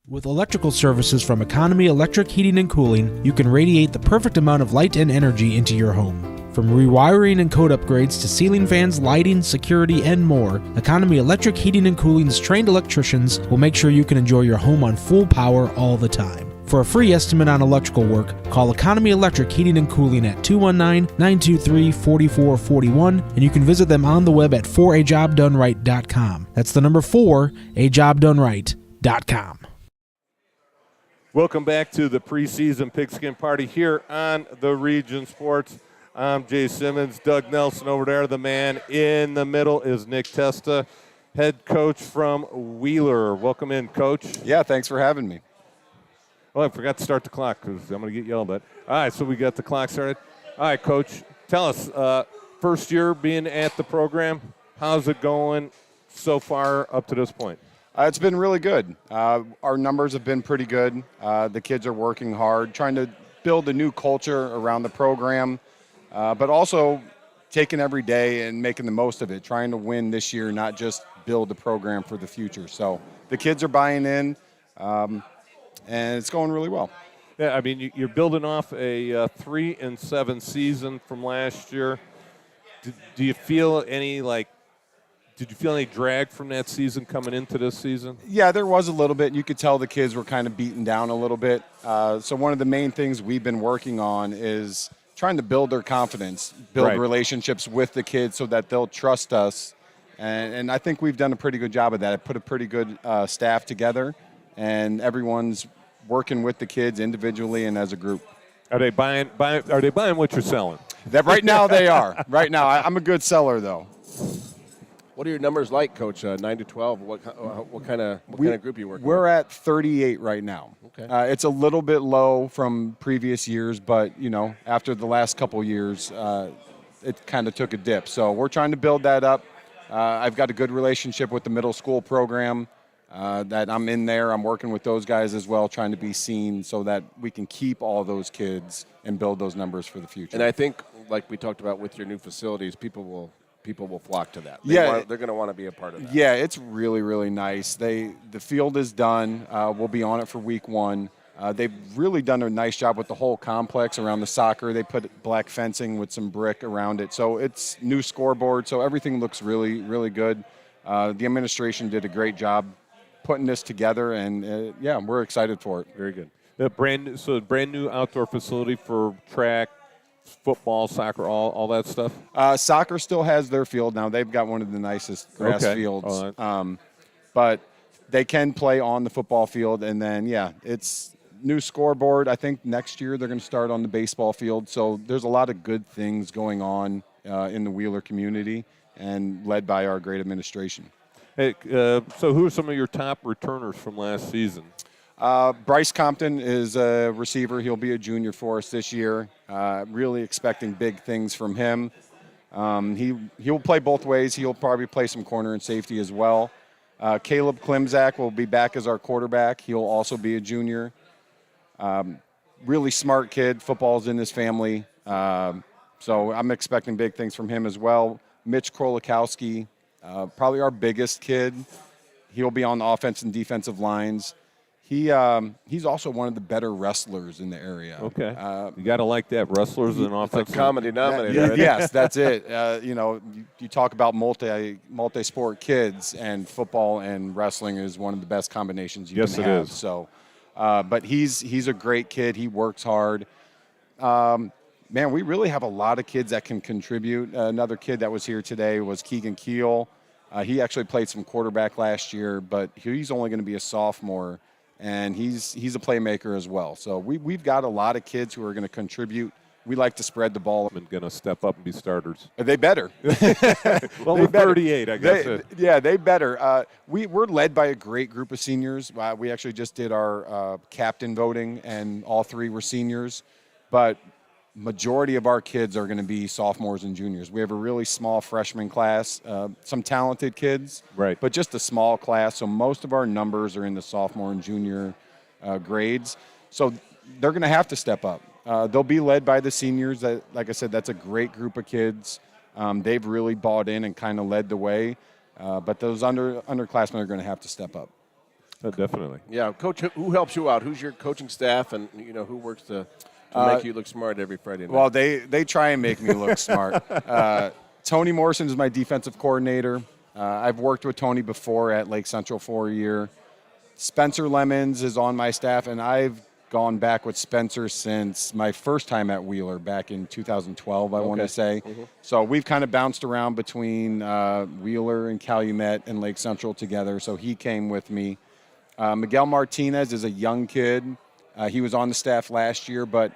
With electrical services from Economy Electric Heating and Cooling, you can radiate the perfect amount of light and energy into your home. From rewiring and code upgrades to ceiling fans, lighting, security, and more, Economy Electric Heating and Cooling's trained electricians will make sure you can enjoy your home on full power all the time. For a free estimate on electrical work, call Economy Electric Heating and Cooling at 219-923-4441, and you can visit them on the web at 4ajobdoneright.com. That's the number 4ajobdoneright.com. Welcome back to the preseason Pigskin Party here on the Region Sports. I'm Jay Simmons. Doug Nelson over there. The man in the middle is Nick Testa, head coach from Wheeler. Welcome in, Coach. Yeah, thanks for having me. Well, I forgot to start the clock because I'm going to get yelled at. All right, so we got the clock started. All right, Coach, tell us, first year being at the program, how's it going so far up to this point? It's been really good. Our numbers have been pretty good. The kids are working hard, trying to build a new culture around the program, but also taking every day and making the most of it, trying to win this year, not just build the program for the future. So the kids are buying in. And it's going really well. Yeah, I mean, you're building off a 3-7 season from last year. Do you feel any did you feel any drag from that season coming into this season? Yeah, there was a little bit. You could tell the kids were kind of beaten down a little bit. So one of the main things we've been working on is trying to build their confidence, build relationships with the kids so that they'll trust us. And I think we've done a pretty good job of that. I put a pretty good staff together, and everyone's working with the kids individually and as a group. Are they buying? Are they buying what you're selling? That right now they are. Right now, I'm a good seller though. What are your numbers like, Coach? 9-12. What kind of group are you working? We're at 38 right now. Okay. It's a little bit low from previous years, but after the last couple years, it kind of took a dip. So we're trying to build that up. I've got a good relationship with the middle school program. That I'm in there. I'm working with those guys as well, trying to be seen so that we can keep all those kids and build those numbers for the future. And I think, like we talked about with your new facilities, people will flock to that. They're going to want to be a part of that. Yeah, it's really, really nice. The field is done. We'll be on it for week 1. They've really done a nice job with the whole complex around the soccer. They put black fencing with some brick around it. So it's new scoreboard. So everything looks really, really good. The administration did a great job putting this together, and we're excited for it. Very good. Brand new outdoor facility for track, football, soccer, all that stuff. Soccer still has their field now. They've got one of the nicest grass fields, but they can play on the football field. And then it's new scoreboard. I think next year they're going to start on the baseball field. So there's a lot of good things going on in the Wheeler community, and led by our great administration. Hey, so who are some of your top returners from last season? Bryce Compton is a receiver. He'll be a junior for us this year. Really expecting big things from him. He'll play both ways. He'll probably play some corner and safety as well. Caleb Klimzak will be back as our quarterback. He'll also be a junior. Really smart kid. Football's in his family. So I'm expecting big things from him as well. Mitch Krolikowski, probably our biggest kid. He'll be on the offense and defensive lines. He's also one of the better wrestlers in the area. Okay. You got to like that. Wrestlers and offensive. It's a common denominator. right? Yes, that's it. You talk about multi-sport kids, and football and wrestling is one of the best combinations you can have. Is. So, but he's a great kid. He works hard. Man, we really have a lot of kids that can contribute. Another kid that was here today was Keegan Keel. He actually played some quarterback last year, but he's only going to be a sophomore, and he's a playmaker as well. So we've got a lot of kids who are going to contribute. We like to spread the ball. And going to step up and be starters. They better. Well, we're 38, I guess. They better. We're led by a great group of seniors. We actually just did our captain voting, and all 3 were seniors. But majority of our kids are going to be sophomores and juniors. We have a really small freshman class, some talented kids, right? But just a small class. So most of our numbers are in the sophomore and junior grades. So they're going to have to step up. They'll be led by the seniors. Like I said, that's a great group of kids. They've really bought in and kind of led the way. But those underclassmen are going to have to step up. Definitely. Yeah, Coach, who helps you out? Who's your coaching staff, and who works to make you look smart every Friday night? Well, they try and make me look smart. Tony Morrison is my defensive coordinator. I've worked with Tony before at Lake Central for a year. Spencer Lemons is on my staff, and I've gone back with Spencer since my first time at Wheeler back in 2012, I want to say. Mm-hmm. So we've kind of bounced around between Wheeler and Calumet and Lake Central together, so he came with me. Miguel Martinez is a young kid. He was on the staff last year, but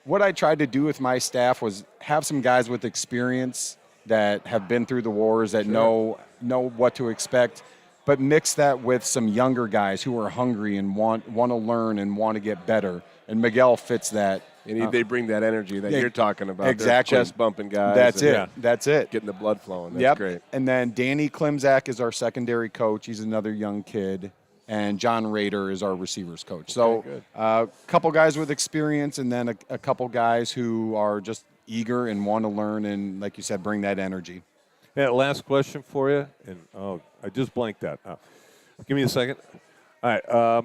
what I tried to do with my staff was have some guys with experience that have been through the wars, that know what to expect, but mix that with some younger guys who are hungry and want to learn and want to get better. And Miguel fits that. And they bring that energy that you're talking about. Exactly. They're chest bumping guys. That's it. That's it. Getting the blood flowing. That's great. And then Danny Klimzak is our secondary coach. He's another young kid. And John Rader is our receivers coach. So a couple guys with experience, and then a couple guys who are just eager and want to learn and, like you said, bring that energy. Yeah, last question for you. And I just blanked that. Give me a second. All right.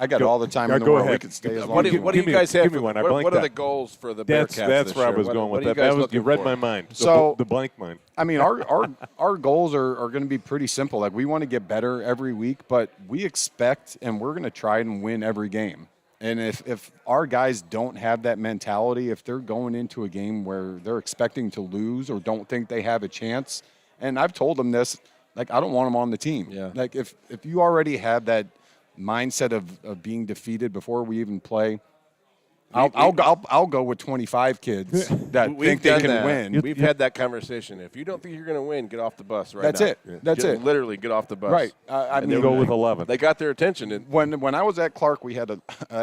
I got all the time in the go world. ahead. We could stay as long What as do you guys have? Give me one. I blanked what are that. the goals for the Bearcats That's this where year? I was going with What that. You read my mind. So the blank mind. I mean, our goals are going to be pretty simple. Like, we want to get better every week, but we expect and we're going to try and win every game. And if our guys don't have that mentality, if they're going into a game where they're expecting to lose or don't think they have a chance, and I've told them this, like, I don't want them on the team. Yeah. Like, if you already have that mindset of being defeated before we even play, I'll go with 25 kids that think they can win. We've had that conversation. If you don't think you're going to win, get off the bus right That's now. it. That's it. Literally, get off the bus. Right. I mean, go with 11. They got their attention. When I was at Clark, I had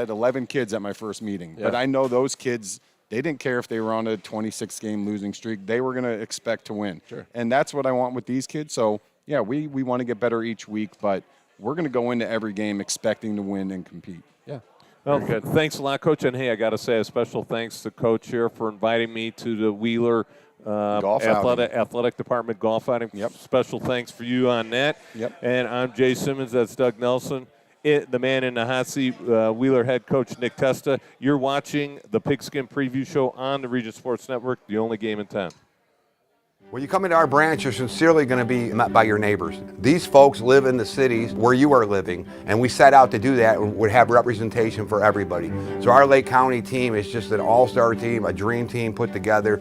11 kids at my first meeting. Yeah. But I know those kids, they didn't care if they were on a 26-game losing streak. They were going to expect to win. Sure. And that's what I want with these kids. So, yeah, we want to get better each week, but we're going to go into every game expecting to win and compete. Yeah. Well, thanks a lot, Coach. And, hey, I got to say a special thanks to Coach here for inviting me to the Wheeler Athletic Department golf outing. Yep. Special thanks for you on that. Yep. And I'm Jay Simmons. That's Doug Nelson. The man in the hot seat, Wheeler head coach Nick Testa. You're watching the Pigskin Preview Show on the Region Sports Network, the only game in town. When you come into our branch, you're sincerely going to be met by your neighbors. These folks live in the cities where you are living, and we set out to do that and would have representation for everybody. So our Lake County team is just an all-star team, a dream team put together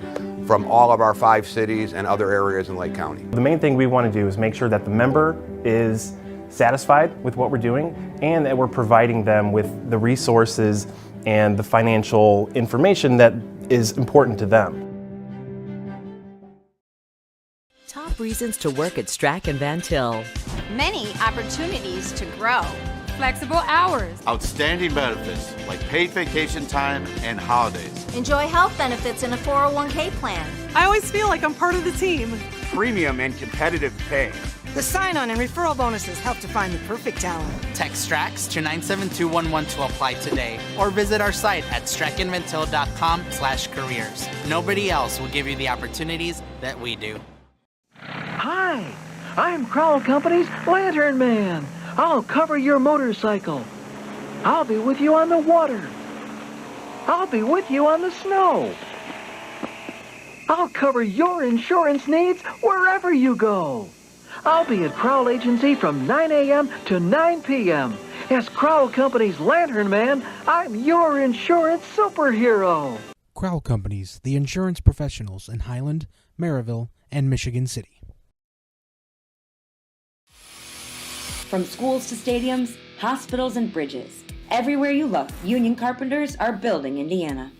from all of our 5 cities and other areas in Lake County. The main thing we want to do is make sure that the member is satisfied with what we're doing and that we're providing them with the resources and the financial information that is important to them. Top reasons to work at Strack and Van Til. Many opportunities to grow. Flexible hours. Outstanding benefits like paid vacation time and holidays. Enjoy health benefits in a 401k plan. I always feel like I'm part of the team. Premium and competitive pay. The sign-on and referral bonuses help to find the perfect talent. Text STRAX to 97211 to apply today, or visit our site at strackandventil.com/careers. Nobody else will give you the opportunities that we do. Hi, I'm Crowell Company's Lantern Man. I'll cover your motorcycle. I'll be with you on the water. I'll be with you on the snow. I'll cover your insurance needs wherever you go. I'll be at Crowell Agency from 9 a.m. to 9 p.m. As Crowell Company's Lantern Man, I'm your insurance superhero. Crowell Companies, the insurance professionals in Highland, Maryville, and Michigan City. From schools to stadiums, hospitals, and bridges, everywhere you look, union carpenters are building Indiana.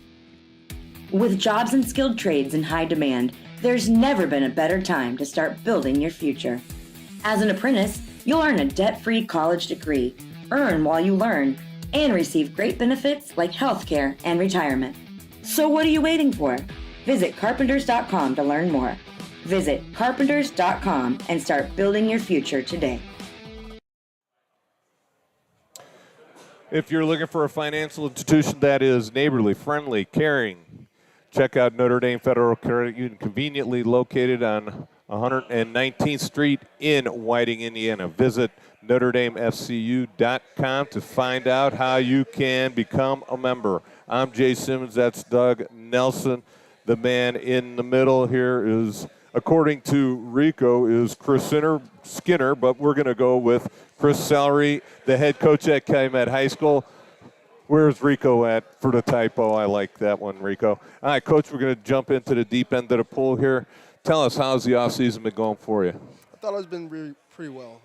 With jobs and skilled trades in high demand, there's never been a better time to start building your future. As an apprentice, you'll earn a debt-free college degree, earn while you learn, and receive great benefits like healthcare and retirement. So what are you waiting for? Visit carpenters.com to learn more. Visit carpenters.com and start building your future today. If you're looking for a financial institution that is neighborly, friendly, caring, check out Notre Dame Federal Credit Union, conveniently located on 119th Street in Whiting, Indiana. Visit NotreDameFCU.com to find out how you can become a member. I'm Jay Simmons. That's Doug Nelson. The man in the middle here is, according to Rico, is Chris Skinner, but we're going to go with Chris Celery, the head coach at Calumet High School. Where's Rico at for the typo? I like that one, Rico. All right, Coach, we're going to jump into the deep end of the pool here. Tell us, how's the offseason been going for you? I thought it's been pretty well.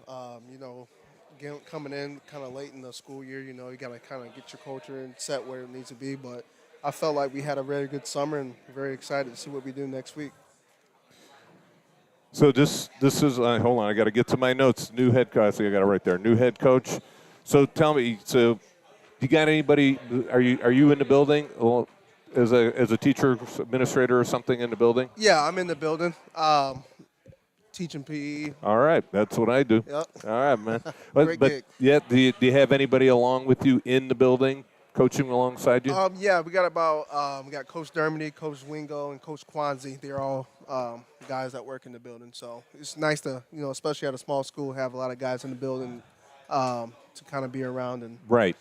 Coming in kind of late in the school year, you got to kind of get your culture and set where it needs to be. But I felt like we had a very good summer and very excited to see what we do next week. So this is, hold on, I got to get to my notes. New head coach, I think I got it right there. New head coach. So tell me, so you got anybody, are you in the building as a teacher, administrator or something in the building? Yeah, I'm in the building. Teaching PE. All right, that's what I do. Yep. All right, man. Great gig. Yeah, do you have anybody along with you in the building, coaching alongside you? Yeah, we got we got Coach Dermody, Coach Wingo, and Coach Kwanzi. They're all guys that work in the building. So it's nice to, especially at a small school, have a lot of guys in the building to kind of be around and. Right.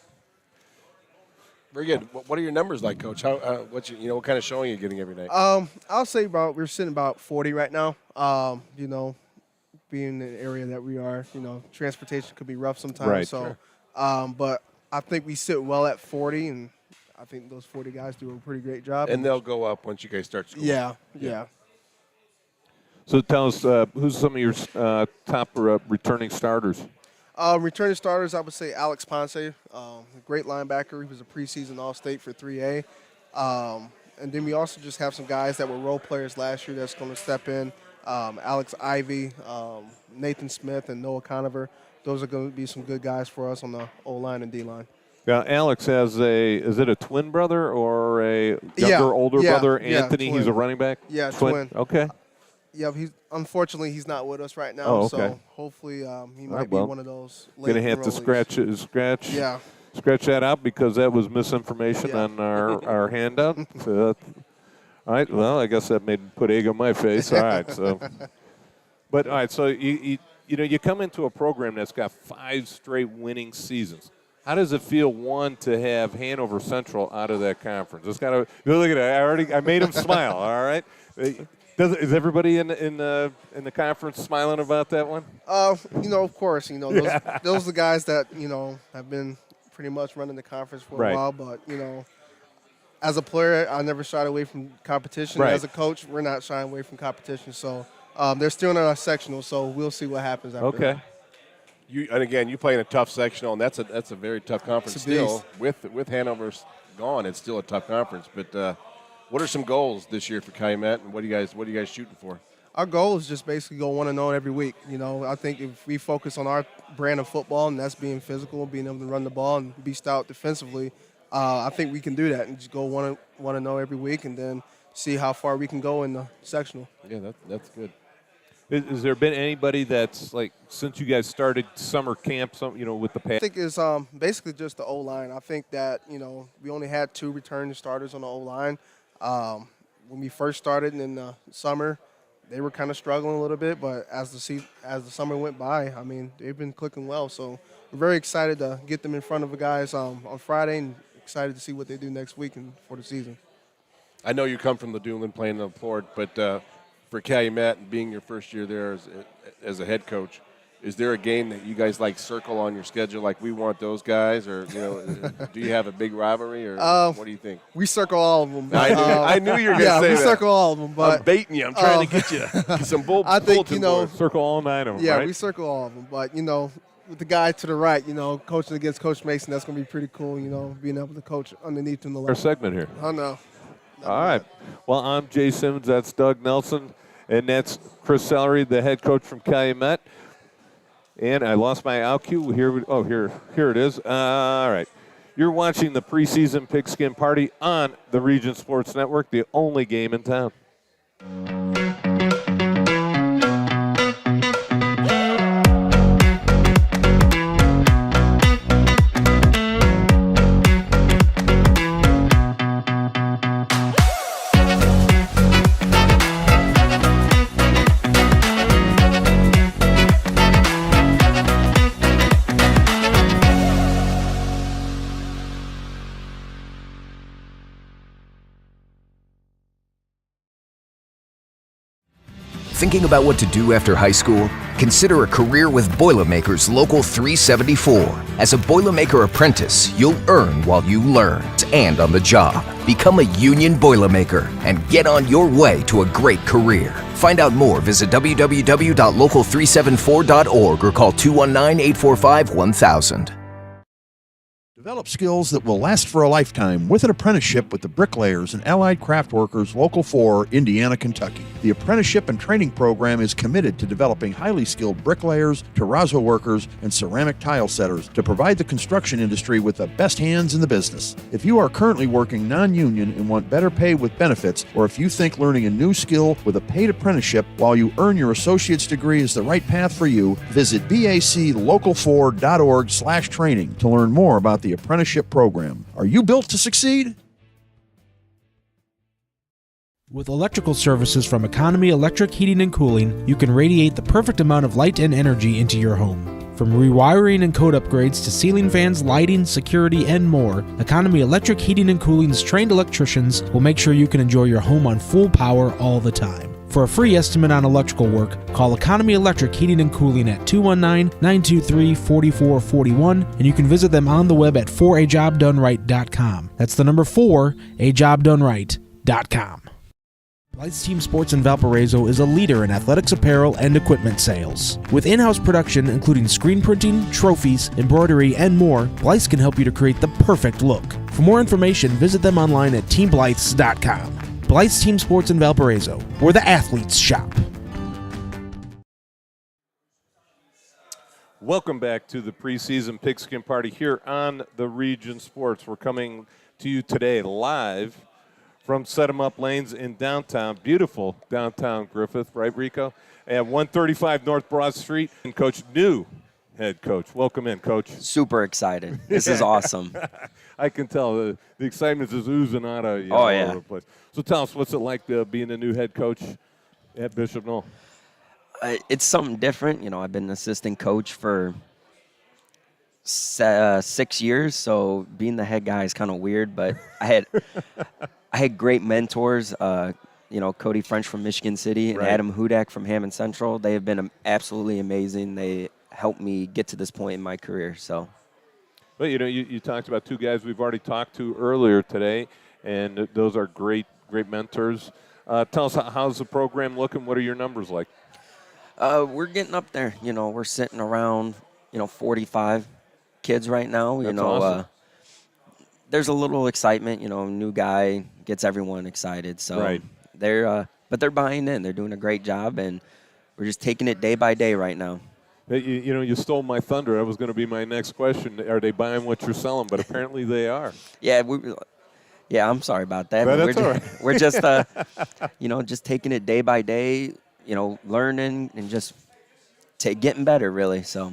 Very good. What are your numbers like, Coach? What kind of showing are you getting every night? I'll say we're sitting about 40 right now. Being in the area that we are, transportation could be rough sometimes. Right. So, but I think we sit well at 40, and I think those 40 guys do a pretty great job. And they'll go up once you guys start school. Yeah. So tell us, who's some of your top returning starters? Returning starters, I would say Alex Ponce, a great linebacker. He was a preseason All-State for 3A. And then we also just have some guys that were role players last year that's going to step in. Alex Ivy, Nathan Smith, and Noah Conover. Those are going to be some good guys for us on the O-line and D-line. Yeah, Alex has is it a twin brother or a younger, older brother? Anthony, twin. He's a running back? Yeah, twin. Okay. Yeah, unfortunately he's not with us right now. Oh, okay. So hopefully he might be one of those late Gonna have to scratch that out because that was misinformation on our handout. So all right, well, I guess that put egg on my face. All right, so but all right, so you come into a program that's got 5 straight winning seasons. How does it feel, one, to have Hanover Central out of that conference? It's got to look at it. I made him smile. All right. Is everybody in the conference smiling about that one? Of course. Those are the guys that have been pretty much running the conference for a while. But as a player, I never shied away from competition. Right. As a coach, we're not shying away from competition. So they're still in our sectional. So we'll see what happens after. Okay. That. You play in a tough sectional, and that's a very tough conference still. With Hanover's gone, it's still a tough conference. But what are some goals this year for Calumet, and what are you guys shooting for? Our goal is just basically go 1-0 every week. I think if we focus on our brand of football, and that's being physical, being able to run the ball and be stout defensively, I think we can do that and just go 1-0 every week, and then see how far we can go in the sectional. Yeah, that's good. Has there been anybody that's, like, since you guys started summer camp, with the past? I think it's basically just the O-line. I think that, we only had 2 returning starters on the O-line. When we first started in the summer, they were kind of struggling a little bit, but as the summer went by, I mean, they've been clicking well. So we're very excited to get them in front of the guys on Friday, and excited to see what they do next week and for the season. I know you come from the Duneland playing the Ford, but for Calumet and being your first year there as a head coach, is there a game that you guys like circle on your schedule, like we want those guys, or do you have a big rivalry, or what do you think? We circle all of them. I knew you were going to say that. Yeah, we circle all of them. But I'm baiting you. I'm trying to get you some bull. I think circle all 9 of them. Yeah, right? we circle all of them. But with the guy to the right, coaching against Coach Mason, that's going to be pretty cool. Being able to coach underneath him. Our segment here. Oh no. All right. Well, I'm Jay Simmons. That's Doug Nelson, and that's Chris Celery, the head coach from Calumet. And I lost my out cue. Here it is. All right. You're watching the preseason Pigskin Party on the Region Sports Network, the only game in town. Thinking about what to do after high school? Consider a career with Boilermakers Local 374. As a Boilermaker apprentice, you'll earn while you learn and on the job. Become a union Boilermaker and get on your way to a great career. Find out more, visit www.local374.org or call 219-845-1000. Develop skills that will last for a lifetime with an apprenticeship with the Bricklayers and Allied Craft Workers Local 4, Indiana, Kentucky. The apprenticeship and training program is committed to developing highly skilled bricklayers, terrazzo workers, and ceramic tile setters to provide the construction industry with the best hands in the business. If you are currently working non-union and want better pay with benefits, or if you think learning a new skill with a paid apprenticeship while you earn your associate's degree is the right path for you, visit baclocal4.org/training to learn more about the apprenticeship program. Are you built to succeed? With electrical services from Economy Electric Heating and Cooling, you can radiate the perfect amount of light and energy into your home. From rewiring and code upgrades to ceiling fans, lighting, security, and more, Economy Electric Heating and Cooling's trained electricians will make sure you can enjoy your home on full power all the time. For a free estimate on electrical work, call Economy Electric Heating and Cooling at 219-923-4441, and you can visit them on the web at 4ajobdoneright.com. That's the number 4ajobdoneright.com. Blythe's Team Sports in Valparaiso is a leader in athletics apparel and equipment sales. With in-house production including screen printing, trophies, embroidery, and more, Blythe's can help you to create the perfect look. For more information, visit them online at teamblythes.com. Blythe's Team Sports in Valparaiso, where the athletes shop. Welcome back to the preseason Pigskin Party here on the Region Sports. We're coming to you today live from Set 'em Up Lanes in downtown, beautiful downtown Griffith, right, Rico? At 135 North Broad Street. And Coach New, head coach. Welcome in, Coach. Super excited. This is awesome. I can tell the excitement is oozing out of you all over the place. So tell us, what's it like being a new head coach at Bishop Knoll? It's something different. I've been an assistant coach for 6 years, so being the head guy is kind of weird. But I had great mentors. Cody French from Michigan City and Adam Hudak from Hammond Central. They have been absolutely amazing. They helped me get to this point in my career. So. Well, you talked about two guys we've already talked to earlier today, and those are great mentors. Tell us, how's the program looking? What are your numbers like? We're getting up there. We're sitting around, 45 kids right now. That's awesome. There's a little excitement. New guy gets everyone excited. So but they're buying in. They're doing a great job, and we're just taking it day by day right now. You stole my thunder. That was going to be my next question. Are they buying what you're selling? But apparently they are. Yeah, I'm sorry about that. That's all right. We're just, just taking it day by day, learning and just getting better, really. So,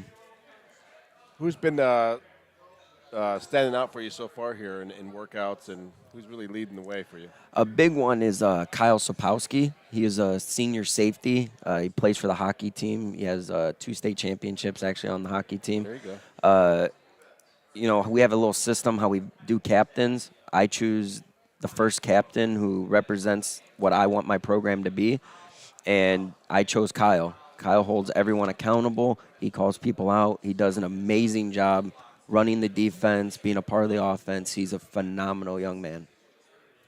who's been standing out for you so far here in workouts, and who's really leading the way for you? A big one is Kyle Sapowski. He is a senior safety. He plays for the hockey team. He has 2 state championships actually on the hockey team. There you go. We have a little system how we do captains. I choose the first captain who represents what I want my program to be, and I chose Kyle. Kyle holds everyone accountable. He calls people out. He does an amazing job running the defense, being a part of the offense. He's a phenomenal young man.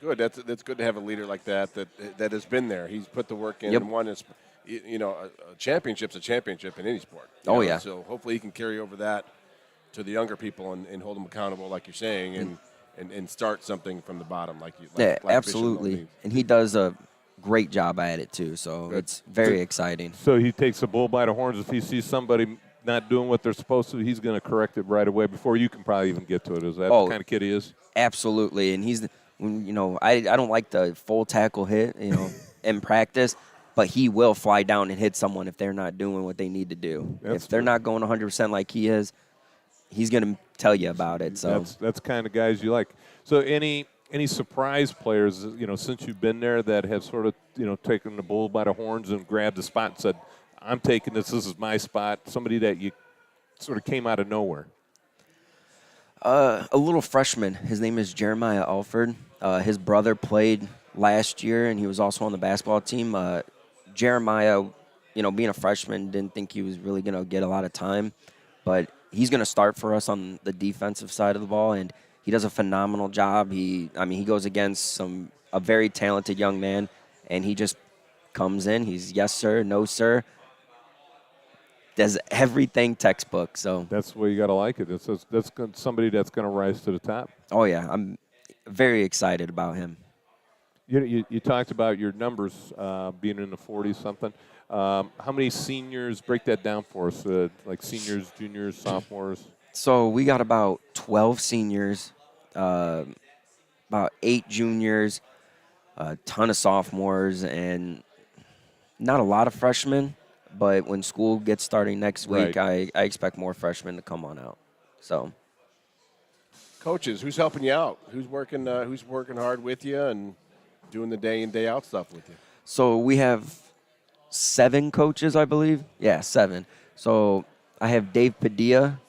Good. That's good to have a leader like that has been there. He's put the work in and won his. A championship's a championship in any sport. Yeah. So hopefully he can carry over that to the younger people and hold them accountable, like you're saying, and start something from the bottom, like absolutely. And he does a great job at it too. So it's very exciting. So he takes the bull by the horns. If he sees somebody not doing what they're supposed to, he's going to correct it right away before you can probably even get to it. Is that the kind of kid he is? Absolutely. And he's, I don't like the full tackle hit, in practice, but he will fly down and hit someone if they're not doing what they need to do. If they're not going 100% like he is, he's going to tell you about it. So that's kind of guys you like. So any surprise players, since you've been there that have sort of, taken the bull by the horns and grabbed the spot and said, I'm taking this is my spot, somebody that you sort of came out of nowhere? A little freshman. His name is Jeremiah Alford. His brother played last year, and he was also on the basketball team. Jeremiah, being a freshman, didn't think he was really going to get a lot of time, but he's going to start for us on the defensive side of the ball, and he does a phenomenal job. He goes against a very talented young man, and he just comes in. He's yes, sir, no, sir. Does everything textbook. So that's the way you got to like it. That's somebody that's going to rise to the top. Oh, yeah. I'm very excited about him. You talked about your numbers being in the 40s something. How many seniors? Break that down for us, like seniors, juniors, sophomores. So we got about 12 seniors, about 8 juniors, a ton of sophomores, and not a lot of freshmen. But when school gets starting next week, I expect more freshmen to come on out. So, coaches, who's helping you out? Who's working hard with you and doing the day in, day out stuff with you? So we have 7 coaches, I believe. Yeah, 7. So I have Dave Padilla.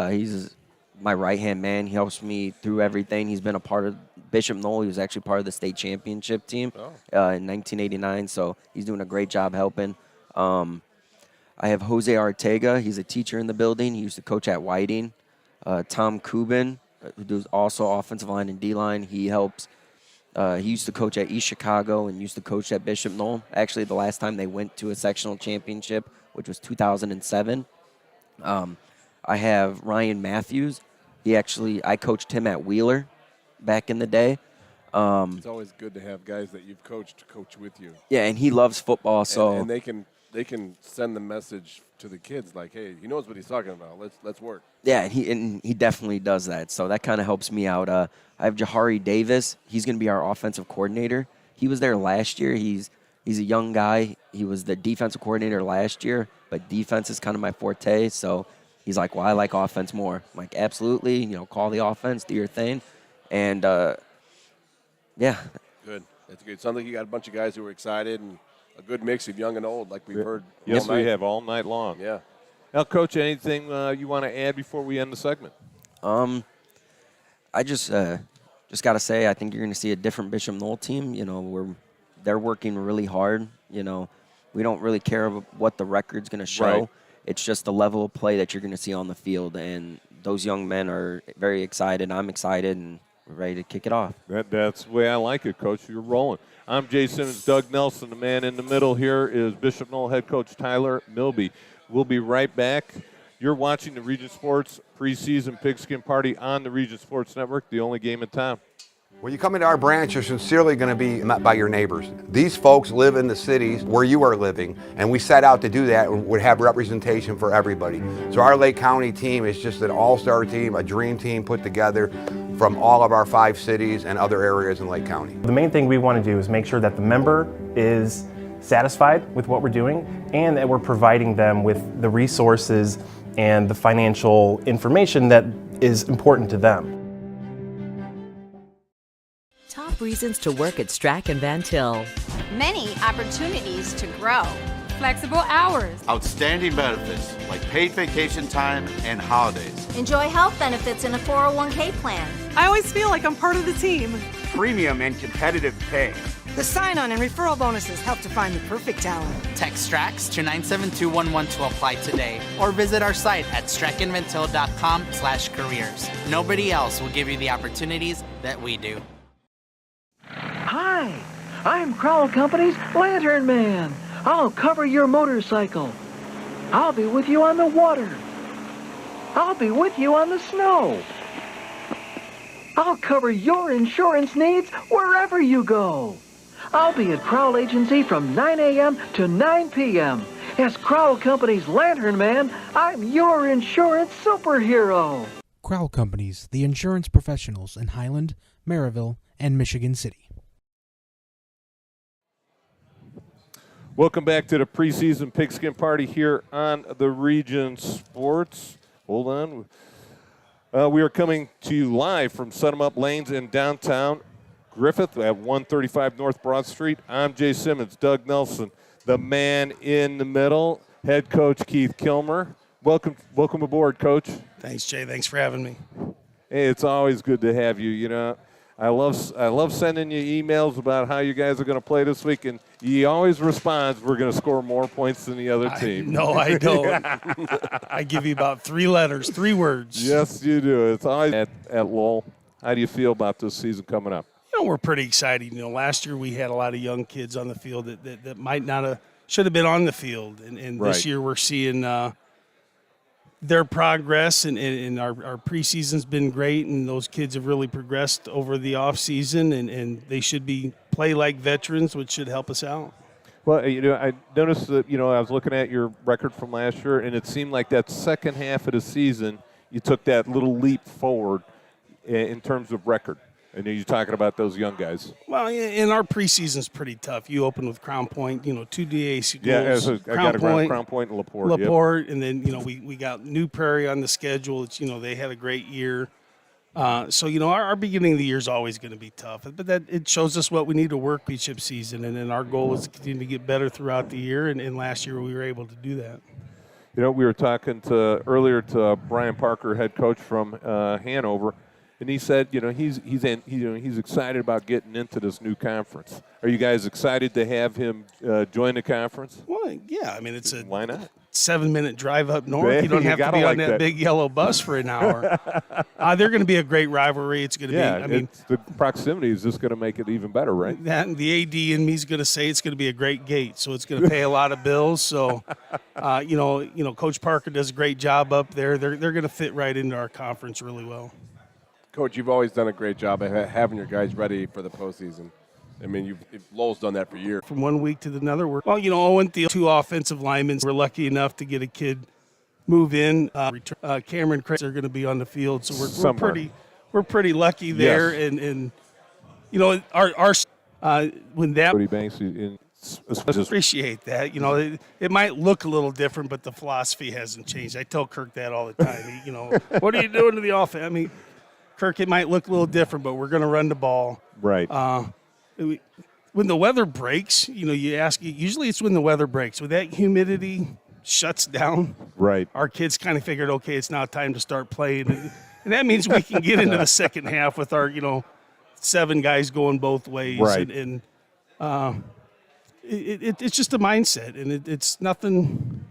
He's my right-hand man. He helps me through everything. He's been a part of Bishop Knoll. He was actually part of the state championship team in 1989. So he's doing a great job helping. I have Jose Artega. He's a teacher in the building. He used to coach at Whiting. Tom Kubin, who does also offensive line and D-line. He helps. He used to coach at East Chicago and used to coach at Bishop Knoll. Actually, the last time they went to a sectional championship, which was 2007. I have Ryan Matthews. I coached him at Wheeler back in the day. It's always good to have guys that you've coached to coach with you. Yeah, and he loves football, so and they can send the message to the kids like, hey, he knows what he's talking about. Let's work. Yeah, and he definitely does that. So that kind of helps me out. I have Jahari Davis. He's going to be our offensive coordinator. He was there last year. He's a young guy. He was the defensive coordinator last year, but defense is kind of my forte. So he's like, well, I like offense more. I'm like, absolutely. Call the offense, do your thing, and yeah. Good. That's good. Sounds like you got a bunch of guys who are excited and a good mix of young and old, like we've heard. Yes, we have all night long. Yeah. Now, Coach, anything you want to add before we end the segment? I just got to say, I think you're going to see a different Bishop Knoll team. They're working really hard. We don't really care what the record's going to show. Right. It's just the level of play that you're going to see on the field, and those young men are very excited. I'm excited, and we're ready to kick it off. That's the way I like it, Coach. You're rolling. I'm Jay Simmons, Doug Nelson. The man in the middle here is Bishop Knoll head coach Tyler Milby. We'll be right back. You're watching the Region Sports preseason Pigskin Party on the Region Sports Network, the only game in town. When you come into our branch, you're sincerely going to be met by your neighbors. These folks live in the cities where you are living, and we set out to do that and would have representation for everybody. So our Lake County team is just an all-star team, a dream team put together from all of our 5 cities and other areas in Lake County. The main thing we want to do is make sure that the member is satisfied with what we're doing and that we're providing them with the resources and the financial information that is important to them. Top reasons to work at Strack and Van Til. Many opportunities to grow. Flexible hours. Outstanding benefits like paid vacation time and holidays. Enjoy health benefits in a 401k plan. I always feel like I'm part of the team. Premium and competitive pay. The sign-on and referral bonuses help to find the perfect talent. Text STRAX to 97211 to apply today, or visit our site at strackandvantil.com/careers. Nobody else will give you the opportunities that we do. Hi, I'm Crowell Company's Lantern Man. I'll cover your motorcycle. I'll be with you on the water. I'll be with you on the snow. I'll cover your insurance needs wherever you go. I'll be at Crowell Agency from 9 a.m. to 9 p.m. As Crowell Company's Lantern Man, I'm your insurance superhero. Crowell Companies, the insurance professionals in Highland, Maryville, and Michigan City. Welcome back to the preseason Pigskin Party here on the Region Sports. Hold on. We are coming to you live from Set 'em Up Lanes in downtown Griffith at 135 North Broad Street. I'm Jay Simmons, Doug Nelson, the man in the middle, head coach Keith Kilmer. Welcome aboard, Coach. Thanks, Jay. Thanks for having me. Hey, it's always good to have you. You know, I love sending you emails about how you guys are going to play this week, and you always respond, we're going to score more points than the other team. No, I don't. I give you about 3 letters, 3 words. Yes, you do. It's always at Lowell. How do you feel about this season coming up? You know, we're pretty excited. You know, last year we had a lot of young kids on the field that might not have, should have been on the field. And Right. This year we're seeing their progress, and our preseason's been great, and those kids have really progressed over the offseason, and they should play like veterans, which should help us out. Well, you know, I noticed that, you know, I was looking at your record from last year, and it seemed like that second half of the season, you took that little leap forward in terms of record. I know you're talking about those young guys. Well, and our preseason's pretty tough. You open with Crown Point, you know, 2 DA schools. Yeah, I got Crown Point and LaPorte. LaPorte, and then, you know, we got New Prairie on the schedule. It's, you know, they had a great year. So, you know, our beginning of the year is always going to be tough. But that it shows us what we need to work championship season, and then our goal is to continue to get better throughout the year, and last year we were able to do that. You know, we were talking earlier to Brian Parker, head coach from Hanover, and he said, you know, he's excited about getting into this new conference. Are you guys excited to have him join the conference? Well, yeah. I mean, it's a why not 7-minute drive up north. You don't have to be on that big yellow bus for an hour. They're going to be a great rivalry. It's going to be. I mean, the proximity is just going to make it even better, right? That and the AD in me is going to say it's going to be a great gate, so it's going to pay a lot of bills. So, you know, Coach Parker does a great job up there. They're going to fit right into our conference really well. Coach, you've always done a great job of having your guys ready for the postseason. I mean, Lowell's done that for years. From one week to another, Owen Thiel, 2 offensive linemen. We're lucky enough to get a kid move in. Cameron Craig are going to be on the field, so we're pretty lucky there. Yes. And you know, our when that Cody Banks appreciate that. You know, it might look a little different, but the philosophy hasn't changed. I tell Kirk that all the time. You know, what are you doing to the offense? I mean, Kirk, it might look a little different, but we're going to run the ball. Right. When the weather breaks, you know, usually it's when the weather breaks. When that humidity shuts down, right, our kids kind of figured, okay, it's now time to start playing. And that means we can get into the second half with our, you know, 7 guys going both ways. Right. And it's just a mindset, and it's nothing.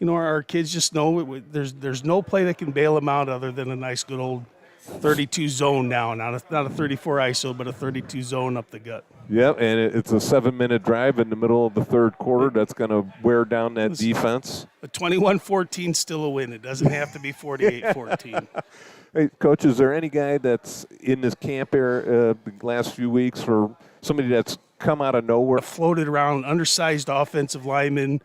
You know, our kids just know there's no play that can bail them out other than a nice good old 32 zone now, not a 34 ISO, but a 32 zone up the gut. Yep, and it's a 7-minute drive in the middle of the third quarter that's going to wear down that defense. A 21-14 still a win. It doesn't have to be 48-14. Hey, Coach, is there any guy that's in this camp the last few weeks, or somebody that's come out of nowhere? Floated around, undersized offensive lineman,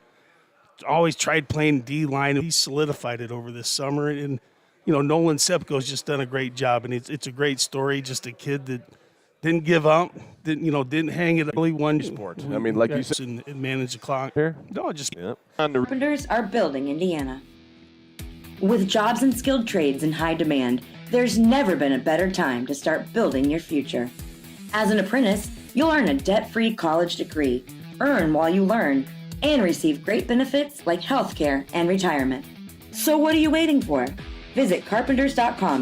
always tried playing D-line. He solidified it over this summer, and you know, Nolan Sepko's just done a great job, and it's a great story. Just a kid that didn't give up, didn't hang it early. Won sport. I mean, like you said, and manage the clock. Here, no, just yep. Carpenters are building Indiana. With jobs and skilled trades in high demand, there's never been a better time to start building your future. As an apprentice, you'll earn a debt-free college degree, earn while you learn, and receive great benefits like healthcare and retirement. So what are you waiting for? Visit carpenters.com.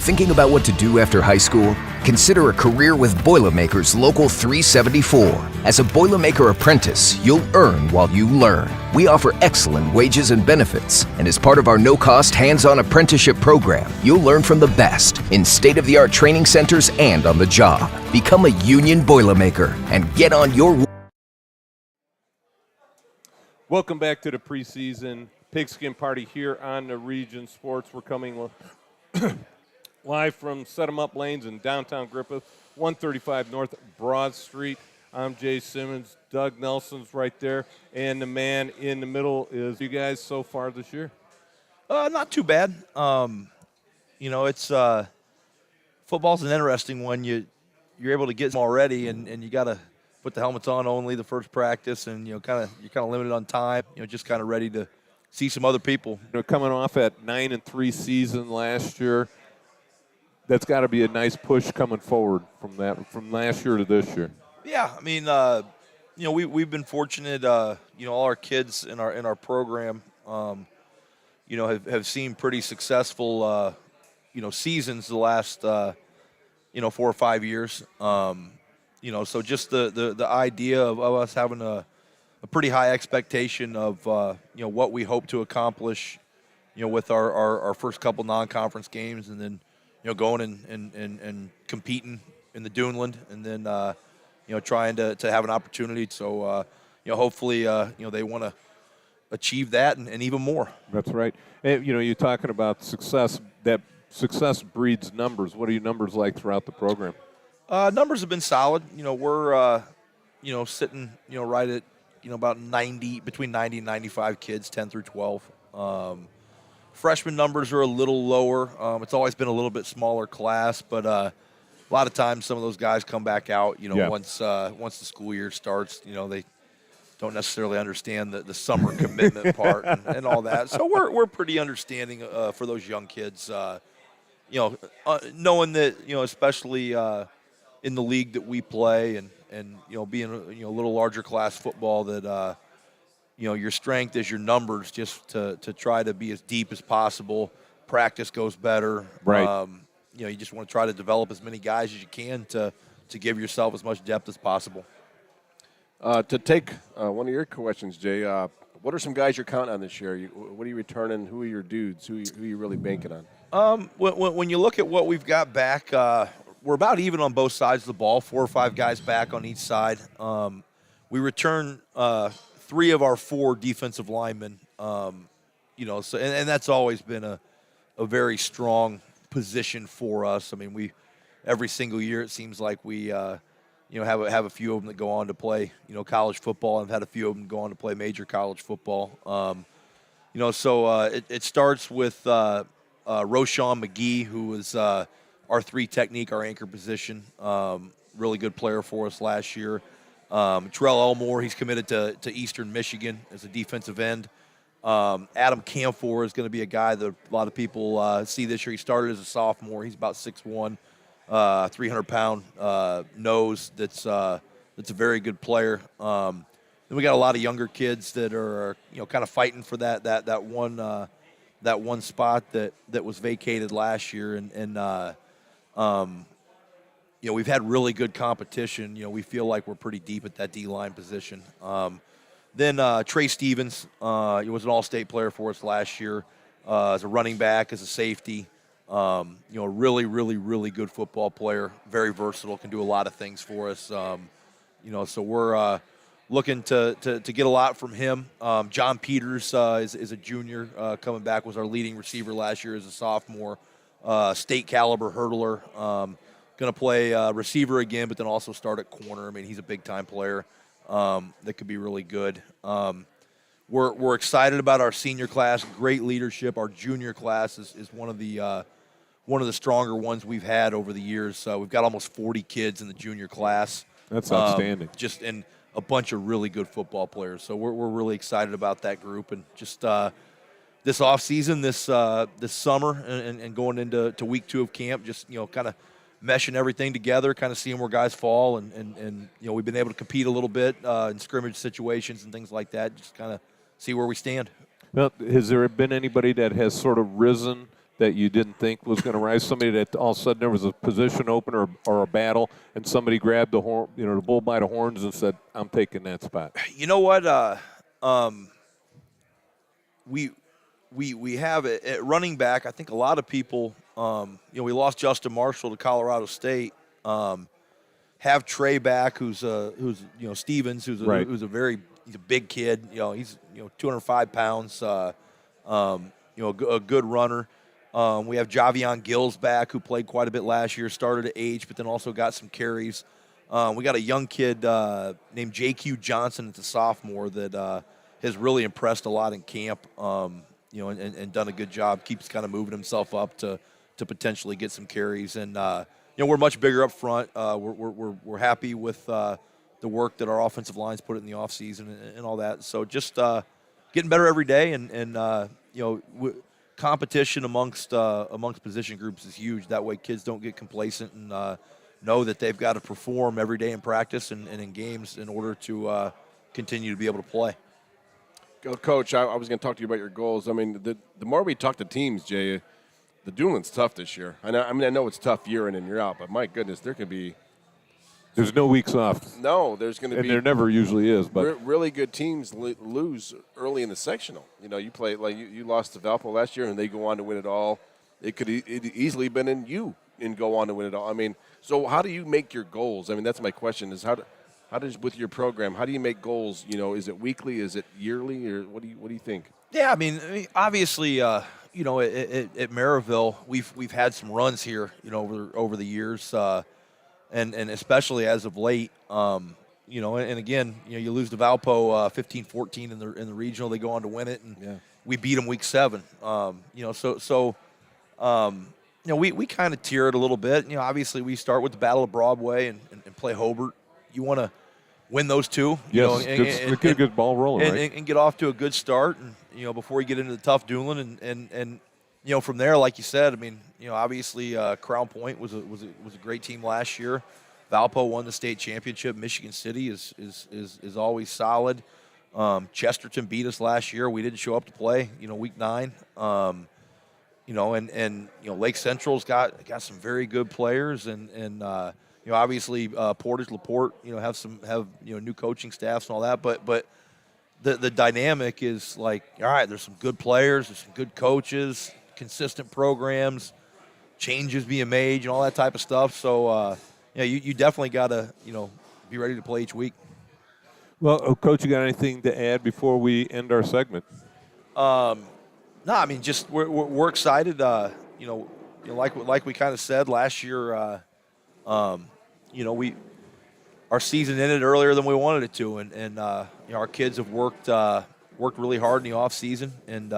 Thinking about what to do after high school? Consider a career with Boilermakers Local 374. As a Boilermaker apprentice, you'll earn while you learn. We offer excellent wages and benefits, and as part of our no-cost hands-on apprenticeship program, you'll learn from the best in state-of-the-art training centers and on the job. Become a union Boilermaker and get on your... Welcome back to the preseason Pigskin Party here on the Region Sports. We're coming live from Set 'em Up Lanes in downtown Griffith, 135 North Broad Street. I'm Jay Simmons. Doug Nelson's right there. And the man in the middle is you guys so far this year? Not too bad. It's football's an interesting one. You're able to get them already, and you got to put the helmets on only the first practice, and you're kind of limited on time. Just kind of ready to see some other people. Coming off at 9-3 season last year. That's got to be a nice push coming forward from last year to this year. Yeah, I mean, we've been fortunate. All our kids in our program, have seen pretty successful, seasons the last, 4 or 5 years. So just the idea of us having a pretty high expectation of, what we hope to accomplish, with our first couple non-conference games, and then. Going and competing in the Duneland, and then trying to have an opportunity. So hopefully they want to achieve that and even more. That's right. And, you're talking about success. That success breeds numbers. What are your numbers like throughout the program? Numbers have been solid. We're sitting right at about 90, between 90 and 95 kids, 10 through 12. Freshman numbers are a little lower. It's always been a little bit smaller class, but a lot of times some of those guys come back out. Once the school year starts, they don't necessarily understand the summer commitment part and all that. So we're pretty understanding for those young kids. Knowing that especially in the league that we play, and being a little larger class football, that. Your strength is your numbers, just to try to be as deep as possible. Practice goes better. Right. You just want to try to develop as many guys as you can to give yourself as much depth as possible. To take one of your questions, Jay, what are some guys you're counting on this year? What are you returning? Who are your dudes? Who are you really banking on? When you look at what we've got back, we're about even on both sides of the ball, 4 or 5 guys back on each side. We return 3 of our 4 defensive linemen, so and that's always been a very strong position for us. I mean, every single year it seems like we, have a few of them that go on to play, college football, and have had a few of them go on to play major college football. It starts with Roshawn McGee, who was our 3 technique, our anchor position, really good player for us last year. Terrell Elmore, he's committed to Eastern Michigan as a defensive end. Adam Camphor is going to be a guy that a lot of people see this year. He started as a sophomore. He's about 6'1", 300-pound nose. That's a very good player. Then we got a lot of younger kids that are kind of fighting for that one spot that was vacated last year, and we've had really good competition. We feel like we're pretty deep at that D-line position. Then Trey Stevens, he was an all-state player for us last year as a running back, as a safety. Really, really, really good football player, very versatile, can do a lot of things for us. So looking to get a lot from him. John Peters is a junior coming back, was our leading receiver last year as a sophomore. State caliber hurdler. Going to play receiver again, but then also start at corner. I mean, he's a big-time player that could be really good. We're excited about our senior class, great leadership. Our junior class is one of the stronger ones we've had over the years. We've got almost 40 kids in the junior class. That's outstanding. And a bunch of really good football players. So we're really excited about that group. And just this off season, this summer, and going into week 2 of camp, just kind of meshing everything together, kind of seeing where guys fall, and we've been able to compete a little bit in scrimmage situations and things like that. Just kind of see where we stand. Well, has there been anybody that has sort of risen that you didn't think was going to rise? Somebody that all of a sudden there was a position open or a battle, and somebody grabbed the horn, the bull by the horns, and said, "I'm taking that spot." You know what? We have at running back. I think a lot of people. We lost Justin Marshall to Colorado State. Have Trey back, who's Stevens, who's a big kid. He's 205 pounds. A good runner. We have Javion Gills back, who played quite a bit last year, started at H, but then also got some carries. We got a young kid named J.Q. Johnson, that's a sophomore, that has really impressed a lot in camp, and done a good job, keeps kind of moving himself up to potentially get some carries. And, we're much bigger up front. We're happy with the work that our offensive lines put in the offseason and all that. So just getting better every day, and competition amongst position groups is huge. That way kids don't get complacent and know that they've got to perform every day in practice and in games in order to continue to be able to play. Coach, I was going to talk to you about your goals. I mean, the more we talk to teams, Jay, the Duneland's tough this year. I know it's tough year in and year out, but my goodness, there could be. There's no weeks off. No, there's going to be. And there never usually is. But really good teams lose early in the sectional. You play like you lost to Valpo last year, and they go on to win it all. It could easily been in you and go on to win it all. I mean, so how do you make your goals? I mean, that's my question: is how does with your program? How do you make goals? Is it weekly? Is it yearly? Or what do you think? Yeah, I mean obviously, at Maryville, we've had some runs here, over the years. And especially as of late, and again, you lose to Valpo 15-14 in the regional. They go on to win it, and we beat them week 7. We kind of tier it a little bit. Obviously we start with the Battle of Broadway and play Hobart. You want to win those two, yes, and get a good ball rolling, right? And get off to a good start, and before you get into the tough Duneland, and from there, like you said, I mean, obviously Crown Point was a great team last year. Valpo won the state championship. Michigan City is always solid. Chesterton beat us last year. We didn't show up to play, week 9. Lake Central's got some very good players, and obviously Portage LaPorte, have new coaching staffs and all that, but the dynamic is like, all right, there's some good players, there's some good coaches, consistent programs, changes being made, and all that type of stuff. So, you definitely got to, be ready to play each week. Well, Coach, you got anything to add before we end our segment? No, I mean, just we're excited. Like we kind of said last year, our season ended earlier than we wanted it to, and our kids have worked really hard in the off season, and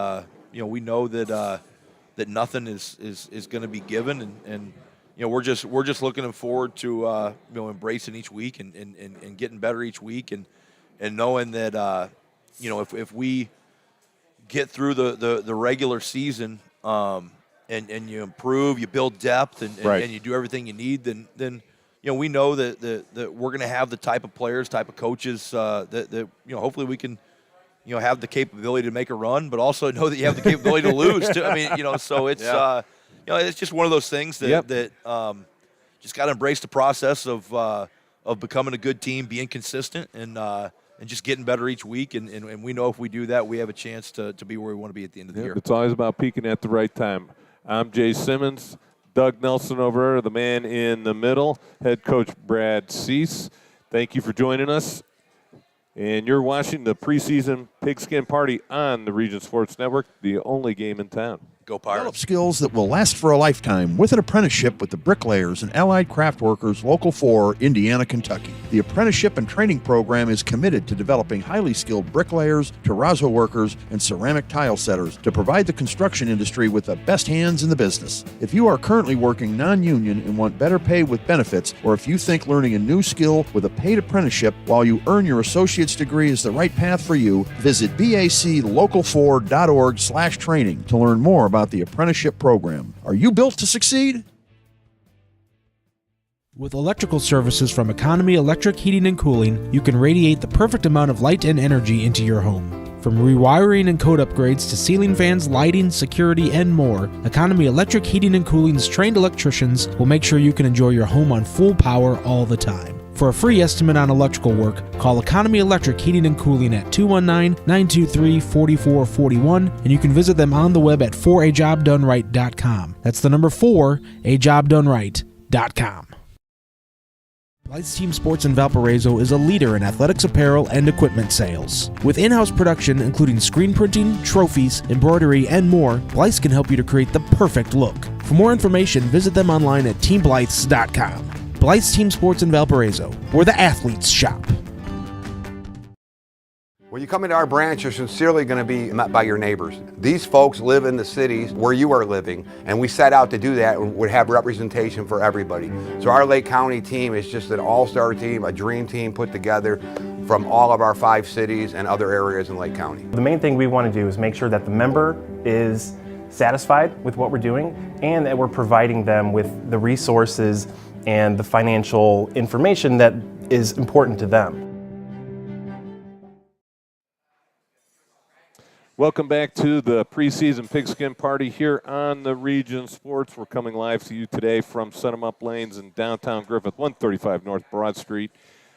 we know that nothing is going to be given, and we're just looking forward to embracing each week and getting better each week, and knowing that if we get through the regular season and you improve, you build depth, and you do everything you need, then we know that we're going to have the type of players, type of coaches that hopefully we can have the capability to make a run, but also know that you have the capability to lose too. I mean, so it's it's just one of those things that just got to embrace the process of becoming a good team, being consistent, and just getting better each week. And we know if we do that, we have a chance to be where we want to be at the end of the year. It's always about peaking at the right time. I'm Jay Simmons. Doug Nelson over there, the man in the middle, head coach Brad Cease. Thank you for joining us. And you're watching the preseason Pigskin Party on the Region Sports Network, the only game in town. Go Develop skills that will last for a lifetime with an apprenticeship with the Bricklayers and Allied Craft Workers Local 4, Indiana, Kentucky. The apprenticeship and training program is committed to developing highly skilled bricklayers, terrazzo workers, and ceramic tile setters to provide the construction industry with the best hands in the business. If you are currently working non-union and want better pay with benefits, or if you think learning a new skill with a paid apprenticeship while you earn your associate's degree is the right path for you, visit baclocal4.org/training to learn more about the apprenticeship program. Are you built to succeed? With electrical services from Economy Electric Heating and Cooling, you can radiate the perfect amount of light and energy into your home. From rewiring and code upgrades to ceiling fans, lighting, security, and more, Economy Electric Heating and Cooling's trained electricians will make sure you can enjoy your home on full power all the time. For a free estimate on electrical work, call Economy Electric Heating and Cooling at 219-923-4441, and you can visit them on the web at 4ajobdoneright.com. That's the number 4ajobdoneright.com. Blythe's Team Sports in Valparaiso is a leader in athletics apparel and equipment sales. With in-house production including screen printing, trophies, embroidery, and more, Blythe's can help you to create the perfect look. For more information, visit them online at teamblythes.com. Blythe's Team Sports in Valparaiso, where the athletes shop. When you come into our branch, you're sincerely going to be met by your neighbors. These folks live in the cities where you are living, and we set out to do that and would have representation for everybody. So our Lake County team is just an all-star team, a dream team put together from all of our 5 cities and other areas in Lake County. The main thing we want to do is make sure that the member is satisfied with what we're doing and that we're providing them with the resources and the financial information that is important to them. Welcome back to the preseason Pigskin Party here on the Region Sports. We're coming live to you today from Set 'em Up Lanes in downtown Griffith, 135 North Broad Street.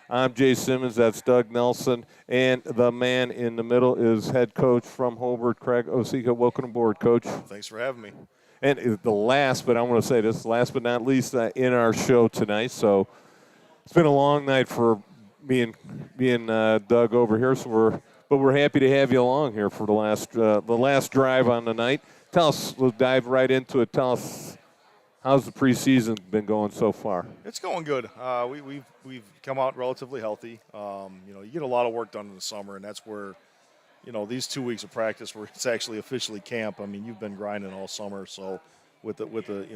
I'm Jay Simmons, that's Doug Nelson, and the man in the middle is head coach from Hobart, Craig Osika. Welcome aboard, Coach. Thanks for having me. And the last, but I want to say this, last but not least, in our show tonight. So it's been a long night for me and Doug over here. So we're happy to have you along here for the last drive on the night. Tell us, we'll dive right into it. Tell us, how's the preseason been going so far? It's going good. We've come out relatively healthy. You get a lot of work done in the summer, and that's where. These 2 weeks of practice where it's actually officially camp. I mean, you've been grinding all summer, so with the what the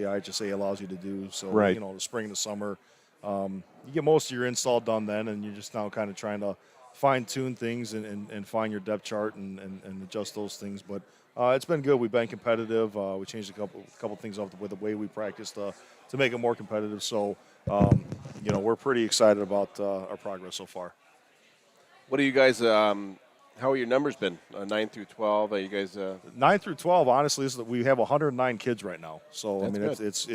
IHSA allows you to do. So right. The spring and the summer, you get most of your install done then, and you're just now kind of trying to fine tune things and find your depth chart and adjust those things. But it's been good. We've been competitive. We changed a couple things up with the way we practiced to make it more competitive. So we're pretty excited about our progress so far. What do you guys? How are your numbers been? 9 through 12. Are you guys? 9 through 12. Honestly, we have 109 kids right now. So That's I mean, good. it's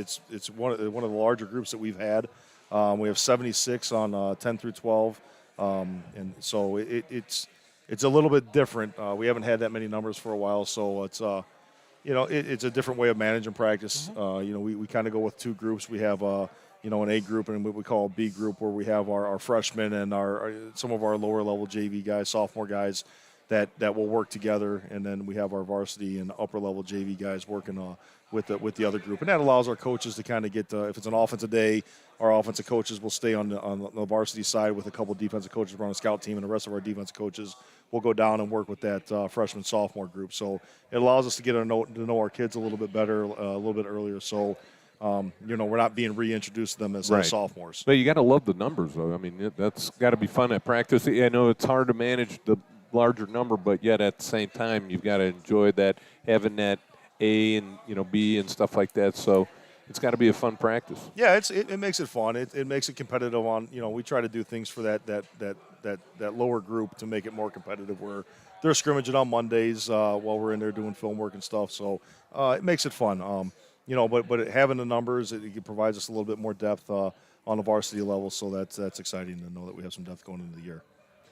one of the larger groups that we've had. We have 76 on 10 through 12, and so it's a little bit different. We haven't had that many numbers for a while, so it's it's a different way of managing practice. We kind of go with 2 groups. We have an A group and what we call a B group, where we have our freshmen and some of our lower level JV guys, sophomore guys that will work together, and then we have our varsity and upper level JV guys working with the other group, and that allows our coaches to kind of get if it's an offensive day, our offensive coaches will stay on the varsity side with a couple of defensive coaches on the scout team, and the rest of our defensive coaches will go down and work with that freshman sophomore group. So it allows us to get to know our kids a little bit better, a little bit earlier. So. We're not being reintroduced to them as sophomores. But you got to love the numbers, though. I mean, that's got to be fun at practice. I know it's hard to manage the larger number, but yet at the same time, you've got to enjoy that, having that A and B and stuff like that. So it's got to be a fun practice. Yeah, it makes it fun. It makes it competitive. We try to do things for that lower group to make it more competitive. Where they're scrimmaging on Mondays while we're in there doing film work and stuff. So it makes it fun. But having the numbers, it provides us a little bit more depth on the varsity level, so that's exciting to know that we have some depth going into the year.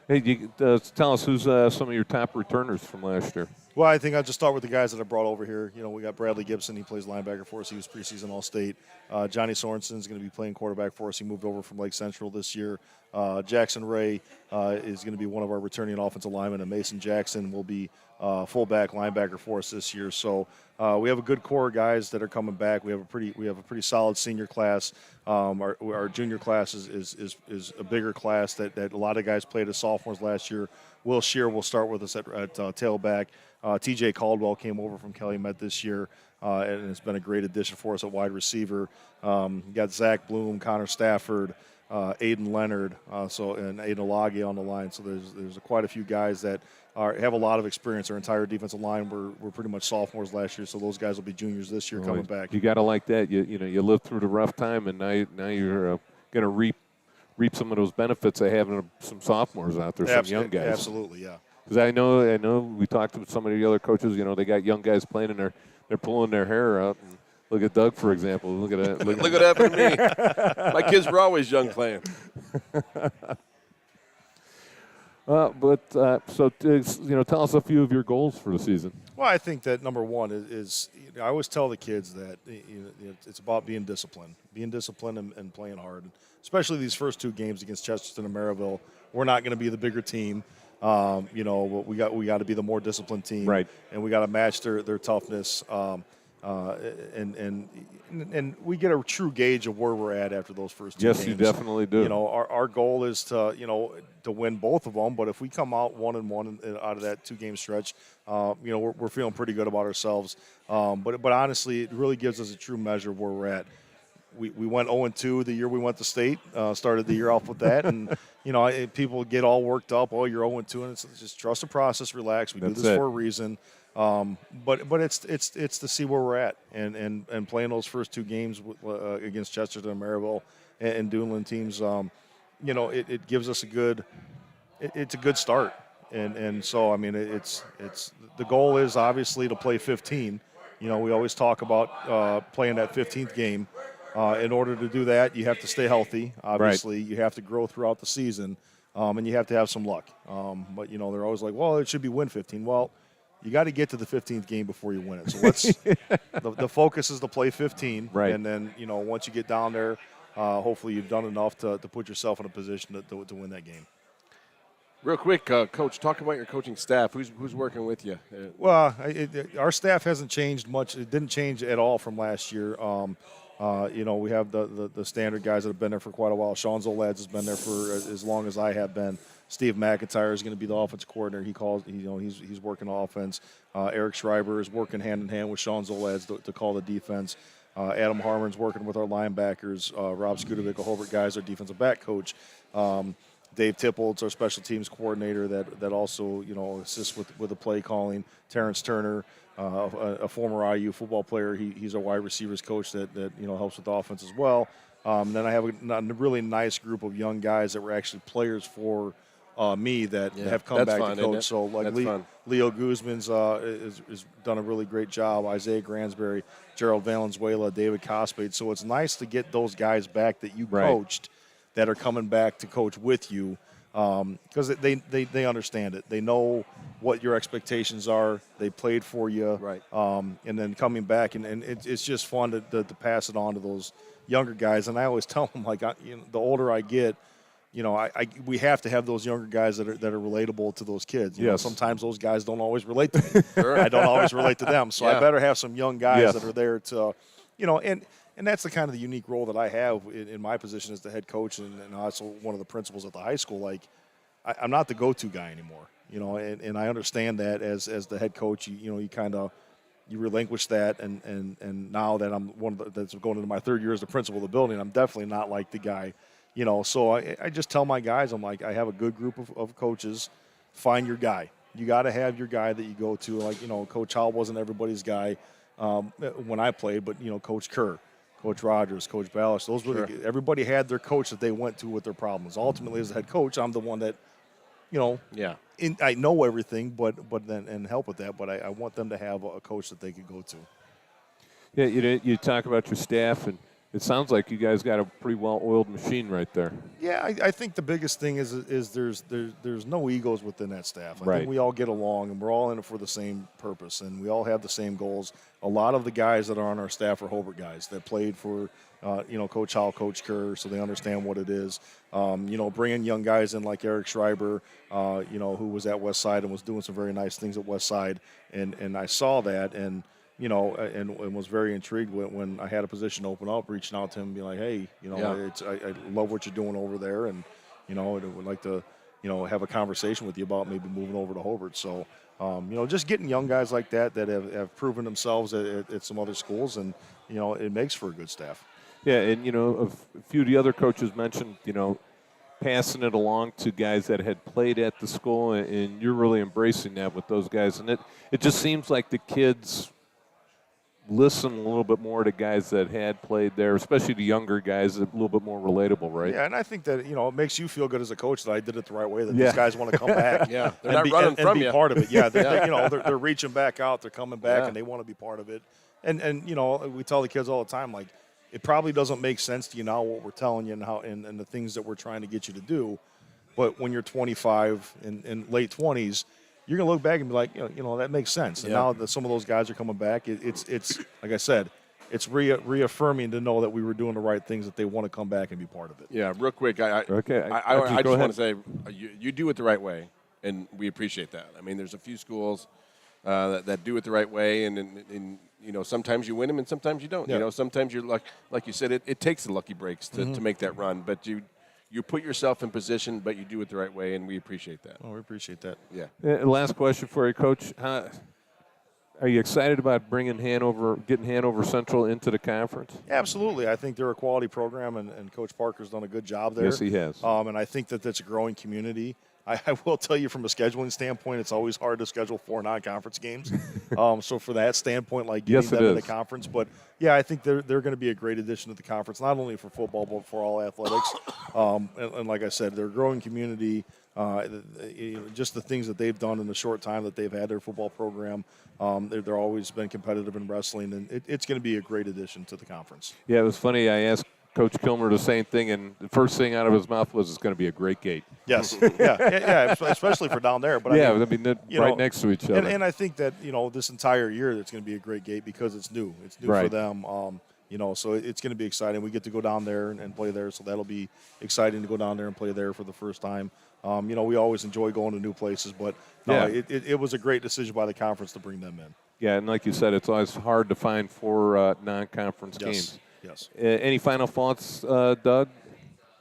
Hey, tell us who's some of your top returners from last year. Well, I think I'll just start with the guys that I brought over here. We got Bradley Gibson. He plays linebacker for us. He was preseason All-State. Johnny Sorensen is going to be playing quarterback for us. He moved over from Lake Central this year. Jackson Ray is going to be one of our returning offensive linemen, and Mason Jackson will be fullback linebacker for us this year. So we have a good core of guys that are coming back. We have a pretty solid senior class. Our junior class is a bigger class that a lot of guys played as sophomores last year. Will Shear will start with us at tailback. TJ Caldwell came over from Calumet this year, and it's been a great addition for us at wide receiver. You got Zach Bloom, Connor Stafford, Aiden Leonard, and Aiden Alage on the line. So there's quite a few guys that have a lot of experience. Our entire defensive line were pretty much sophomores last year, so those guys will be juniors this year coming back. You got to like that. You lived through the rough time, and now you're going to reap some of those benefits of having some sophomores out there, some young guys. Absolutely, yeah. Because I know we talked to some of the other coaches. They got young guys playing and they're pulling their hair out. And look at Doug, for example. Look at that. Look what happened to me. My kids were always young playing. So tell us a few of your goals for the season. Well, I think that number one is I always tell the kids that it's about being disciplined and playing hard. Especially these first two games against Chesterton and Maryville, we're not going to be the bigger team. But we got to be the more disciplined team, right? And we got to match their toughness. And we get a true gauge of where we're at after those first two games. Yes, you definitely do. Our goal is to win both of them. But if we come out 1-1 out of that 2-game stretch, we're feeling pretty good about ourselves. But honestly, it really gives us a true measure of where we're at. We went 0-2 the year we went to state. Started the year off with that, and people get all worked up. Oh, you're 0-2, and it's just trust the process, relax. We do this for a reason. But it's to see where we're at, and playing those first two games against Chesterton and Maryville and Duneland teams. It gives us it's a good start, and so I mean it's the goal is obviously to play 15. We always talk about playing that 15th game. In order to do that, you have to stay healthy. Obviously, right. You have to grow throughout the season, and you have to have some luck. But they're always like, well, it should be win 15. Well, you got to get to the 15th game before you win it. So let's the focus is to play 15, right? And then once you get down there, hopefully you've done enough to put yourself in a position to win that game. Real quick, Coach, talk about your coaching staff. Who's working with you? Well, our staff hasn't changed much. It didn't change at all from last year. We have the standard guys that have been there for quite a while. Sean Zoladz has been there for as long as I have been. Steve McIntyre is going to be the offensive coordinator. He's working offense. Eric Schreiber is working hand in hand with Sean Zoladz to call the defense. Adam Harmon's working with our linebackers. Rob Skudovic, a Hobart guys, our defensive back coach. Dave Tippold's our special teams coordinator that also assists with the play calling. Terrence Turner, a former IU football player, he's a wide receivers coach that helps with the offense as well. Then I have a really nice group of young guys that were actually players for me that have come back to coach. So like Leo Guzman's has done a really great job. Isaiah Gransberry, Gerald Valenzuela, David Cospade. So it's nice to get those guys back that you coached that are coming back to coach with you, because they understand it. They know what your expectations are. They played for you, right? And then coming back, and it's just fun to pass it on to those younger guys. And I always tell them, like, the older I get, we have to have those younger guys that are relatable to those kids. Yes. Sometimes those guys don't always relate to me. Sure. I don't always relate to them. So I better have some young guys that are there to, and that's the kind of the unique role that I have in my position as the head coach and also one of the principals at the high school. Like, I'm not the go-to guy anymore, and I understand that as the head coach, you kind of relinquish that, and now that I'm that's going into my third year as the principal of the building, I'm definitely not like the guy, So I just tell my guys, I'm like, I have a good group of coaches. Find your guy. You got to have your guy that you go to. Like, Coach Howell wasn't everybody's guy when I played, but Coach Kerr, Coach Rogers, Coach Ballas, those were everybody had their coach that they went to with their problems. Ultimately, as the head coach, I'm the one that, I know everything, but then help with that. But I want them to have a coach that they could go to. Yeah, you talk about your staff, and it sounds like you guys got a pretty well-oiled machine right there. Yeah, I think the biggest thing is there's no egos within that staff. I Right. think we all get along, and we're all in it for the same purpose, and we all have the same goals. A lot of the guys that are on our staff are Hobart guys that played for, Coach Howell, Coach Kerr, so they understand what it is. Bringing young guys in like Eric Schreiber, who was at West Side and was doing some very nice things at West Side, and I saw that, and and was very intrigued when I had a position open up, reaching out to him and being like, hey, I love what you're doing over there, and, I would like to, have a conversation with you about maybe moving over to Hobart. So, just getting young guys like that have proven themselves at some other schools, and, it makes for a good staff. Yeah, and, a few of the other coaches mentioned, passing it along to guys that had played at the school, and you're really embracing that with those guys. And it just seems like the kids listen a little bit more to guys that had played there, especially the younger guys, a little bit more relatable, right? Yeah, and I think that, it makes you feel good as a coach that I did it the right way, that these guys want to come back. Yeah, they're and not be, running and, from and be you. part of it. Yeah, they're reaching back out, they're coming back, Yeah. and they want to be part of it. And we tell the kids all the time, like, it probably doesn't make sense to you now what we're telling you and the things that we're trying to get you to do, but when you're 25 and late 20s, you're going to look back and be like, that makes sense. And now that some of those guys are coming back, it's like I said, it's reaffirming to know that we were doing the right things, that they want to come back and be part of it. Yeah, real quick, I just want to say you do it the right way, and we appreciate that. I mean, there's a few schools that do it the right way, and sometimes you win them and sometimes you don't. Yeah. Sometimes you're like you said, it takes the lucky breaks to make that run, but you put yourself in position, but you do it the right way, and we appreciate that. Oh, we appreciate that. Yeah. Last question for you, Coach. Are you excited about getting Hanover Central into the conference? Absolutely. I think they're a quality program, and Coach Parker's done a good job there. Yes, he has. And I think that that's a growing community. I will tell you, from a scheduling standpoint, it's always hard to schedule 4 non-conference games. So for that standpoint, like getting them in the conference. But, yeah, I think they're going to be a great addition to the conference, not only for football but for all athletics. And like I said, they're a growing community. Just the things that they've done in the short time that they've had their football program, they're always been competitive in wrestling, and it's going to be a great addition to the conference. Yeah, it was funny. I asked Coach Kilmer the same thing, and the first thing out of his mouth was, it's going to be a great gate. Yes, yeah, especially for down there. But right next to each other. And I think that this entire year it's going to be a great gate because it's new. It's new for them. So it's going to be exciting. We get to go down there and play there, so that'll be exciting to go down there and play there for the first time. We always enjoy going to new places, but it was a great decision by the conference to bring them in. Yeah, and like you said, it's always hard to find 4 non-conference games. Yes. Any final thoughts, Doug?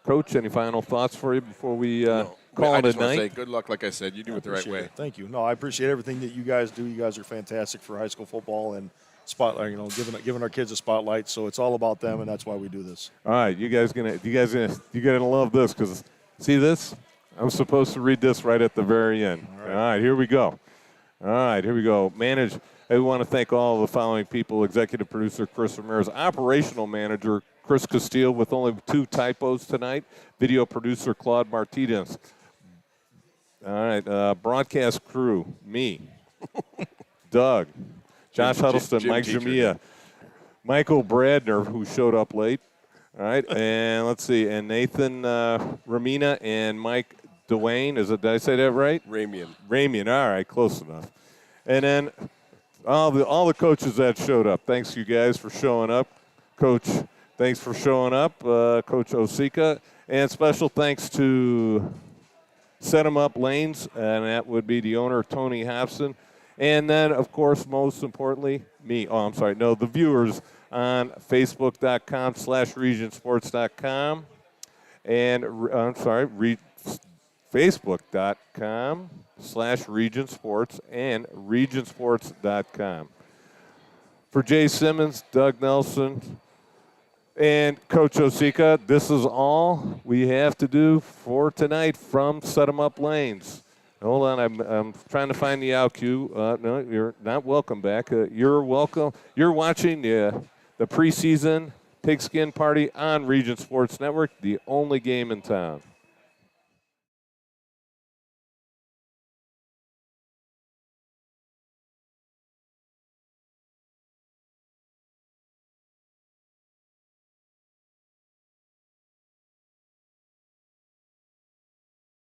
Coach, any final thoughts for you before we call it a night? I just want to say good luck. Like I said, you do it the right way. Thank you. No, I appreciate everything that you guys do. You guys are fantastic for high school football and spotlight. Giving our kids a spotlight. So it's all about them, and that's why we do this. All right, you guys gonna love this, because see this? I'm supposed to read this right at the very end. All right, here we go. I want to thank all the following people: executive producer Chris Ramirez, operational manager Chris Castile with only 2 typos tonight, video producer Claude Martinez. All right, broadcast crew, me, Doug, Josh Huddleston, Mike Jamia, Michael Bradner, who showed up late. All right, and let's see, and Nathan Ramina and Mike Dwayne. Did I say that right? Ramian. All right, close enough. And then all the coaches that showed up. Thanks, you guys, for showing up. Coach, thanks for showing up. Coach Osika. And special thanks to Set 'em Up Lanes, and that would be the owner, Tony Hobson. And then, of course, most importantly, me. The viewers on Facebook.com/RegionSports.com. And, Facebook.com/RegionSports and RegionSports.com. For Jay Simmons, Doug Nelson, and Coach Osika, this is all we have to do for tonight from Set 'em Up Lanes. Hold on, I'm trying to find the out cue. No, you're not welcome back. You're welcome. You're watching the preseason Pigskin Party on Region Sports Network, the only game in town.